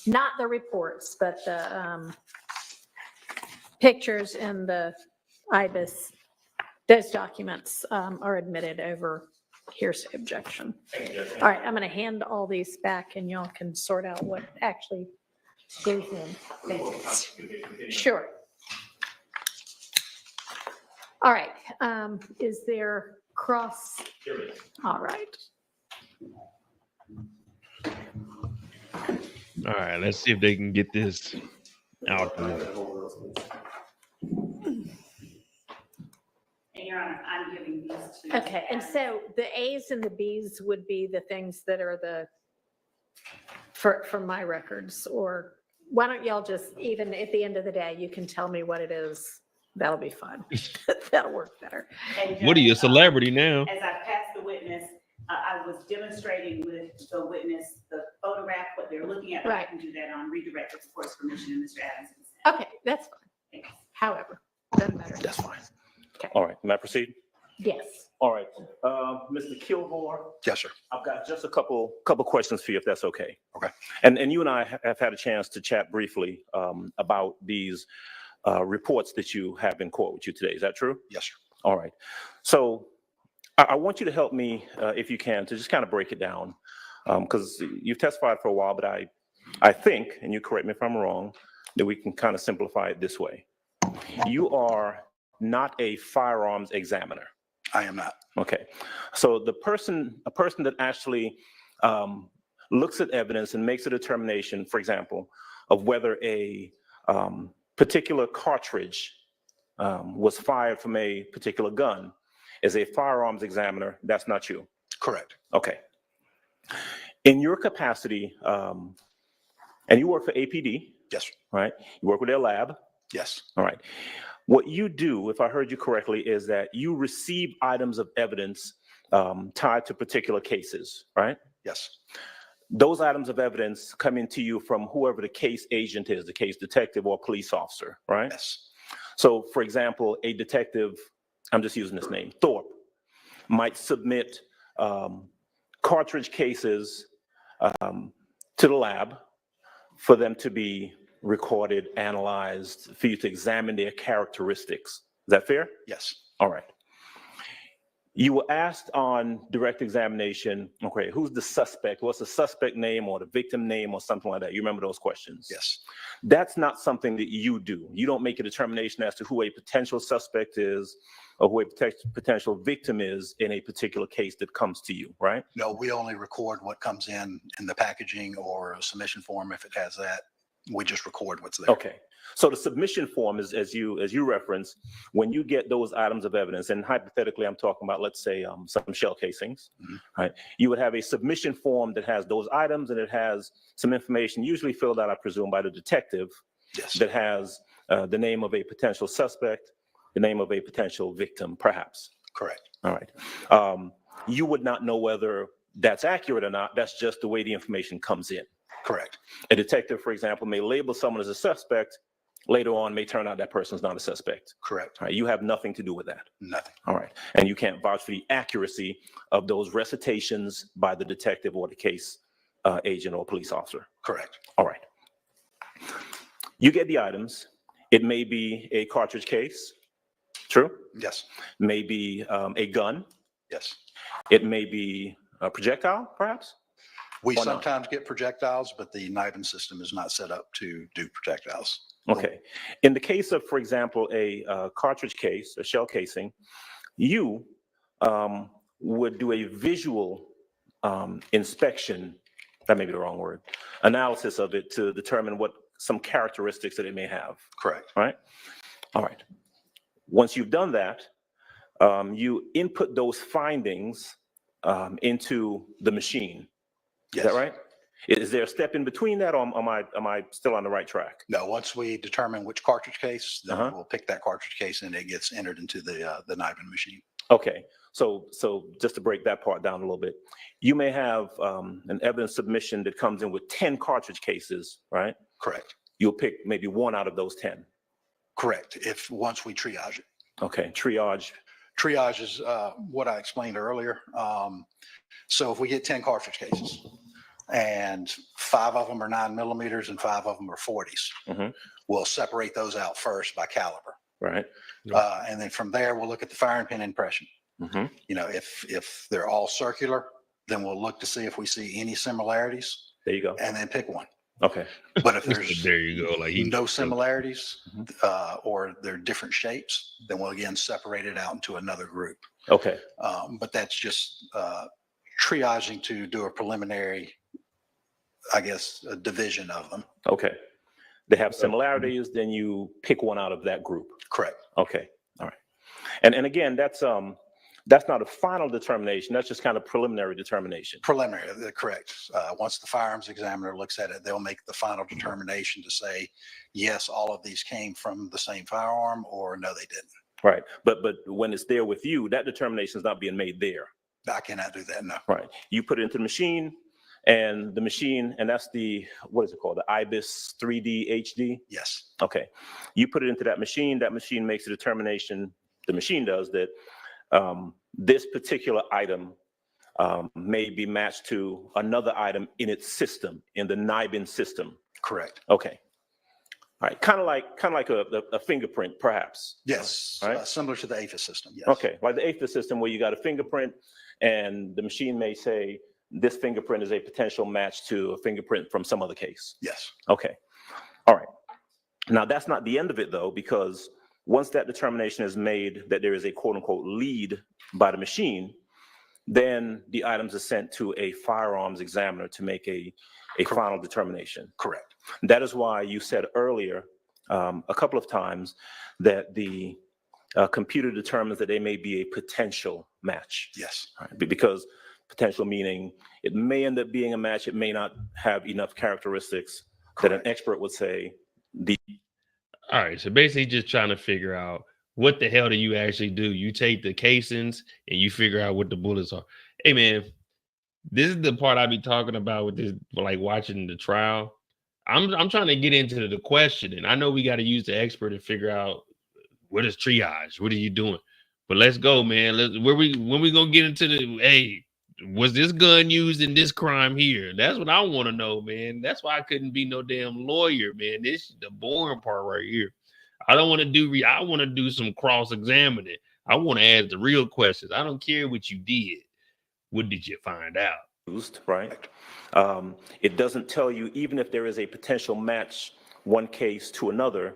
[SPEAKER 19] not the reports, but the pictures in the IBIS, those documents are admitted over hearsay objection. All right, I'm going to hand all these back and y'all can sort out what actually goes in. Sure. All right. Is there cross? All right.
[SPEAKER 1] All right, let's see if they can get this out there.
[SPEAKER 20] And Your Honor, I'm giving these to.
[SPEAKER 19] Okay, and so the A's and the B's would be the things that are from my records, or why don't y'all just, even at the end of the day, you can tell me what it is. That'll be fun. That'll work better.
[SPEAKER 1] What are you, a celebrity now?
[SPEAKER 20] As I passed the witness, I was demonstrating with the witness the photograph, what they're looking at.
[SPEAKER 19] Right.
[SPEAKER 20] I can do that on redirect with court's permission and Mr. Adams.
[SPEAKER 19] Okay, that's fine. However, doesn't matter.
[SPEAKER 17] That's fine.
[SPEAKER 19] Okay.
[SPEAKER 21] All right, may I proceed?
[SPEAKER 19] Yes.
[SPEAKER 21] All right, Mr. Kilgore.
[SPEAKER 17] Yes, sir.
[SPEAKER 21] I've got just a couple questions for you, if that's okay.
[SPEAKER 17] Okay.
[SPEAKER 21] And you and I have had a chance to chat briefly about these reports that you have in court with you today. Is that true?
[SPEAKER 17] Yes, sir.
[SPEAKER 21] All right. So I want you to help me, if you can, to just kind of break it down, because you've testified for a while, but I think, and you correct me if I'm wrong, that we can kind of simplify it this way. You are not a firearms examiner.
[SPEAKER 17] I am not.
[SPEAKER 21] Okay. So a person that actually looks at evidence and makes a determination, for example, of whether a particular cartridge was fired from a particular gun, is a firearms examiner. That's not you.
[SPEAKER 17] Correct.
[SPEAKER 21] Okay. In your capacity, and you work for APD.
[SPEAKER 17] Yes, sir.
[SPEAKER 21] Right? You work with their lab.
[SPEAKER 17] Yes.
[SPEAKER 21] All right. What you do, if I heard you correctly, is that you receive items of evidence tied to particular cases, right?
[SPEAKER 17] Yes.
[SPEAKER 21] Those items of evidence come into you from whoever the case agent is, the case detective or police officer, right?
[SPEAKER 17] Yes.
[SPEAKER 21] So, for example, a detective, I'm just using this name, Thorpe, might submit cartridge cases to the lab for them to be recorded, analyzed, for you to examine their characteristics. Is that fair?
[SPEAKER 17] Yes.
[SPEAKER 21] All right. You were asked on direct examination, okay, who's the suspect? What's the suspect name or the victim name or something like that? You remember those questions?
[SPEAKER 17] Yes.
[SPEAKER 21] That's not something that you do. You don't make a determination as to who a potential suspect is or who a potential victim is in a particular case that comes to you, right?
[SPEAKER 17] No, we only record what comes in the packaging or a submission form. If it has that, we just record what's there.
[SPEAKER 21] Okay. So the submission form is, as you reference, when you get those items of evidence, and hypothetically, I'm talking about, let's say, some shell casings, right? You would have a submission form that has those items, and it has some information, usually filled out, I presume, by the detective.
[SPEAKER 17] Yes.
[SPEAKER 21] That has the name of a potential suspect, the name of a potential victim, perhaps.
[SPEAKER 17] Correct.
[SPEAKER 21] All right. You would not know whether that's accurate or not. That's just the way the information comes in.
[SPEAKER 17] Correct.
[SPEAKER 21] A detective, for example, may label someone as a suspect. Later on, may turn out that person's not a suspect.
[SPEAKER 17] Correct.
[SPEAKER 21] All right. You have nothing to do with that.
[SPEAKER 17] Nothing.
[SPEAKER 21] All right. And you can't vouch for the accuracy of those recitations by the detective or the case agent or police officer.
[SPEAKER 17] Correct.
[SPEAKER 21] All right. You get the items. It may be a cartridge case. True?
[SPEAKER 17] Yes.
[SPEAKER 21] Maybe a gun.
[SPEAKER 17] Yes.
[SPEAKER 21] It may be a projectile, perhaps.
[SPEAKER 17] We
[SPEAKER 21] Or not?
[SPEAKER 17] sometimes get projectiles, but the knifing system is not set up to do projectiles.
[SPEAKER 21] Okay. In the case of, for example, a cartridge case, a shell casing, you would do a visual inspection, that may be the wrong word, analysis of it to determine what some characteristics that it may have.
[SPEAKER 17] Correct.
[SPEAKER 21] Right? All right. Once you've done that, you input those findings into the machine.
[SPEAKER 17] Yes.
[SPEAKER 21] Is that right? Is there a step in between that, or am I still on the right track?
[SPEAKER 17] No, once we determine which cartridge case, then we'll pick that cartridge case and it gets entered into the knifing machine.
[SPEAKER 21] Okay, so just to break that part down a little bit, you may have an evidence submission that comes in with 10 cartridge cases, right?
[SPEAKER 17] Correct.
[SPEAKER 21] You'll pick maybe one out of those 10.
[SPEAKER 17] Correct. If once we triage it.
[SPEAKER 21] Okay, triage.
[SPEAKER 17] Triage is what I explained earlier. So if we get 10 cartridge cases and 5 of them are 9mm and 5 of them are 40s, we'll separate those out first by caliber.
[SPEAKER 21] Right.
[SPEAKER 17] And then from there, we'll look at the firing pin impression. You know, if they're all circular, then we'll look to see if we see any similarities.
[SPEAKER 21] There you go.
[SPEAKER 17] And then pick one.
[SPEAKER 21] Okay.
[SPEAKER 17] But if there's
[SPEAKER 1] there you go, like
[SPEAKER 17] no similarities or they're different shapes, then we'll again separate it out into another group.
[SPEAKER 21] Okay.
[SPEAKER 17] But that's just triaging to do a preliminary, I guess, a division of them.
[SPEAKER 21] Okay. They have similarities, then you pick one out of that group.
[SPEAKER 17] Correct.
[SPEAKER 21] Okay. All right. And again, that's not a final determination. That's just kind of preliminary determination.
[SPEAKER 17] Preliminary, correct. Once the firearms examiner looks at it, they'll make the final determination to say, yes, all of these came from the same firearm, or no, they didn't.
[SPEAKER 21] Right. But when it's there with you, that determination is not being made there.
[SPEAKER 17] I cannot do that, no.
[SPEAKER 21] Right. You put it into the machine, and the machine, and that's the, what is it called? The IBIS 3D HD?
[SPEAKER 17] Yes.
[SPEAKER 21] Okay. You put it into that machine makes a determination, the machine does, that this particular item may be matched to another item in its system, in the NIBIN system.
[SPEAKER 17] Correct.
[SPEAKER 21] Okay. right, kind of like a fingerprint, perhaps.
[SPEAKER 17] Yes,
[SPEAKER 21] All right.
[SPEAKER 17] similar to the APHIS system, yes.
[SPEAKER 21] Okay, like the APHIS system where you got a fingerprint and the machine may say this fingerprint is a potential match to a fingerprint from some other case.
[SPEAKER 17] Yes.
[SPEAKER 21] Okay, all right. Now that's not the end of it though, because once that determination is made that there is a quote unquote lead by the machine, then the items are sent to a firearms examiner to make a final determination.
[SPEAKER 17] Correct.
[SPEAKER 21] That is why you said earlier a couple of times that the computer determines that they may be a potential match.
[SPEAKER 17] Yes.
[SPEAKER 21] Right? Because potential meaning it may end up being a match, it may not have enough characteristics that an expert would say.
[SPEAKER 1] All right, so basically just trying to figure out what the hell do you actually do? You take the casings and you figure out what the bullets are. Hey man, this is the part I be talking about with this, like watching the trial. I'm trying to get into the questioning. I know we got to use the expert to figure out what is triage, what are you doing? But let's go, man. When we gonna get into the, hey, was this gun used in this crime here? That's what I want to know, man. That's why I couldn't be no damn lawyer, man. This is the boring part right here. I don't want to do, I want to do some cross-examining. I want to ask the real questions. I don't care what you did. What did you find out?
[SPEAKER 21] Right. It doesn't tell you, even if there is a potential match, one case to another,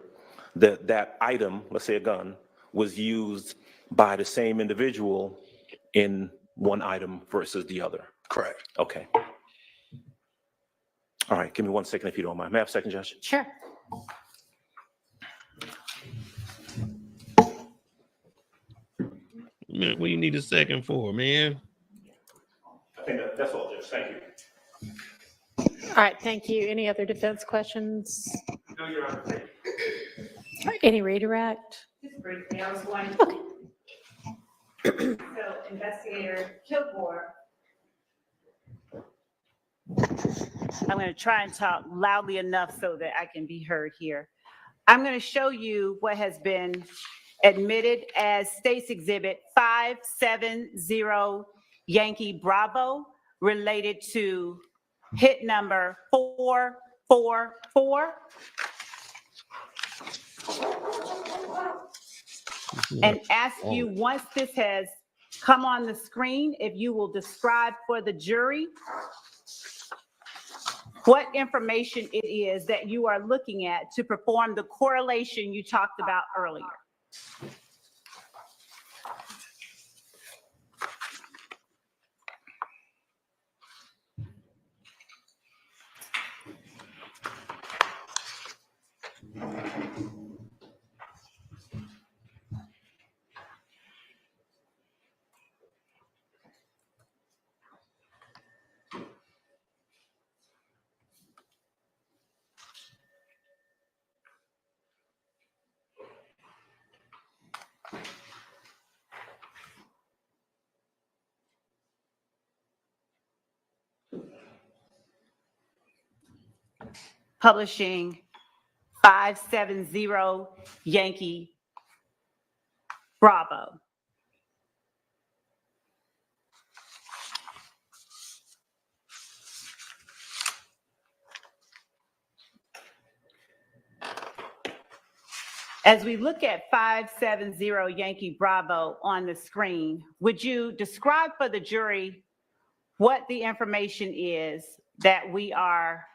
[SPEAKER 21] that item, let's say a gun, was used by the same individual in one item versus the other.
[SPEAKER 17] Correct.
[SPEAKER 21] Okay. All right, give me 1 second if you don't mind. May I have a second, Judge?
[SPEAKER 19] Sure.
[SPEAKER 1] Man, what do you need a second for, man?
[SPEAKER 21] I think that's all, Judge. Thank you.
[SPEAKER 19] All right, thank you. Any other defense questions?
[SPEAKER 21] No, Your Honor.
[SPEAKER 19] Any redirect?
[SPEAKER 20] Just briefly, I was going, so Investigator Kilgore, I'm going to try and talk loudly enough so that I can be heard here. I'm going to show you what has been admitted as State's Exhibit 570 Yankee Bravo related to hit number 444. And ask you, once this has come on the screen, if you will describe for the jury what information it is that you are looking at to perform the correlation you talked about earlier. Publishing 570 Yankee Bravo. As we look at 570 Yankee Bravo on the screen, would you describe for the jury what the information is that we are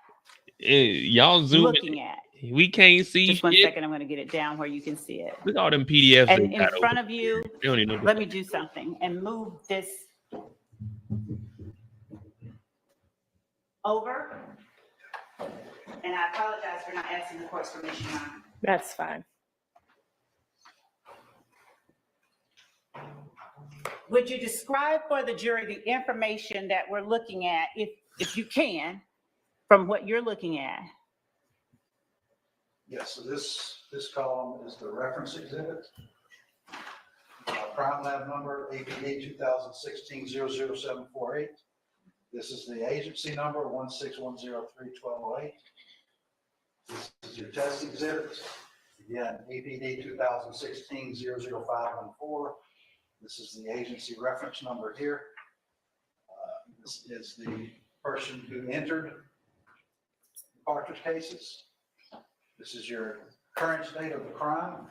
[SPEAKER 1] y'all zoom
[SPEAKER 20] looking at?
[SPEAKER 1] We can't see.
[SPEAKER 20] Just 1
[SPEAKER 1] shit.
[SPEAKER 20] second, I'm going to get it down where you can see it.
[SPEAKER 1] Look at all them PDFs.
[SPEAKER 20] And in front of you,
[SPEAKER 1] they don't even know
[SPEAKER 20] let me do something and move this over. And I apologize for not asking the court's permission.
[SPEAKER 19] That's fine.
[SPEAKER 20] Would you describe for the jury the information that we're looking at, if you can, from what you're looking at?
[SPEAKER 17] Yes, so this column is the reference exhibit. Crime lab number APD 2016-00748. This is the agency number 16103-1208. This is your test exhibit. Again, APD 2016-00514. This is the agency reference number here. This is the person who entered cartridge cases. This is your current state of the crime.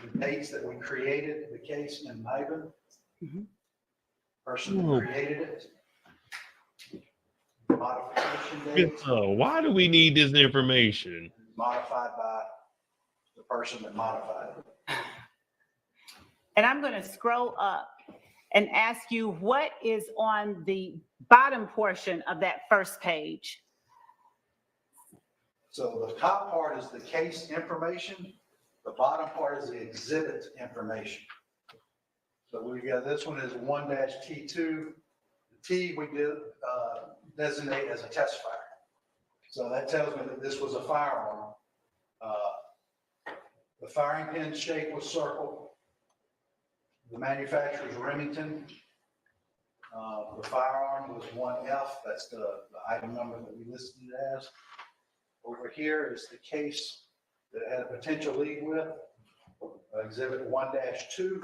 [SPEAKER 17] The dates that we created the case in Ivan. Person who created it. Modification dates.
[SPEAKER 1] Why do we need this information?
[SPEAKER 17] Modified by the person that modified it.
[SPEAKER 20] And I'm going to scroll up and ask you what is on the bottom portion of that first page.
[SPEAKER 17] So the top part is the case information. The bottom part is the exhibit information. So we got, this one is 1-T2. The T we did designate as a test fire. So that tells me that this was a firearm. The firing pin shape was circle. The manufacturer's Remington. The firearm was 1F. That's the item number that we listed it as. Over here is the case that it had a potential lead with. Exhibit 1-2.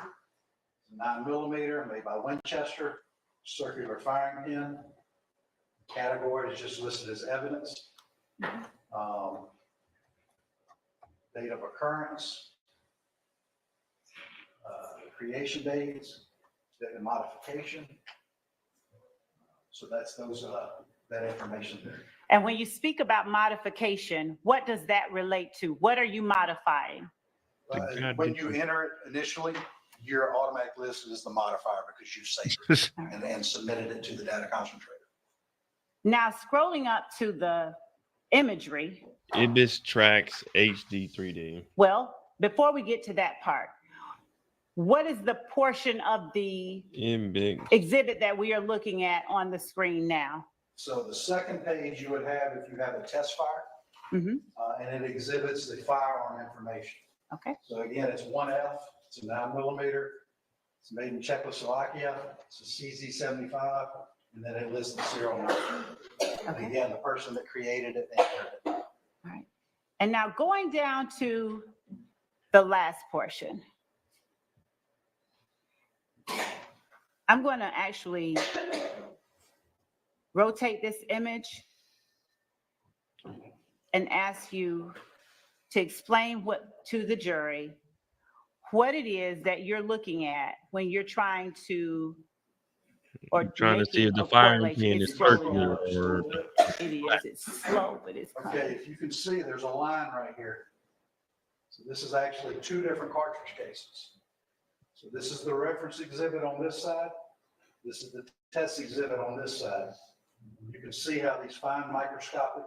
[SPEAKER 17] 9mm made by Winchester, circular firing pin. Category is just listed as evidence. Date of occurrence, creation dates, date of modification. So that's those that information there.
[SPEAKER 20] And when you speak about modification, what does that relate to? What are you modifying?
[SPEAKER 17] When you enter it initially, you're automatically listed as the modifier because you saved it and submitted it to the data concentrator.
[SPEAKER 20] Now, scrolling up to the imagery.
[SPEAKER 1] Ibis tracks HD 3D.
[SPEAKER 20] Well, before we get to that part, what is the portion of the exhibit that we are looking at on the screen now?
[SPEAKER 17] So the second page you would have if you have a test fire, and it exhibits the firearm information.
[SPEAKER 20] Okay.
[SPEAKER 17] So again, it's 1F, it's a 9mm, it's made in Czechoslovakia, it's a CZ75, and then it lists the serial number. And again, the person that created it entered it.
[SPEAKER 20] All right. And now going down to the last portion. I'm going to actually rotate this image and ask you to explain to the jury what it is that you're looking at when you're trying to
[SPEAKER 1] trying to see if the firing pin is circular or
[SPEAKER 20] it is. It's slow, but it's coming.
[SPEAKER 17] Okay, if you can see, there's a line right here. So this is actually two different cartridge cases. So this is the reference exhibit on this side. This is the test exhibit on this side. You can see how these fine microscopic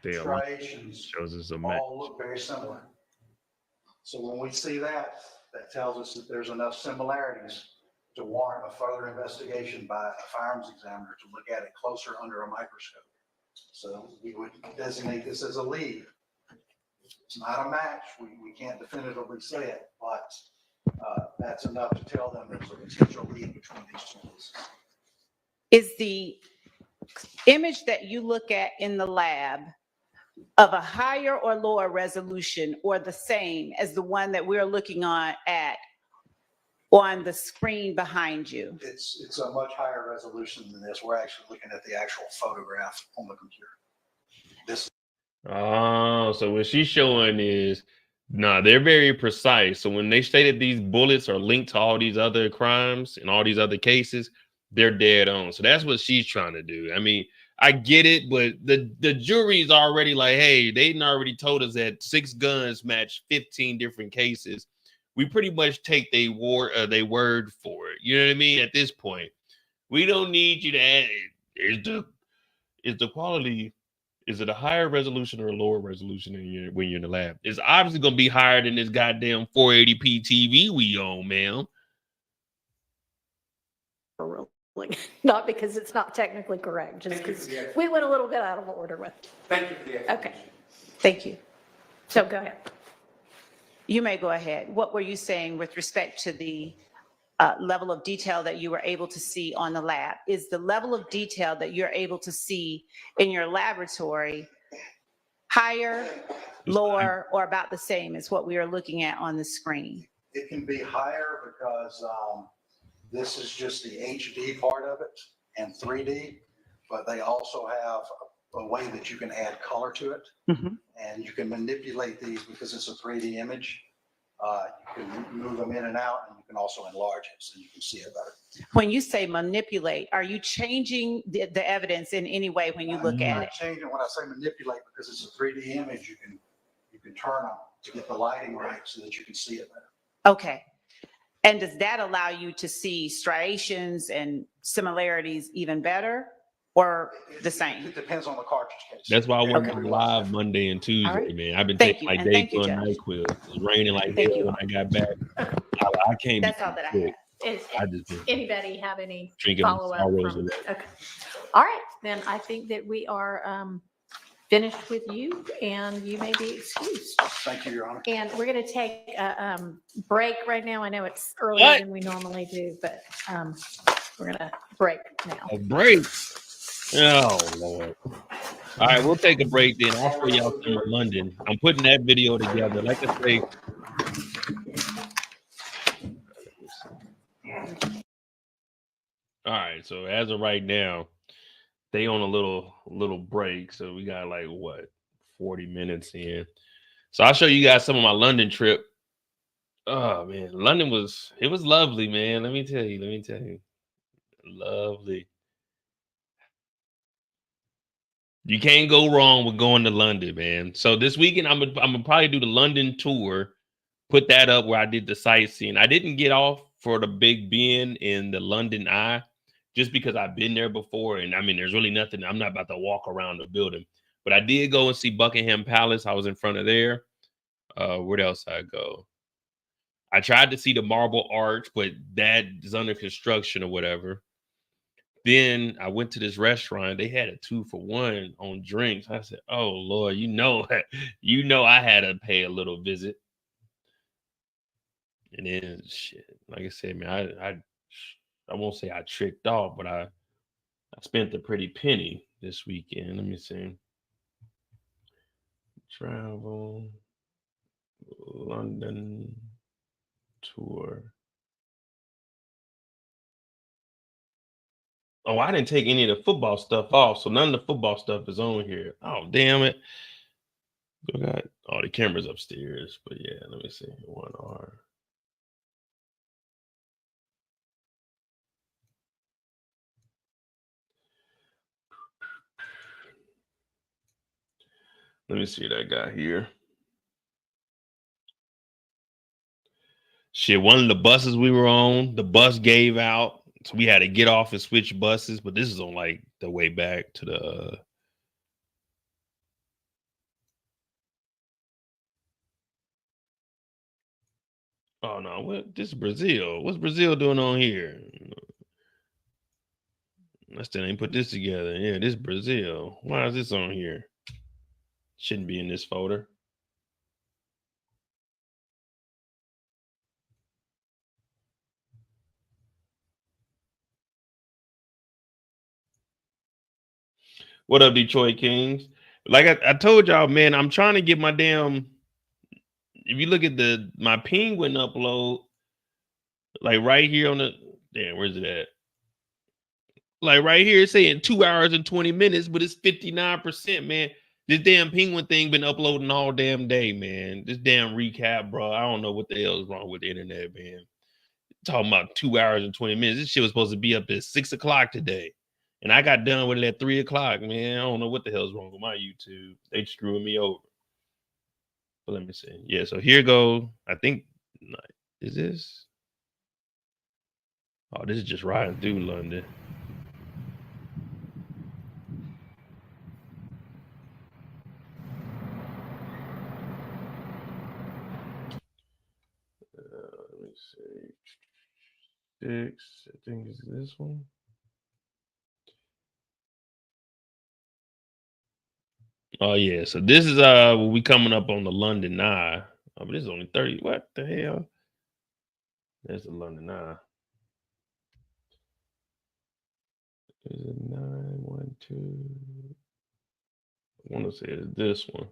[SPEAKER 17] striations
[SPEAKER 1] shows us a match.
[SPEAKER 17] all look very similar. So when we see that, that tells us that there's enough similarities to warrant a further investigation by a firearms examiner to look at it closer under a microscope. So we would designate this as a lead. It's not a match. We can't definitively say it, but that's enough to tell them there's a potential lead between these two cases.
[SPEAKER 20] Is the image that you look at in the lab of a higher or lower resolution or the same as the one that we're looking at on the screen behind you?
[SPEAKER 17] It's a much higher resolution than this. We're actually looking at the actual photograph on the computer. This.
[SPEAKER 1] Oh, so what she's showing is, they're very precise. So when they stated these bullets are linked to all these other crimes and all these other cases, they're dead on. So that's what she's trying to do. I mean, I get it, but the jury's already like, hey, they already told us that 6 guns match 15 different cases. We pretty much take their word for it. You know what I mean? At this point, we don't need you to add. Is the quality? Is it a higher resolution or a lower resolution when you're in the lab? It's obviously going to be higher than this goddamn 480p TV we own, man.
[SPEAKER 19] Not because it's not technically correct, just because we went a little bit out of order with it.
[SPEAKER 15] Thank you for the
[SPEAKER 20] Okay, thank you. So go ahead. You may go ahead. What were you saying with respect to the level of detail that you were able to see on the lab? Is the level of detail that you're able to see in your laboratory higher, lower, or about the same as what we are looking at on the screen?
[SPEAKER 17] It can be higher because this is just the HD part of it and 3D, but they also have a way that you can add color to it. And you can manipulate these because it's a 3D image. You can move them in and out, and you can also enlarge it so you can see it better.
[SPEAKER 20] When you say manipulate, are you changing the evidence in any way when you look at it?
[SPEAKER 17] Changing when I say manipulate, because it's a 3D image, you can turn them to get the lighting right so that you can see it better.
[SPEAKER 20] Okay. And does that allow you to see striations and similarities even better or the same?
[SPEAKER 17] It depends on the cartridge case.
[SPEAKER 1] That's why I went on live Monday and Tuesday, man. I've been taking like day for NyQuil. It's raining like hell when I got back. I can't.
[SPEAKER 20] That's all that I have.
[SPEAKER 19] Anybody have any
[SPEAKER 1] drinking
[SPEAKER 19] follow-up?
[SPEAKER 1] sorrows
[SPEAKER 19] Okay. All right, then I think that we are finished with you and you may be excused.
[SPEAKER 17] Thank you, Your Honor.
[SPEAKER 19] And we're going to take a break right now. I know it's earlier than we normally do, but we're going to break now.
[SPEAKER 1] A break? Oh, Lord. All right, we'll take a break then. I'll show y'all some of London. I'm putting that video together. Like I say, all right, so as of right now, they on a little break. So we got like, what, 40 minutes in. So I'll show you guys some of my London trip. Oh, man, London was lovely, man. Let me tell you. Lovely. You can't go wrong with going to London, man. So this weekend, I'm gonna probably do the London tour, put that up where I did the sightseeing. I didn't get off for the Big Ben in the London Eye, just because I've been there before. And I mean, there's really nothing. I'm not about to walk around the building, but I did go and see Buckingham Palace. I was in front of there. Where else I go? I tried to see the Marble Arch, but that is under construction or whatever. Then I went to this restaurant. They had a 2-for-1 on drinks. I said, "Oh Lord, you know I had to pay a little visit." And then shit, like I said, man, I won't say I tricked off, but I spent a pretty penny this weekend. Let me see. Travel, London tour. Oh, I didn't take any of the football stuff off, so none of the football stuff is on here. Oh, damn it. I got all the cameras upstairs, but yeah, let me see. 1R. Let me see what I got here. Shit, one of the buses we were on, the bus gave out. So we had to get off and switch buses, but this is on like the way back to the oh no, what this is Brazil. What's Brazil doing on here? I still ain't put this together. Yeah, this is Brazil. Why is this on here? Shouldn't be in this folder. What up, Detroit Kings? Like I told y'all, man, I'm trying to get my damn. If you look at my Penguin upload, like right here on the damn, where's it at? Like right here, it's saying 2 hours and 20 minutes, but it's 59%, man. This damn Penguin thing been uploading all damn day, man. This damn recap, bro. I don't know what the hell is wrong with the internet, man. Talking about 2 hours and 20 minutes. This shit was supposed to be up at 6 o'clock today. And I got done with it at 3 o'clock, man. I don't know what the hell's wrong with my YouTube. They screwing me over. But let me see. Yeah, so here go. I think, is this? Oh, this is just riding through London. Let me see. 6, I think is this one. Oh yeah, so this is we coming up on the London Eye. Oh, but this is only 30. What the hell? There's the London Eye. Is it 912? I want to say it's this one.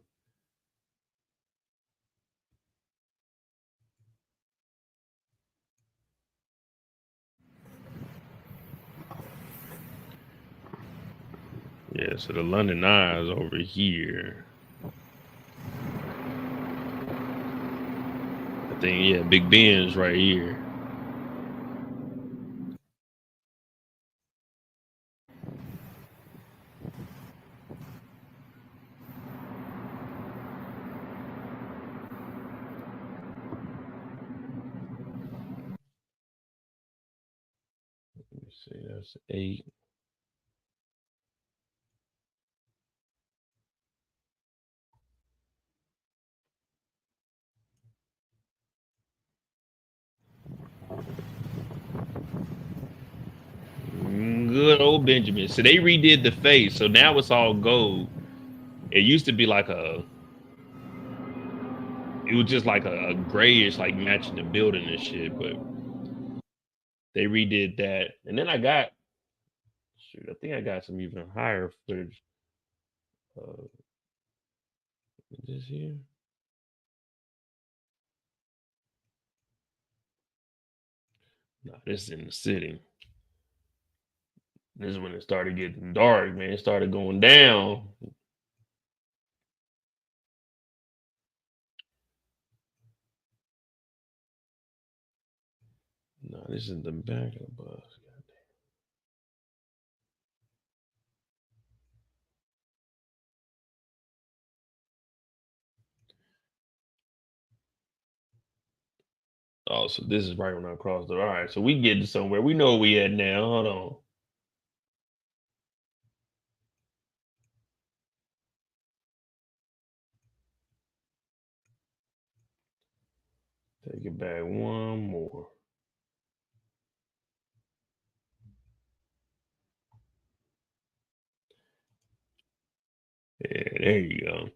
[SPEAKER 1] Yeah, So the London Eye is over here. I think, yeah, Big Ben's right here. Let me see, that's 8. Good old Benjamin. So they redid the face, so now it's all gold. It used to be like it was just like a grayish, like matching the building and shit, but they redid that. And then I got, shoot, I think I got some even higher footage. This here. No, this is in the city. This is when it started getting dark, man. It started going down. No, this is the back of the bus. Oh, so this is right when I crossed the. All right, so we getting somewhere. We know where we at now. Hold on. Take it back one more. Yeah, there you go.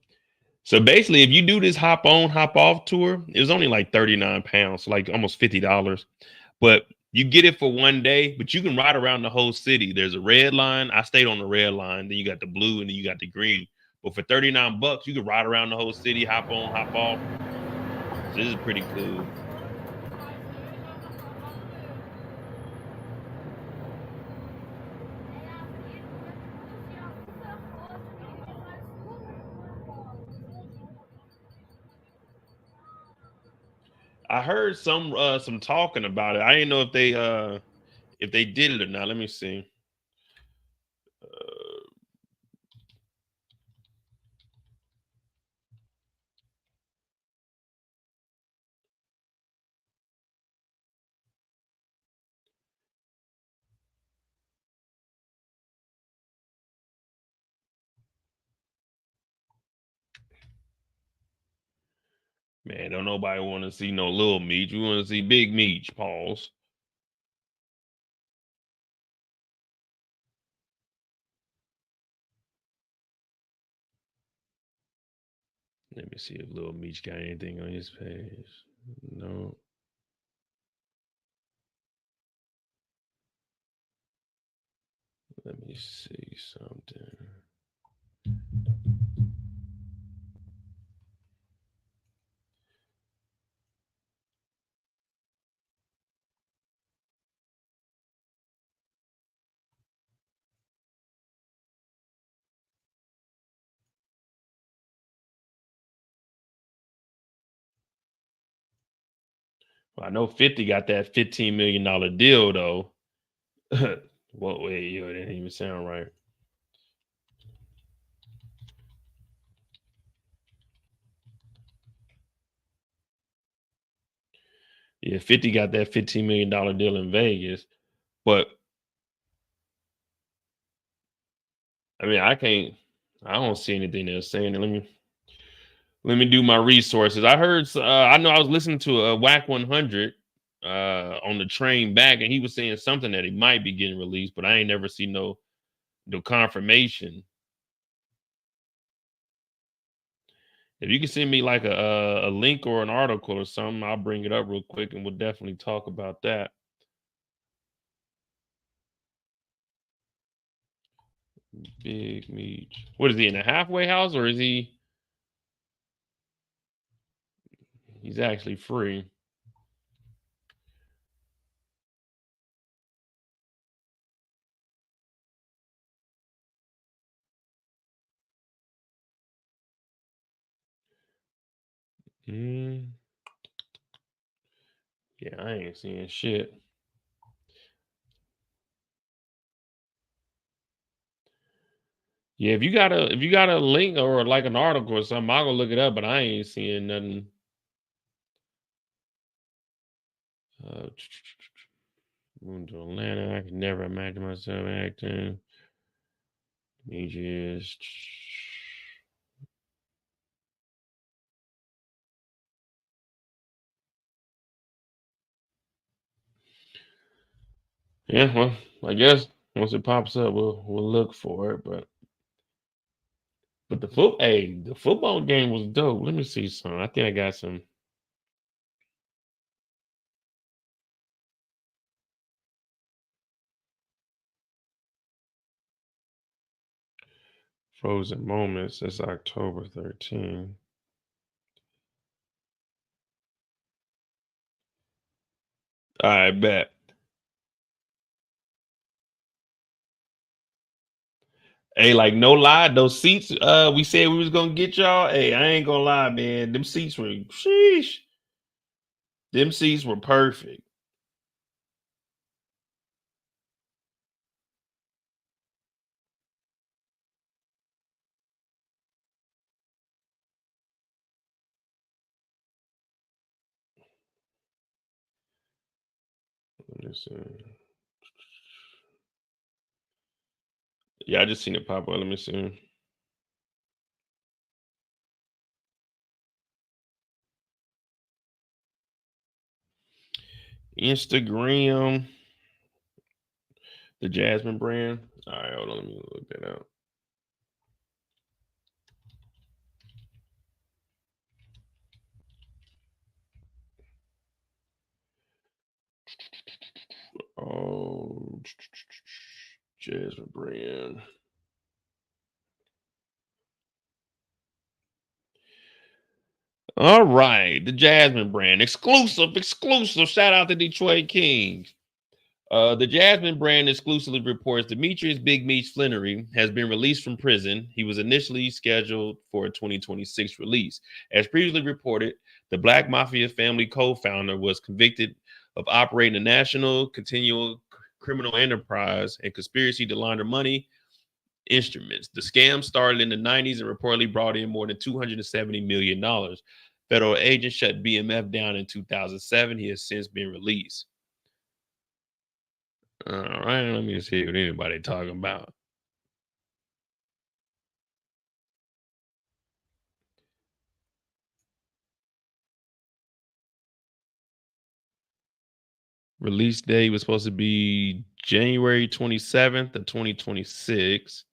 [SPEAKER 1] So basically, if you do this hop on, hop off tour, it was only like 39 pounds, so like almost $50. But you get it for one day, but you can ride around the whole city. There's a red line. I stayed on the red line. Then you got the blue, and then you got the green. But for 39 bucks, you can ride around the whole city, hop on, hop off. So this is pretty cool. I heard some talking about it. I didn't know if they did it or not. Let me see. Man, don't nobody want to see no little Meech. We want to see big Meech. Pause. Let me see if Lil Meech got anything on his page. No. Let me see something. Well, I know 50 got that $15 million deal though. What way? Yo, it didn't even sound right. Yeah, 50 got that $15 million deal in Vegas. But I mean, I don't see anything that's saying it. Let me do my resources. I heard I know I was listening to a WAC 100 on the train back, and he was saying something that he might be getting released, but I ain't never seen no confirmation. If you can send me like a link or an article or something, I'll bring it up real quick and we'll definitely talk about that. Big Meech. What is he in a halfway house or is he's actually free? Yeah, I ain't seeing shit. Yeah, if you got a link or like an article or something, I'll go look it up, but I ain't seeing nothing. Moving to Atlanta, I could never imagine myself acting. Ages. Yeah, well, I guess once it pops up, we'll look for it. But the football game was dope. Let me see some. I think I got some. Frozen moments. It's October 13th. I bet. Hey, like no lie, those seats we said we was gonna get y'all. Hey, I ain't gonna lie, man. Them seats were sheesh. Them seats were perfect. Let me see. Yeah, I just seen it pop up. Let me see. Instagram, the Jasmine brand. All right, hold on. Let me look that up. Oh, Jasmine brand. All right, the Jasmine brand. Exclusive. Shout out to Detroit Kings. The Jasmine brand exclusively reports Demetrius Big Meech Flannery has been released from prison. He was initially scheduled for a 2026 release. As previously reported, the Black Mafia family co-founder was convicted of operating a national continual criminal enterprise and conspiracy to launder money instruments. The scam started in the 90s and reportedly brought in more than $270 million. Federal agents shut BMF down in 2007. He has since been released. All right, let me see what anybody talking about. Release date was supposed to be January 27th of 2026.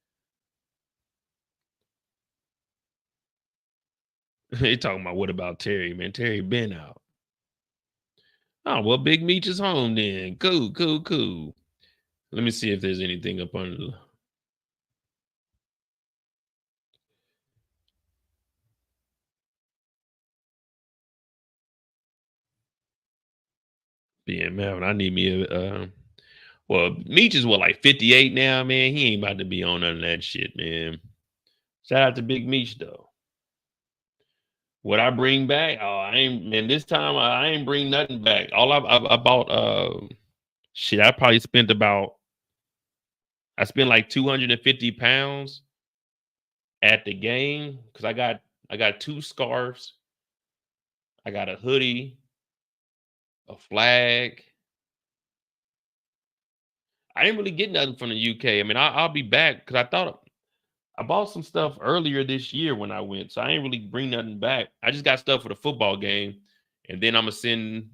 [SPEAKER 1] They talking about what about Terry, man? Terry been out. Oh, well, Big Meech is home then. Cool. Let me see if there's anything up under the BMF. And I need me a well, Meech is what, like 58 now, man. He ain't about to be on none of that shit, man. Shout out to Big Meech though. What I bring back? Oh, I ain't, man. This time I ain't bring nothing back. All I bought, shit. I probably spent I spent like 250 pounds at the game because I got 2 scarves, I got a hoodie, a flag. I didn't really get nothing from the UK. I mean, I'll be back because I thought I bought some stuff earlier this year when I went, so I ain't really bring nothing back. I just got stuff for the football game, and then I'm gonna send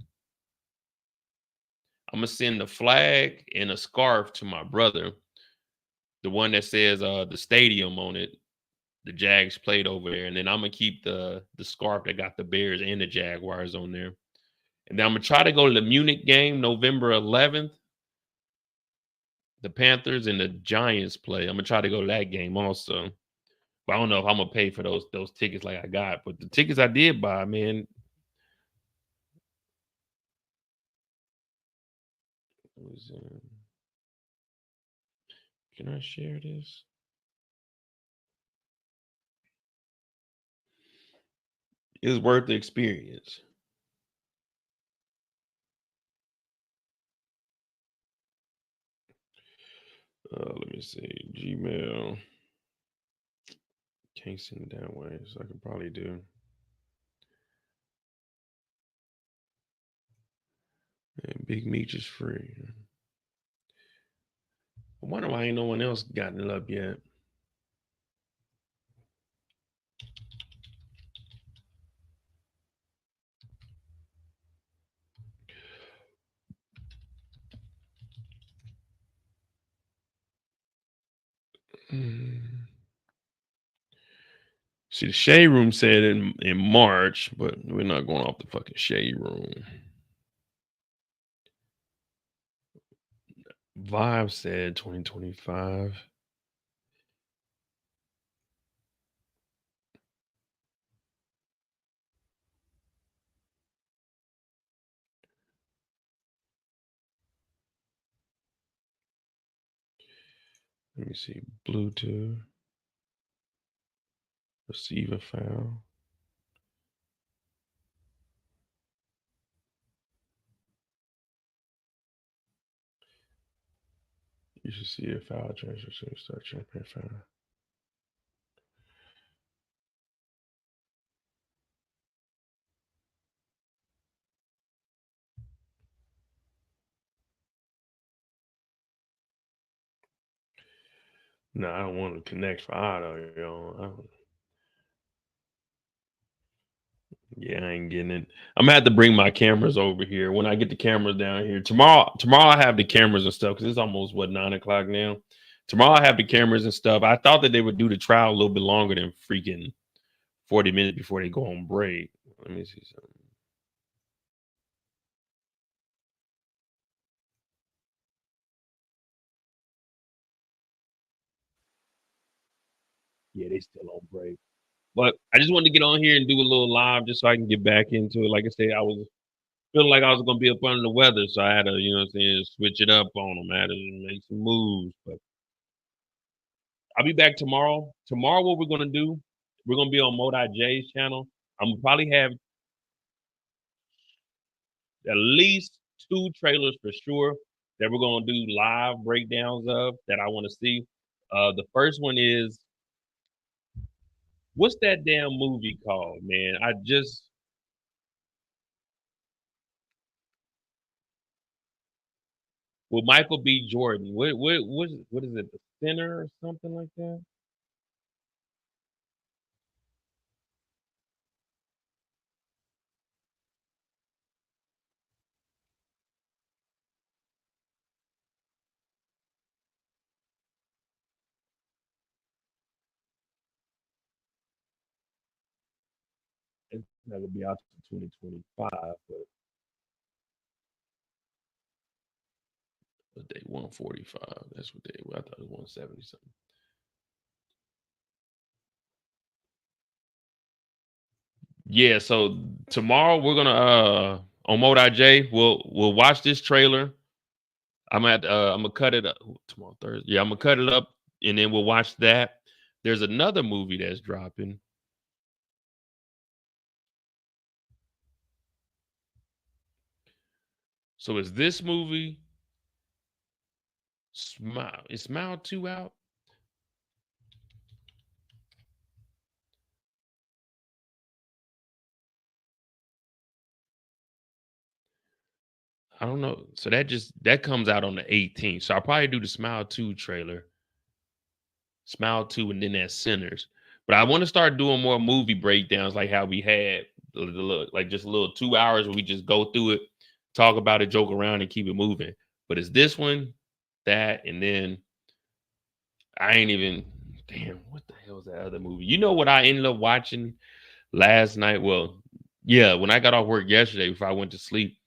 [SPEAKER 1] the flag and a scarf to my brother, the one that says the stadium on it. The Jags played over there, and then I'm gonna keep the scarf that got the Bears and the Jaguars on there. And then I'm gonna try to go to the Munich game November 11th. The Panthers and the Giants play. I'm gonna try to go to that game also. But I don't know if I'm gonna pay for those tickets like I got. But the tickets I did buy, man. Can I share this? It's worth the experience. Let me see. Gmail. Can't send it that way, so I can probably do. And Big Meat is free. I wonder why ain't no one else gotten it up yet. See, the Shade Room said in March, but we're not going off the fucking Shade Room. Vibe said 2025. Let me see. Bluetooth. Receive a file. You should see a file transfer soon. Start checking file. No, I don't want to connect for auto, yo. Yeah, I ain't getting it. I'm gonna have to bring my cameras over here when I get the cameras down here. Tomorrow I have the cameras and stuff because it's almost 9 o'clock now. Tomorrow I have the cameras and stuff. I thought that they would do the trial a little bit longer than freaking 40 minutes before they go on break. Let me see something. Yeah, they still on break. But I just wanted to get on here and do a little live just so I can get back into it. Like I said, I was feeling like I was gonna be up under the weather, so I had to, you know what I'm saying, switch it up on them. I had to make some moves. But I'll be back tomorrow. Tomorrow, what we're gonna do, we're gonna be on Murd3r's channel. I'm gonna probably have at least 2 trailers for sure that we're gonna do live breakdowns of that I want to see. The first one is, what's that damn movie called, man? With Michael B. Jordan. What is it? The Sinner or something like that? It's not gonna be out to 2025, but day 145. That's what I thought it was 170 something. Yeah, so tomorrow we're gonna on Murd3r, we'll watch this trailer. I'm gonna cut it up tomorrow Thursday. Yeah, I'm gonna cut it up and then we'll watch that. There's another movie that's dropping. So is this movie Smile? Is Smile 2 out? I don't know. So that comes out on the 18th. So I'll probably do the Smile 2 trailer. Smile 2 and then that Sinners. But I want to start doing more movie breakdowns like how we had like just a little 2 hours where we just go through it, talk about it, joke around, and keep it moving. But it's this one, that, and then I ain't even, damn, what the hell is that other movie? You know what I ended up watching last night? Well, yeah, when I got off work yesterday before I went to sleep.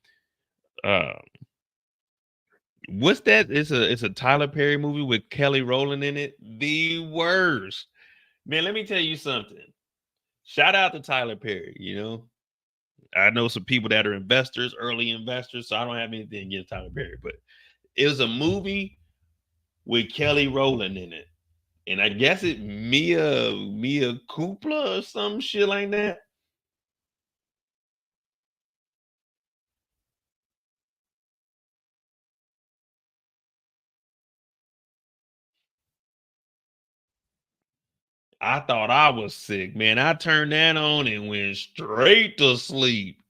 [SPEAKER 1] What's that? It's a Tyler Perry movie with Kelly Rowland in it. The worst. Man, let me tell you something. Shout out to Tyler Perry, you know. I know some people that are investors, early investors, so I don't have anything against Tyler Perry, but it was a movie with Kelly Rowland in it. And I guess it Mia Kupla or some shit like that. I thought I was sick, man. I turned that on and went straight to sleep.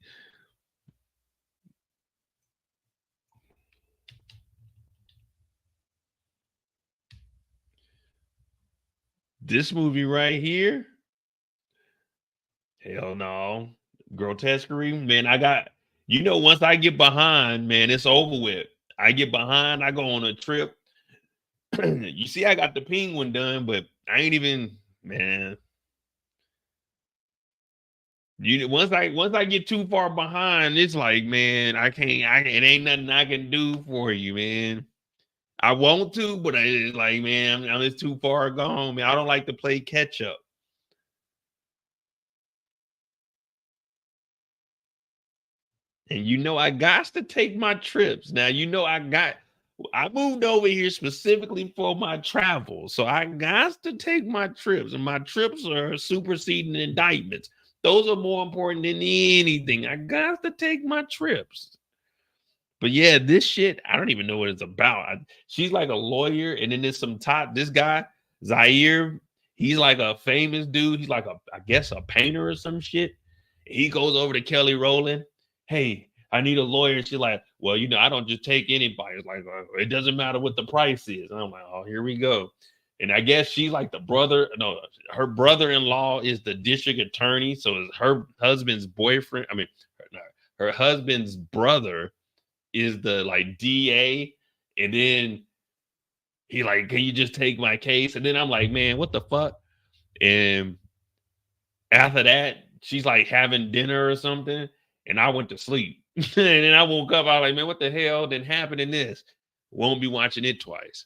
[SPEAKER 1] This movie right here, hell no. Grotesquerie, man, once I get behind, man, it's over with. I get behind, I go on a trip. You see, I got the penguin done, but I ain't even, man. Once I get too far behind, it's like, man, it ain't nothing I can do for you, man. I want to, but it's like, man, I'm just too far gone, man. I don't like to play catch up. And I got to take my trips. Now, I moved over here specifically for my travel. So I got to take my trips, and my trips are superseding indictments. Those are more important than anything. I got to take my trips. But yeah, this shit, I don't even know what it's about. She's like a lawyer, and then there's this guy, Zaire, he's like a famous dude. He's like I guess a painter or some shit. He goes over to Kelly Rowland. Hey, I need a lawyer. And she's like, well, I don't just take anybody. It's like, it doesn't matter what the price is. And I'm like, oh, here we go. And I guess she's like her brother-in-law is the district attorney. So it's her husband's boyfriend. I mean, her husband's brother is the like DA. And then he like, can you just take my case? And then I'm like, man, what the fuck? And after that, she's like having dinner or something. And I went to sleep. And then I woke up. I was like, man, what the hell didn't happen in this? Won't be watching it twice.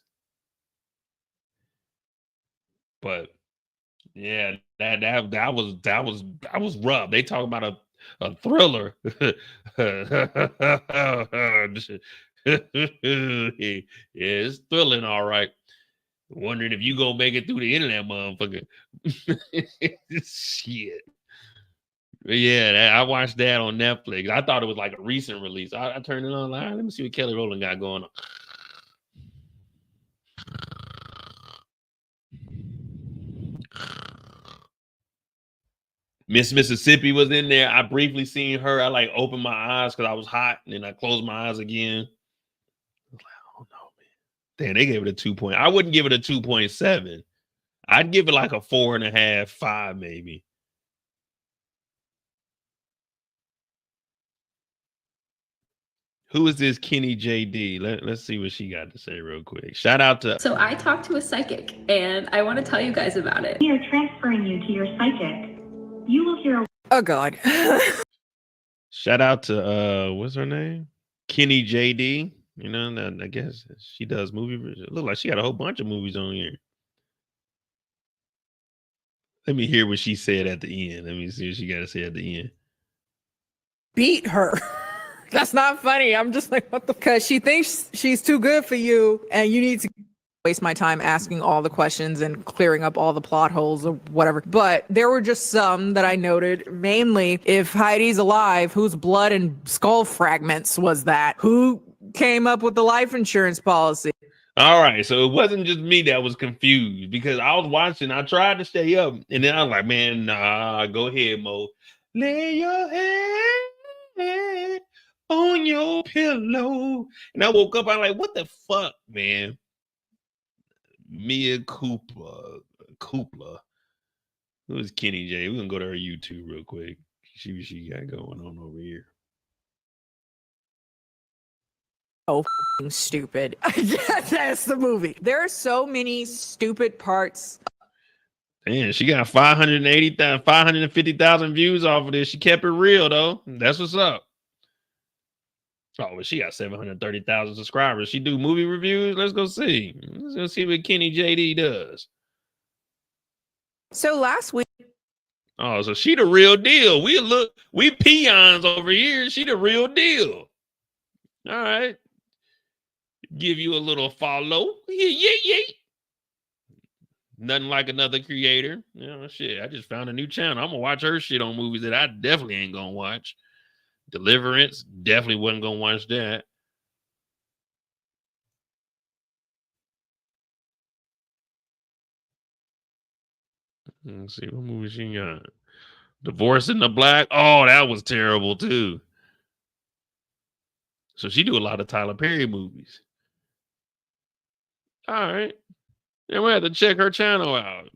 [SPEAKER 1] But yeah, that was rough. They talk about a thriller. Yeah, it's thrilling, all right. Wondering if you gonna make it through the end of that motherfucker. Shit. Yeah, I watched that on Netflix. I thought it was like a recent release. I turned it on. Let me see what Kelly Rowland got going on. Miss Mississippi was in there. I briefly seen her. I like opened my eyes because I was hot, and then I closed my eyes again. I was like, oh no, man. Damn, they gave it a 2 point. I wouldn't give it a 2.7. I'd give it like a 4.5, 5 maybe. Who is this Kenny JD? Let's see what she got to say real quick. Shout out to...
[SPEAKER 3] So I talked to a psychic, and I want to tell you guys about it.
[SPEAKER 22] We are transferring you to your psychic. You will hear...
[SPEAKER 3] Oh, God.
[SPEAKER 1] Shout out to, what's her name? Kenny JD. I guess she does movies. It look like she got a whole bunch of movies on here. Let me hear what she said at the end. Let me see what she got to say at the end.
[SPEAKER 23] Beat her. That's not funny. I'm just like, what the? Because she thinks she's too good for you, and you need to waste my time asking all the questions and clearing up all the plot holes or whatever. But there were just some that I noted. Mainly, if Heidi's alive, whose blood and skull fragments was that? Who came up with the life insurance policy?
[SPEAKER 1] All right, so it wasn't just me that was confused because I was watching. I tried to stay up, and then I was like, man, nah, go ahead, Mo. Lay your head on your pillow. And I woke up, I'm like, what the fuck, man? Mia Cooper. Who's Kenny J? We're gonna go to her YouTube real quick. See what she got going on over here.
[SPEAKER 23] Oh, stupid. That's the movie. There are so many stupid parts.
[SPEAKER 1] Man, she got 550,000 views off of this. She kept it real, though. That's what's up. Oh, well, she got 730,000 subscribers. She do movie reviews. Let's go see. Let's go see what Kenny JD does.
[SPEAKER 23] So last week.
[SPEAKER 1] Oh, so she the real deal. We peons over here. She the real deal. All right. Give you a little follow. Yeah. Nothing like another creator. Shit. I just found a new channel. I'm gonna watch her shit on movies that I definitely ain't gonna watch. Deliverance, definitely wasn't gonna watch that. Let's see what movie she got. Divorce in the Black. Oh, that was terrible too. So she do a lot of Tyler Perry movies. All right. Then we have to check her channel out.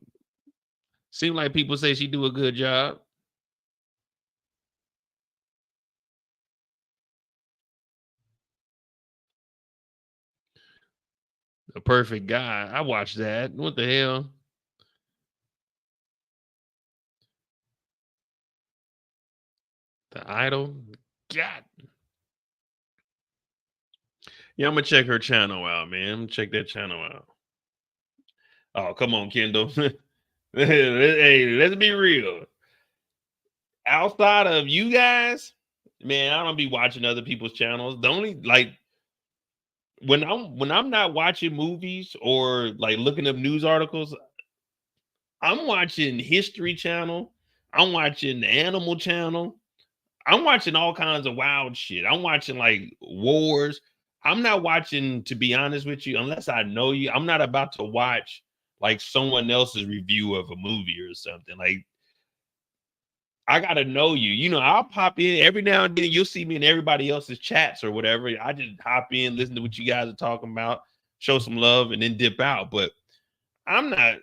[SPEAKER 1] Seem like people say she do a good job. The Perfect Guy. I watched that. What the hell? The Idol. God. Yeah, I'm gonna check her channel out, man. I'm gonna check that channel out. Oh, come on, Kendall. Hey, let's be real. Outside of you guys, man, I don't be watching other people's channels. The only like when I'm not watching movies or like looking up news articles, I'm watching History Channel. I'm watching the Animal Channel. I'm watching all kinds of wild shit. I'm watching like wars. I'm not watching, to be honest with you, unless I know you. I'm not about to watch like someone else's review of a movie or something. Like, I gotta know you. You know, I'll pop in every now and then. You'll see me in everybody else's chats or whatever. I just hop in, listen to what you guys are talking about, show some love, and then dip out. But I'm not,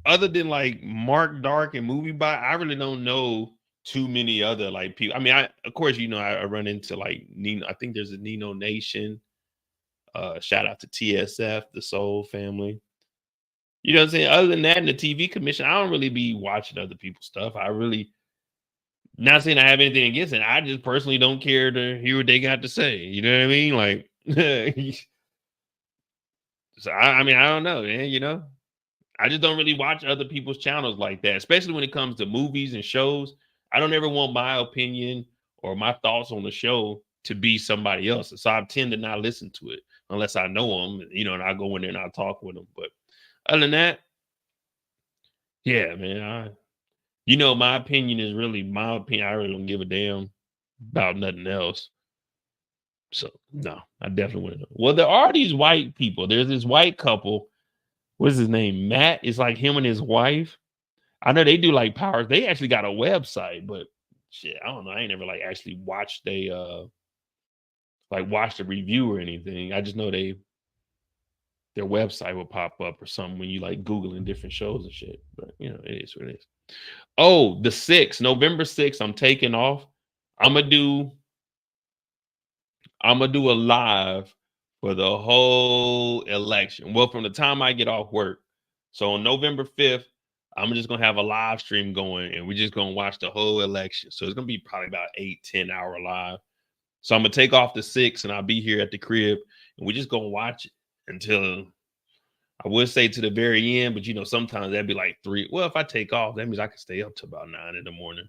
[SPEAKER 1] other than like Mark Dark and Movie Bot, I really don't know too many other like people. I mean, of course, you know, I run into like Nino. I think there's a Nino Nation. Shout out to TSF, the Soul Family. You know what I'm saying? Other than that, in the TV commission, I don't really be watching other people's stuff. I really, not saying I have anything against it. I just personally don't care to hear what they got to say. You know what I mean? Like, so I mean, I don't know, man. You know, I just don't really watch other people's channels like that, especially when it comes to movies and shows. I don't ever want my opinion or my thoughts on the show to be somebody else's. So I tend to not listen to it unless I know them, you know, and I go in there and I talk with them. But other than that, yeah, man, you know, my opinion is really my opinion. I really don't give a damn about nothing else. So no, I definitely want to know. Well, there are these white people. There's this white couple. What's his name? Matt. It's like him and his wife. I know they do like powers. They actually got a website, but shit, I don't know. I ain't never like actually watched watched a review or anything. I just know their website will pop up or something when you like Googling different shows and shit. But you know, it is what it is. Oh, the 6th, November 6th, I'm taking off. I'm gonna do a live for the whole election. Well, from the time I get off work. So on November 5th, I'm just gonna have a live stream going and we're just gonna watch the whole election. So it's gonna be probably about 8-10 hour live. So I'm gonna take off the 6th and I'll be here at the crib and we're just gonna watch it until, I would say to the very end, but you know, sometimes that'd be like 3. Well, if I take off, that means I can stay up to about 9 in the morning.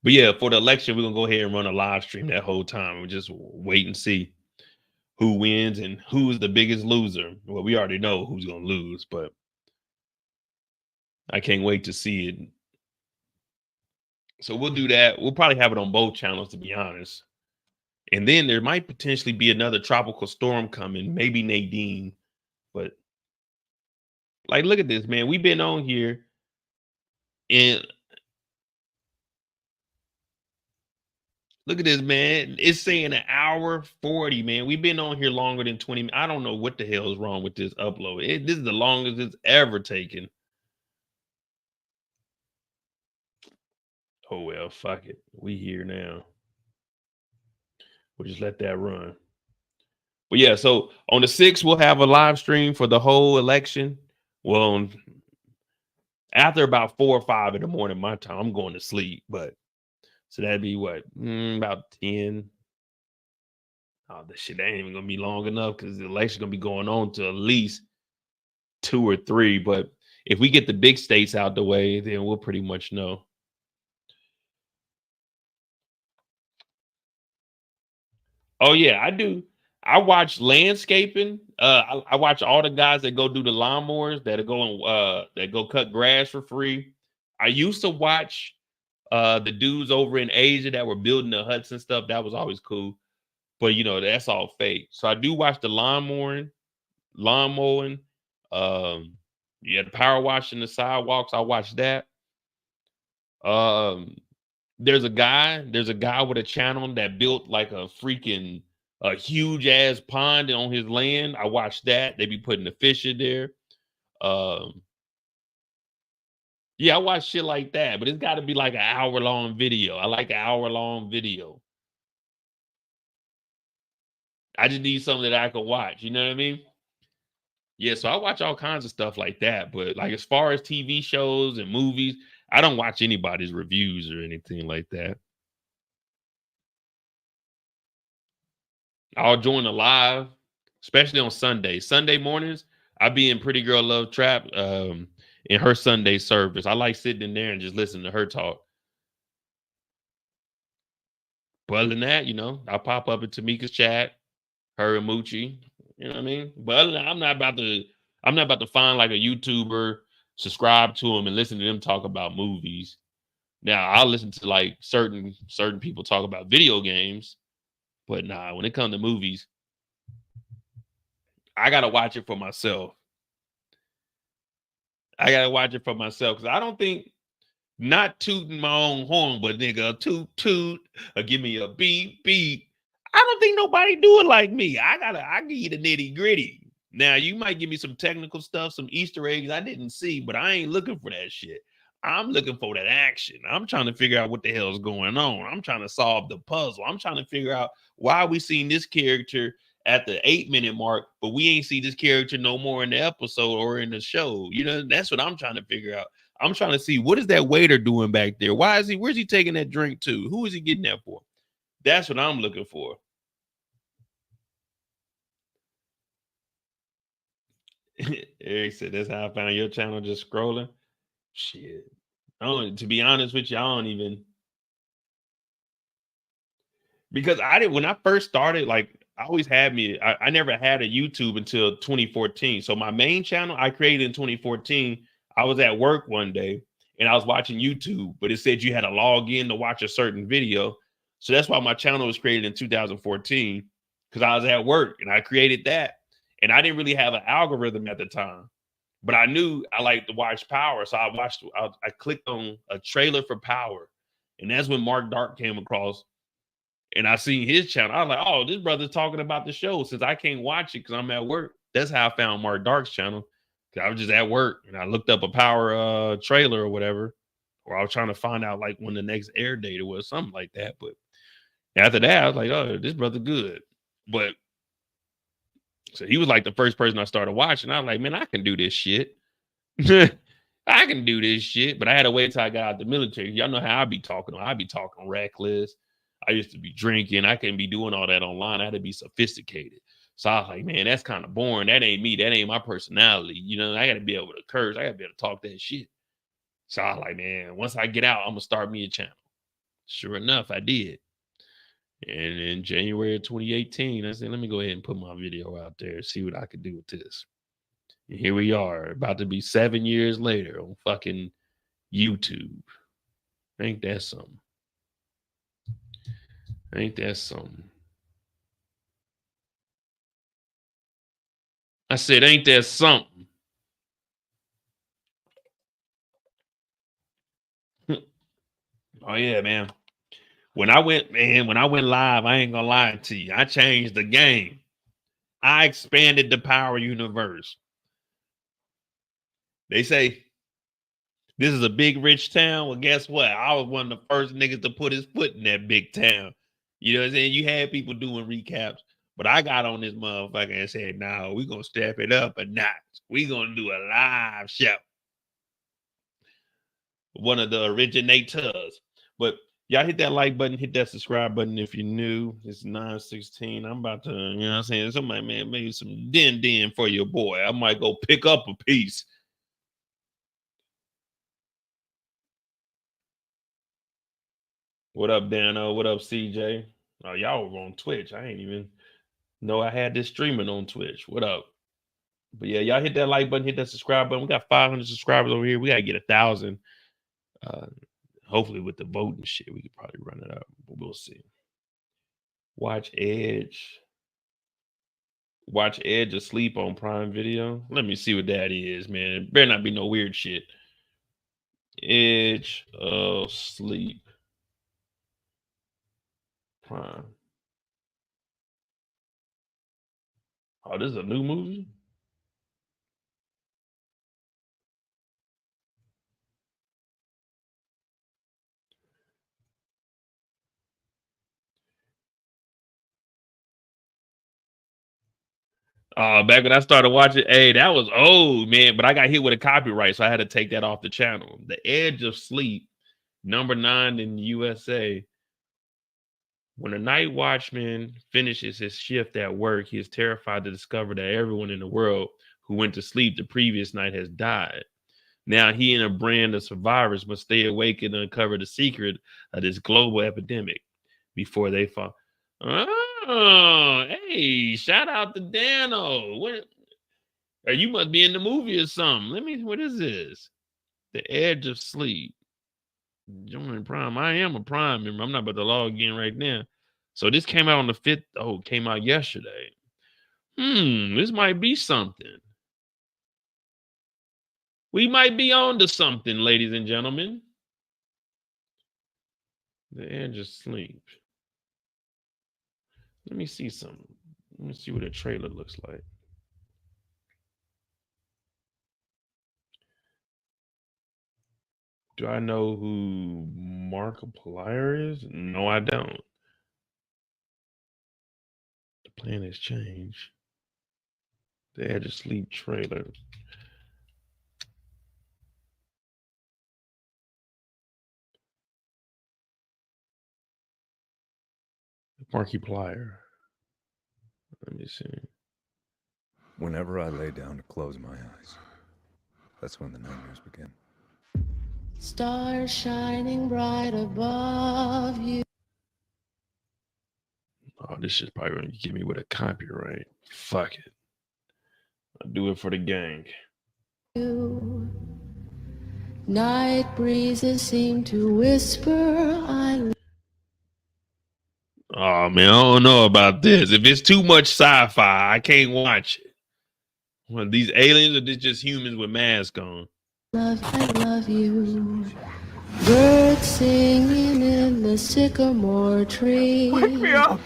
[SPEAKER 1] But yeah, for the election, we're gonna go ahead and run a live stream that whole time. We'll just wait and see who wins and who's the biggest loser. Well, we already know who's gonna lose, but I can't wait to see it. So we'll do that. We'll probably have it on both channels, to be honest. And then there might potentially be another tropical storm coming, maybe Nadine. But like, look at this, man. We've been on here and look at this, man. It's saying 1 hour 40, man. We've been on here longer than 20 minutes. I don't know what the hell is wrong with this upload. This is the longest it's ever taken. Oh, well, fuck it. We here now. We'll just let that run. But yeah, so on the 6th, we'll have a live stream for the whole election. Well, after about 4 or 5 in the morning, my time, I'm going to sleep. But so that'd be what? About 10. Oh, this shit ain't even gonna be long enough because the election's gonna be going on to at least 2 or 3. But if we get the big states out the way, then we'll pretty much know. Oh yeah, I do. I watch landscaping. I watch all the guys that go do the lawnmowers that go cut grass for free. I used to watch the dudes over in Asia that were building the huts and stuff. That was always cool. But you know, that's all fake. So I do watch the lawn mowing, Yeah, the power washing the sidewalks. I watched that. There's a guy with a channel that built like a freaking huge ass pond on his land. I watched that. They be putting the fish in there. Yeah, I watch shit like that, but it's got to be like an hour-long video. I like an hour-long video. I just need something that I can watch. You know what I mean? Yeah, so I watch all kinds of stuff like that. But like as far as TV shows and movies, I don't watch anybody's reviews or anything like that. I'll join the live, especially on Sundays. Sunday mornings, I be in Pretty Girl Love Trap in her Sunday service. I like sitting in there and just listening to her talk. But other than that, you know, I pop up in Tamika's chat, her and Moochie. You know what I mean? But other than that, I'm not about to find like a YouTuber, subscribe to them, and listen to them talk about movies. Now I'll listen to like certain people talk about video games, but nah, when it comes to movies, I gotta watch it for myself. Because I don't think, not tooting my own horn, but nigga, toot, or give me a beep. I don't think nobody do it like me. I give you the nitty gritty. Now you might give me some technical stuff, some Easter eggs I didn't see, but I ain't looking for that shit. I'm looking for that action. I'm trying to figure out what the hell is going on. I'm trying to solve the puzzle. I'm trying to figure out why we seen this character at the 8-minute mark, but we ain't see this character no more in the episode or in the show. You know, that's what I'm trying to figure out. I'm trying to see, what is that waiter doing back there? Where's he taking that drink to? Who is he getting that for? That's what I'm looking for. Eric said, that's how I found your channel, just scrolling. Shit. To be honest with you, I don't even, because when I first started, like I always had I never had a YouTube until 2014. So my main channel I created in 2014. I was at work one day and I was watching YouTube, but it said you had to log in to watch a certain video. So that's why my channel was created in 2014, because I was at work and I created that. And I didn't really have an algorithm at the time, but I knew I liked to watch Power. So I clicked on a trailer for Power. And that's when Murd3r came across. And I seen his channel. I was like, oh, this brother's talking about the show. Since I can't watch it because I'm at work. That's how I found Murd3r's channel. I was just at work and I looked up a Power trailer or whatever. Or I was trying to find out like when the next air date was, something like that. But after that, I was like, oh, this brother good. But so he was like the first person I started watching. I was like, man, I can do this shit. I can do this shit. But I had to wait till I got out the military. Y'all know how I be talking. I be talking reckless. I used to be drinking. I couldn't be doing all that online. I had to be sophisticated. So I was like, man, that's kind of boring. That ain't me. That ain't my personality. You know, I got to be able to curse. I got to be able to talk that shit. So I was like, man, once I get out, I'm going to start me a channel. Sure enough, I did. And in January of 2018, I said, let me go ahead and put my video out there, see what I could do with this. And here we are, about to be 7 years later on fucking YouTube. Ain't that something? Ain't that something? I said, ain't that something? Oh yeah, man. When I went live, I ain't gonna lie to you. I changed the game. I expanded the Power universe. They say this is a big, rich town. Well, guess what? I was one of the first niggas to put his foot in that big town. You know what I'm saying? You had people doing recaps, but I got on this motherfucker and said, no, we're going to step it up a notch. We're going to do a live show. One of the originators. But y'all hit that like button, hit that subscribe button if you're new. It's 9:16. I'm about to, you know what I'm saying? Somebody, man, maybe some din for your boy. I might go pick up a piece. What up, Dano? What up, CJ? Oh, y'all were on Twitch. I ain't even know I had this streaming on Twitch. What up? But yeah, y'all hit that like button, hit that subscribe button. We got 500 subscribers over here. We got to get 1,000. Hopefully with the vote and shit, we could probably run it up, but we'll see. Watch Edge. Watch Edge Asleep on Prime Video. Let me see what that is, man. It better not be no weird shit. Edge of Sleep. Prime. Oh, this is a new movie? Back when I started watching, hey, that was old, man. But I got hit with a copyright, so I had to take that off the channel. The Edge of Sleep, #9 in the USA. When a night watchman finishes his shift at work, he is terrified to discover that everyone in the world who went to sleep the previous night has died. Now he and a brand of survivors must stay awake and uncover the secret of this global epidemic before they fall. Oh, hey, shout out to Dano. What? Or you must be in the movie or something. What is this? The Edge of Sleep. Join Prime. I am a Prime member. I'm not about to log in right now. So this came out on the 5th. Oh, it came out yesterday. This might be something. We might be on to something, ladies and gentlemen. The Edge of Sleep. Let me see something. Let me see what a trailer looks like. Do I know who Markiplier is? No, I don't. The plan has changed. The Edge of Sleep trailer. Markiplier. Let me see.
[SPEAKER 4] Whenever I lay down to close my eyes, that's when the nightmares begin.
[SPEAKER 6] Stars shining bright above you.
[SPEAKER 1] Oh, this is probably going to get me with a copyright. Fuck it. I'll do it for the gang.
[SPEAKER 6] Night breezes seem to whisper,
[SPEAKER 1] Oh, man, I don't know about this. If it's too much sci-fi, I can't watch it. Well, these aliens, or this just humans with masks on?
[SPEAKER 6] I love you. Birds singing in the sycamore tree.
[SPEAKER 1] Wake me up.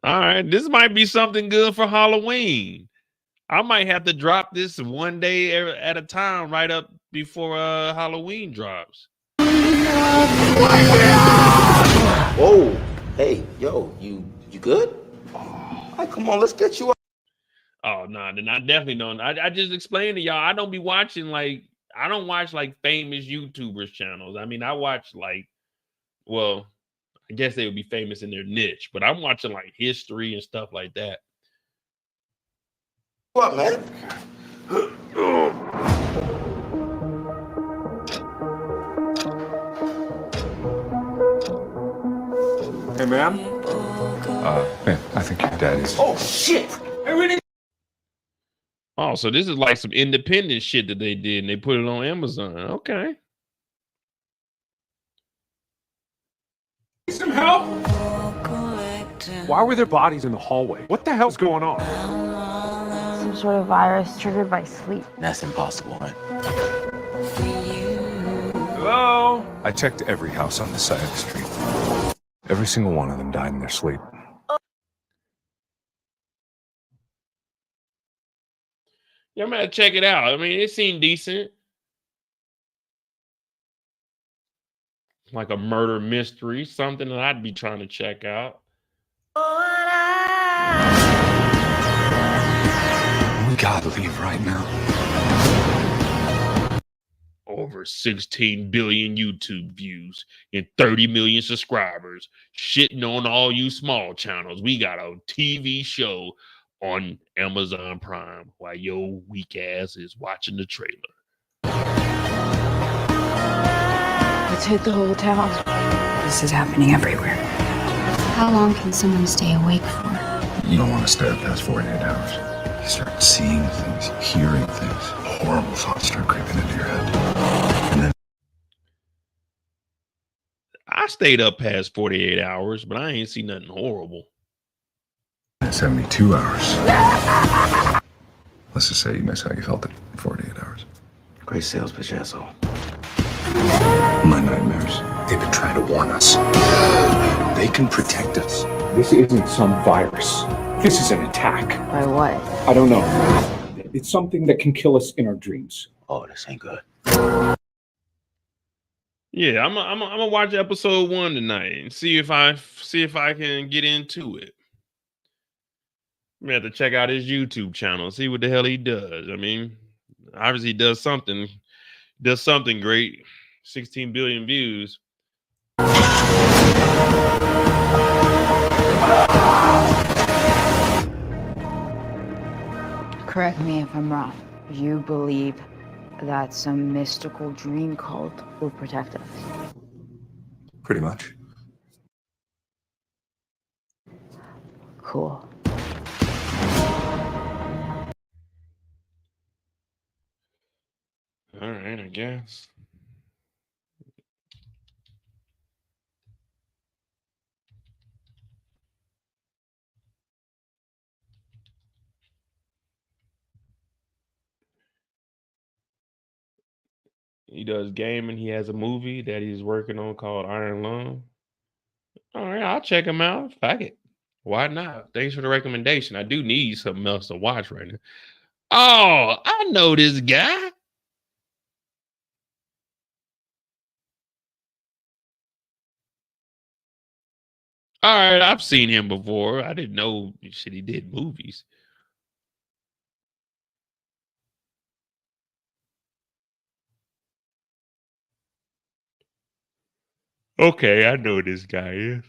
[SPEAKER 1] All right, this might be something good for Halloween. I might have to drop this one day at a time right up before Halloween drops.
[SPEAKER 16] Whoa, hey, yo, you good? All right, come on, let's get you up.
[SPEAKER 1] Oh no, then I definitely don't. I just explained to y'all. I don't be watching I don't watch famous YouTubers channels. I mean, I watch well, I guess they would be famous in their niche, but I'm watching history and stuff like that.
[SPEAKER 16] What, man?
[SPEAKER 4] Hey, ma'am? Man, I think your daddy's...
[SPEAKER 16] Oh, shit!
[SPEAKER 1] Oh, so this is some independent shit that they did, and they put it on Amazon. Okay.
[SPEAKER 4] Some help? Why were there bodies in the hallway? What the hell's going on?
[SPEAKER 8] Some sort of virus triggered by sleep.
[SPEAKER 16] That's impossible, right?
[SPEAKER 4] Hello? I checked every house on this side of the street. Every single one of them died in their sleep.
[SPEAKER 1] Yeah, I'm gonna check it out. I mean, it seemed decent. Like a murder mystery, something that I'd be trying to check out.
[SPEAKER 4] We gotta leave right now.
[SPEAKER 1] Over 16 billion YouTube views and 30 million subscribers. Shitting on all you small channels. We got a TV show on Amazon Prime while your weak ass is watching the trailer.
[SPEAKER 8] Let's hit the whole town. This is happening everywhere. How long can someone stay awake for?
[SPEAKER 4] You don't want to stay up past 48 hours. You start seeing things, hearing things. Horrible thoughts start creeping into your head. And then
[SPEAKER 1] I stayed up past 48 hours, but I ain't seen nothing horrible.
[SPEAKER 4] 72 hours. Let's just say you miss how you felt it 48 hours.
[SPEAKER 16] Great sales pitch, asshole.
[SPEAKER 4] My nightmares. They've been trying to warn us. They can protect us.
[SPEAKER 2] This isn't some virus. This is an attack.
[SPEAKER 8] By what?
[SPEAKER 2] I don't know. It's something that can kill us in our dreams.
[SPEAKER 16] Oh, this ain't good.
[SPEAKER 1] Yeah, I'm gonna watch episode 1 tonight and see if I can get into it. We have to check out his YouTube channel, see what the hell he does. I mean, obviously he does something great. 16 billion views.
[SPEAKER 8] Correct me if I'm wrong. You believe that some mystical dream cult will protect us?
[SPEAKER 4] Pretty much.
[SPEAKER 8] Cool.
[SPEAKER 1] All right, I guess. He does gaming. He has a movie that he's working on called Iron Lung. All right, I'll check him out. Fuck it. Why not? Thanks for the recommendation. I do need something else to watch right now. Oh, I know this guy. All right, I've seen him before. I didn't know shit he did movies. Okay, I know this guy is.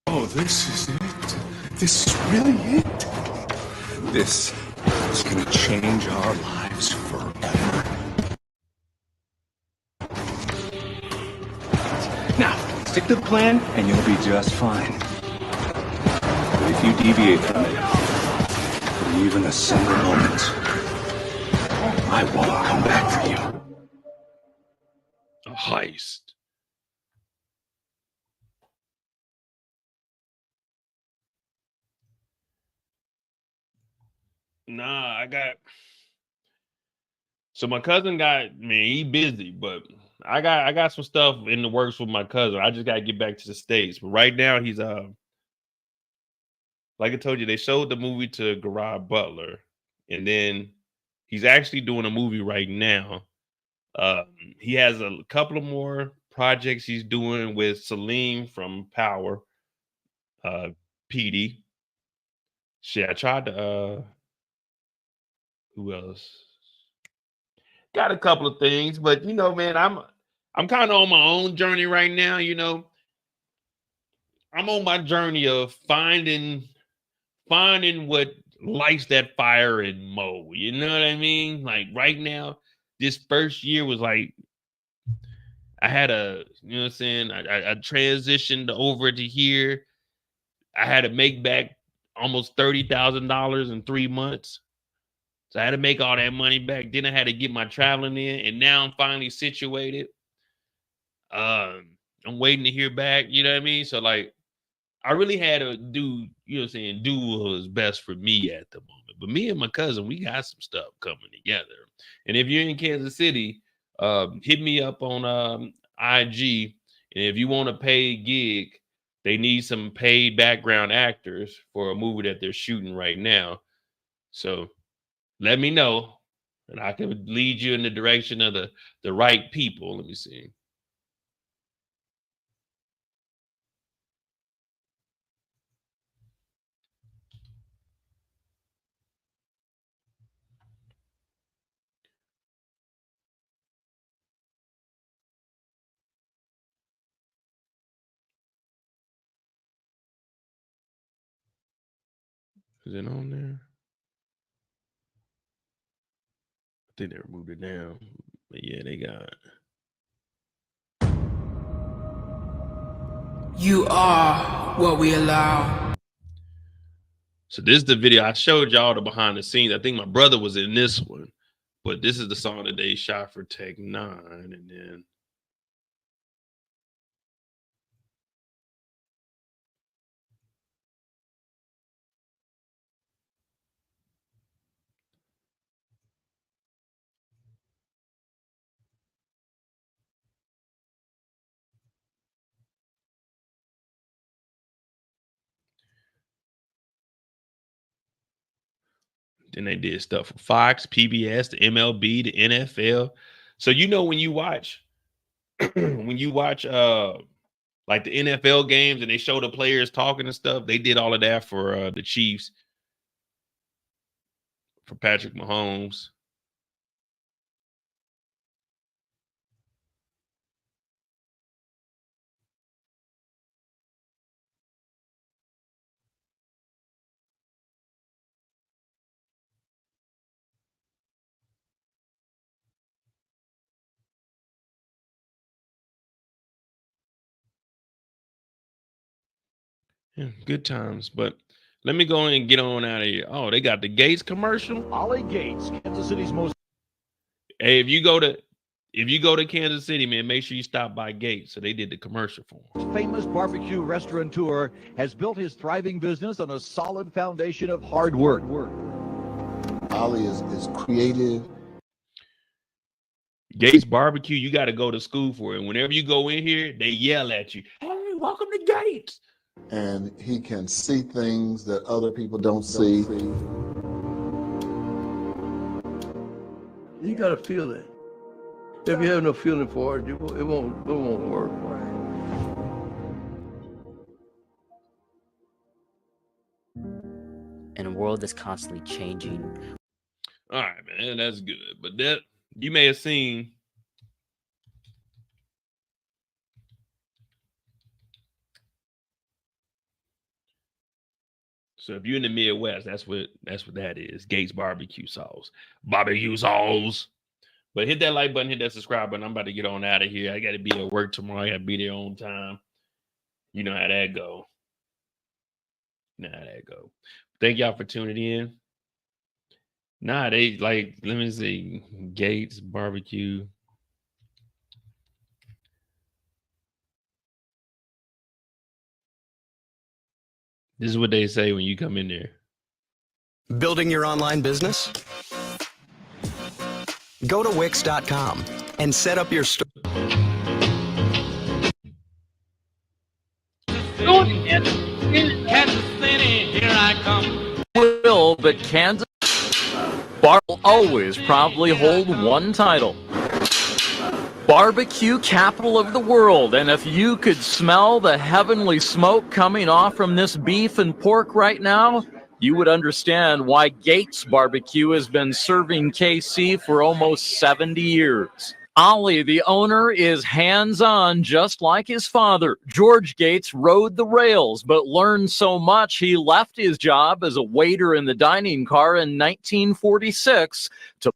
[SPEAKER 4] Oh, this is it. This is really it. This is going to change our lives forever. Now, stick to the plan and you'll be just fine. But if you deviate from it, for even a single moment, I won't come back for you.
[SPEAKER 1] A heist. Nah, so my cousin he busy, but I got some stuff in the works with my cousin. I just gotta get back to the States. But right now he's like I told you, they showed the movie to Gerard Butler, and then he's actually doing a movie right now. He has a couple of more projects he's doing with Celine from Power, PD. Shit, I tried to who else? Got a couple of things, but you know, man, I'm kind of on my own journey right now. You know, I'm on my journey of finding what lights that fire in Mo. You know what I mean? Like right now, this first year was like I had you know what I'm saying? I transitioned over to here. I had to make back almost $30,000 in 3 months. So I had to make all that money back. Then I had to get my traveling in, and now I'm finally situated. I'm waiting to hear back. You know what I mean? So like, I really had to do, you know what I'm saying, do what was best for me at the moment. But me and my cousin, we got some stuff coming together. And if you're in Kansas City, hit me up on IG. And if you want a paid gig, they need some paid background actors for a movie that they're shooting right now. So let me know, and I can lead you in the direction of the right people. Let me see. Is it on there? I think they removed it down. But yeah, they got.
[SPEAKER 7] You are what we allow.
[SPEAKER 1] So this is the video. I showed y'all the behind the scenes. I think my brother was in this one. But this is the song that they shot for Tech 9. And then Then they did stuff for Fox, PBS, the MLB, the NFL. So you know when you watch like the NFL games and they show the players talking and stuff, they did all of that for the Chiefs, for Patrick Mahomes. Yeah, good times. But let me go and get on out of here. Oh, they got the Gates commercial.
[SPEAKER 9] Ollie Gates, Kansas City's most.
[SPEAKER 1] Hey, if you go to Kansas City, man, make sure you stop by Gates. So they did the commercial for him.
[SPEAKER 9] Famous barbecue restaurateur has built his thriving business on a solid foundation of hard work.
[SPEAKER 10] Ollie is creative.
[SPEAKER 1] Gates Barbecue, you got to go to school for it. Whenever you go in here, they yell at you. Hey, welcome to Gates.
[SPEAKER 10] And he can see things that other people don't see.
[SPEAKER 11] You got to feel it. If you have no feeling for it, it won't work.
[SPEAKER 24] In a world that's constantly changing.
[SPEAKER 1] All right, man, that's good. But that you may have seen. So if you're in the Midwest, that's what that is. Gates barbecue sauce. Barbecue sauce. But hit that like button, hit that subscribe button. I'm about to get on out of here. I got to be at work tomorrow. I got to be there on time. You know how that go. Thank y'all for tuning in. Nah, they like, let me see. Gates barbecue. This is what they say when you come in there.
[SPEAKER 25] Building your online business? Go to Wix.com and set up your store.
[SPEAKER 26] Kansas City, here I come. Will, but Kansas Bar will always probably hold one title. Barbecue capital of the world, and if you could smell the heavenly smoke coming off from this beef and pork right now, you would understand why Gates Barbecue has been serving KC for almost 70 years. Ollie, the owner, is hands-on just like his father. George Gates rode the rails, but learned so much he left his job as a waiter in the dining car in 1946 to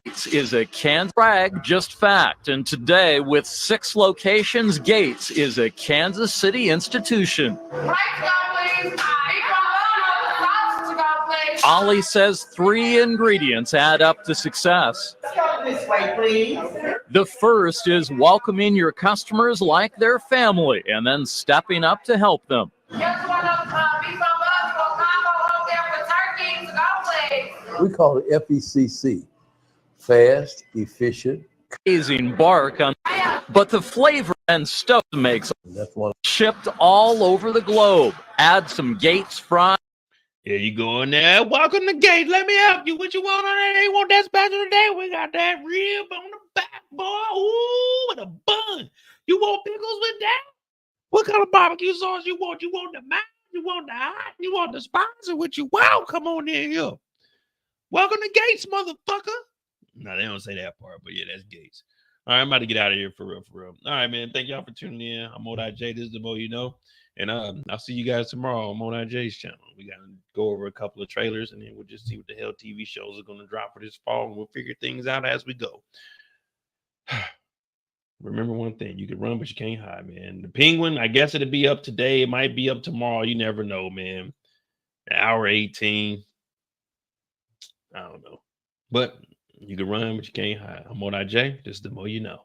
[SPEAKER 26] Gates is a Kansas brag, just fact. And today, with 6 locations, Gates is a Kansas City institution. Ollie says 3 ingredients add up to success.
[SPEAKER 27] Let's go this way, please.
[SPEAKER 26] The first is welcoming your customers like their family and then stepping up to help them.
[SPEAKER 11] We call it FECC. Fast, efficient.
[SPEAKER 26] Amazing bark on, but the flavor and stuff makes shipped all over the globe. Add some Gates fries.
[SPEAKER 1] There you go in there. Welcome to Gates. Let me help you. What you want on that? You want that special today? We got that rib on the back, boy. Ooh, with a bun. You want pickles with that? What kind of barbecue sauce you want? You want the mild? You want the hot? You want the spicy? What you want? Come on in here. Welcome to Gates, motherfucker. No, they don't say that part, but yeah, that's Gates. All right, I'm about to get out of here for real, for real. All right, man. Thank y'all for tuning in. I'm Murd3r. This is the Mo You Know. And I'll see you guys tomorrow on Murd3r's channel. We got to go over a couple of trailers, and then we'll just see what the hell TV shows are going to drop for this fall, and we'll figure things out as we go. Remember one thing. You can run, but you can't hide, man. The Penguin, I guess it'll be up today. It might be up tomorrow. You never know, man. Hour 18. I don't know. But you can run, but you can't hide. I'm Murd3r. This is the Mo You Know.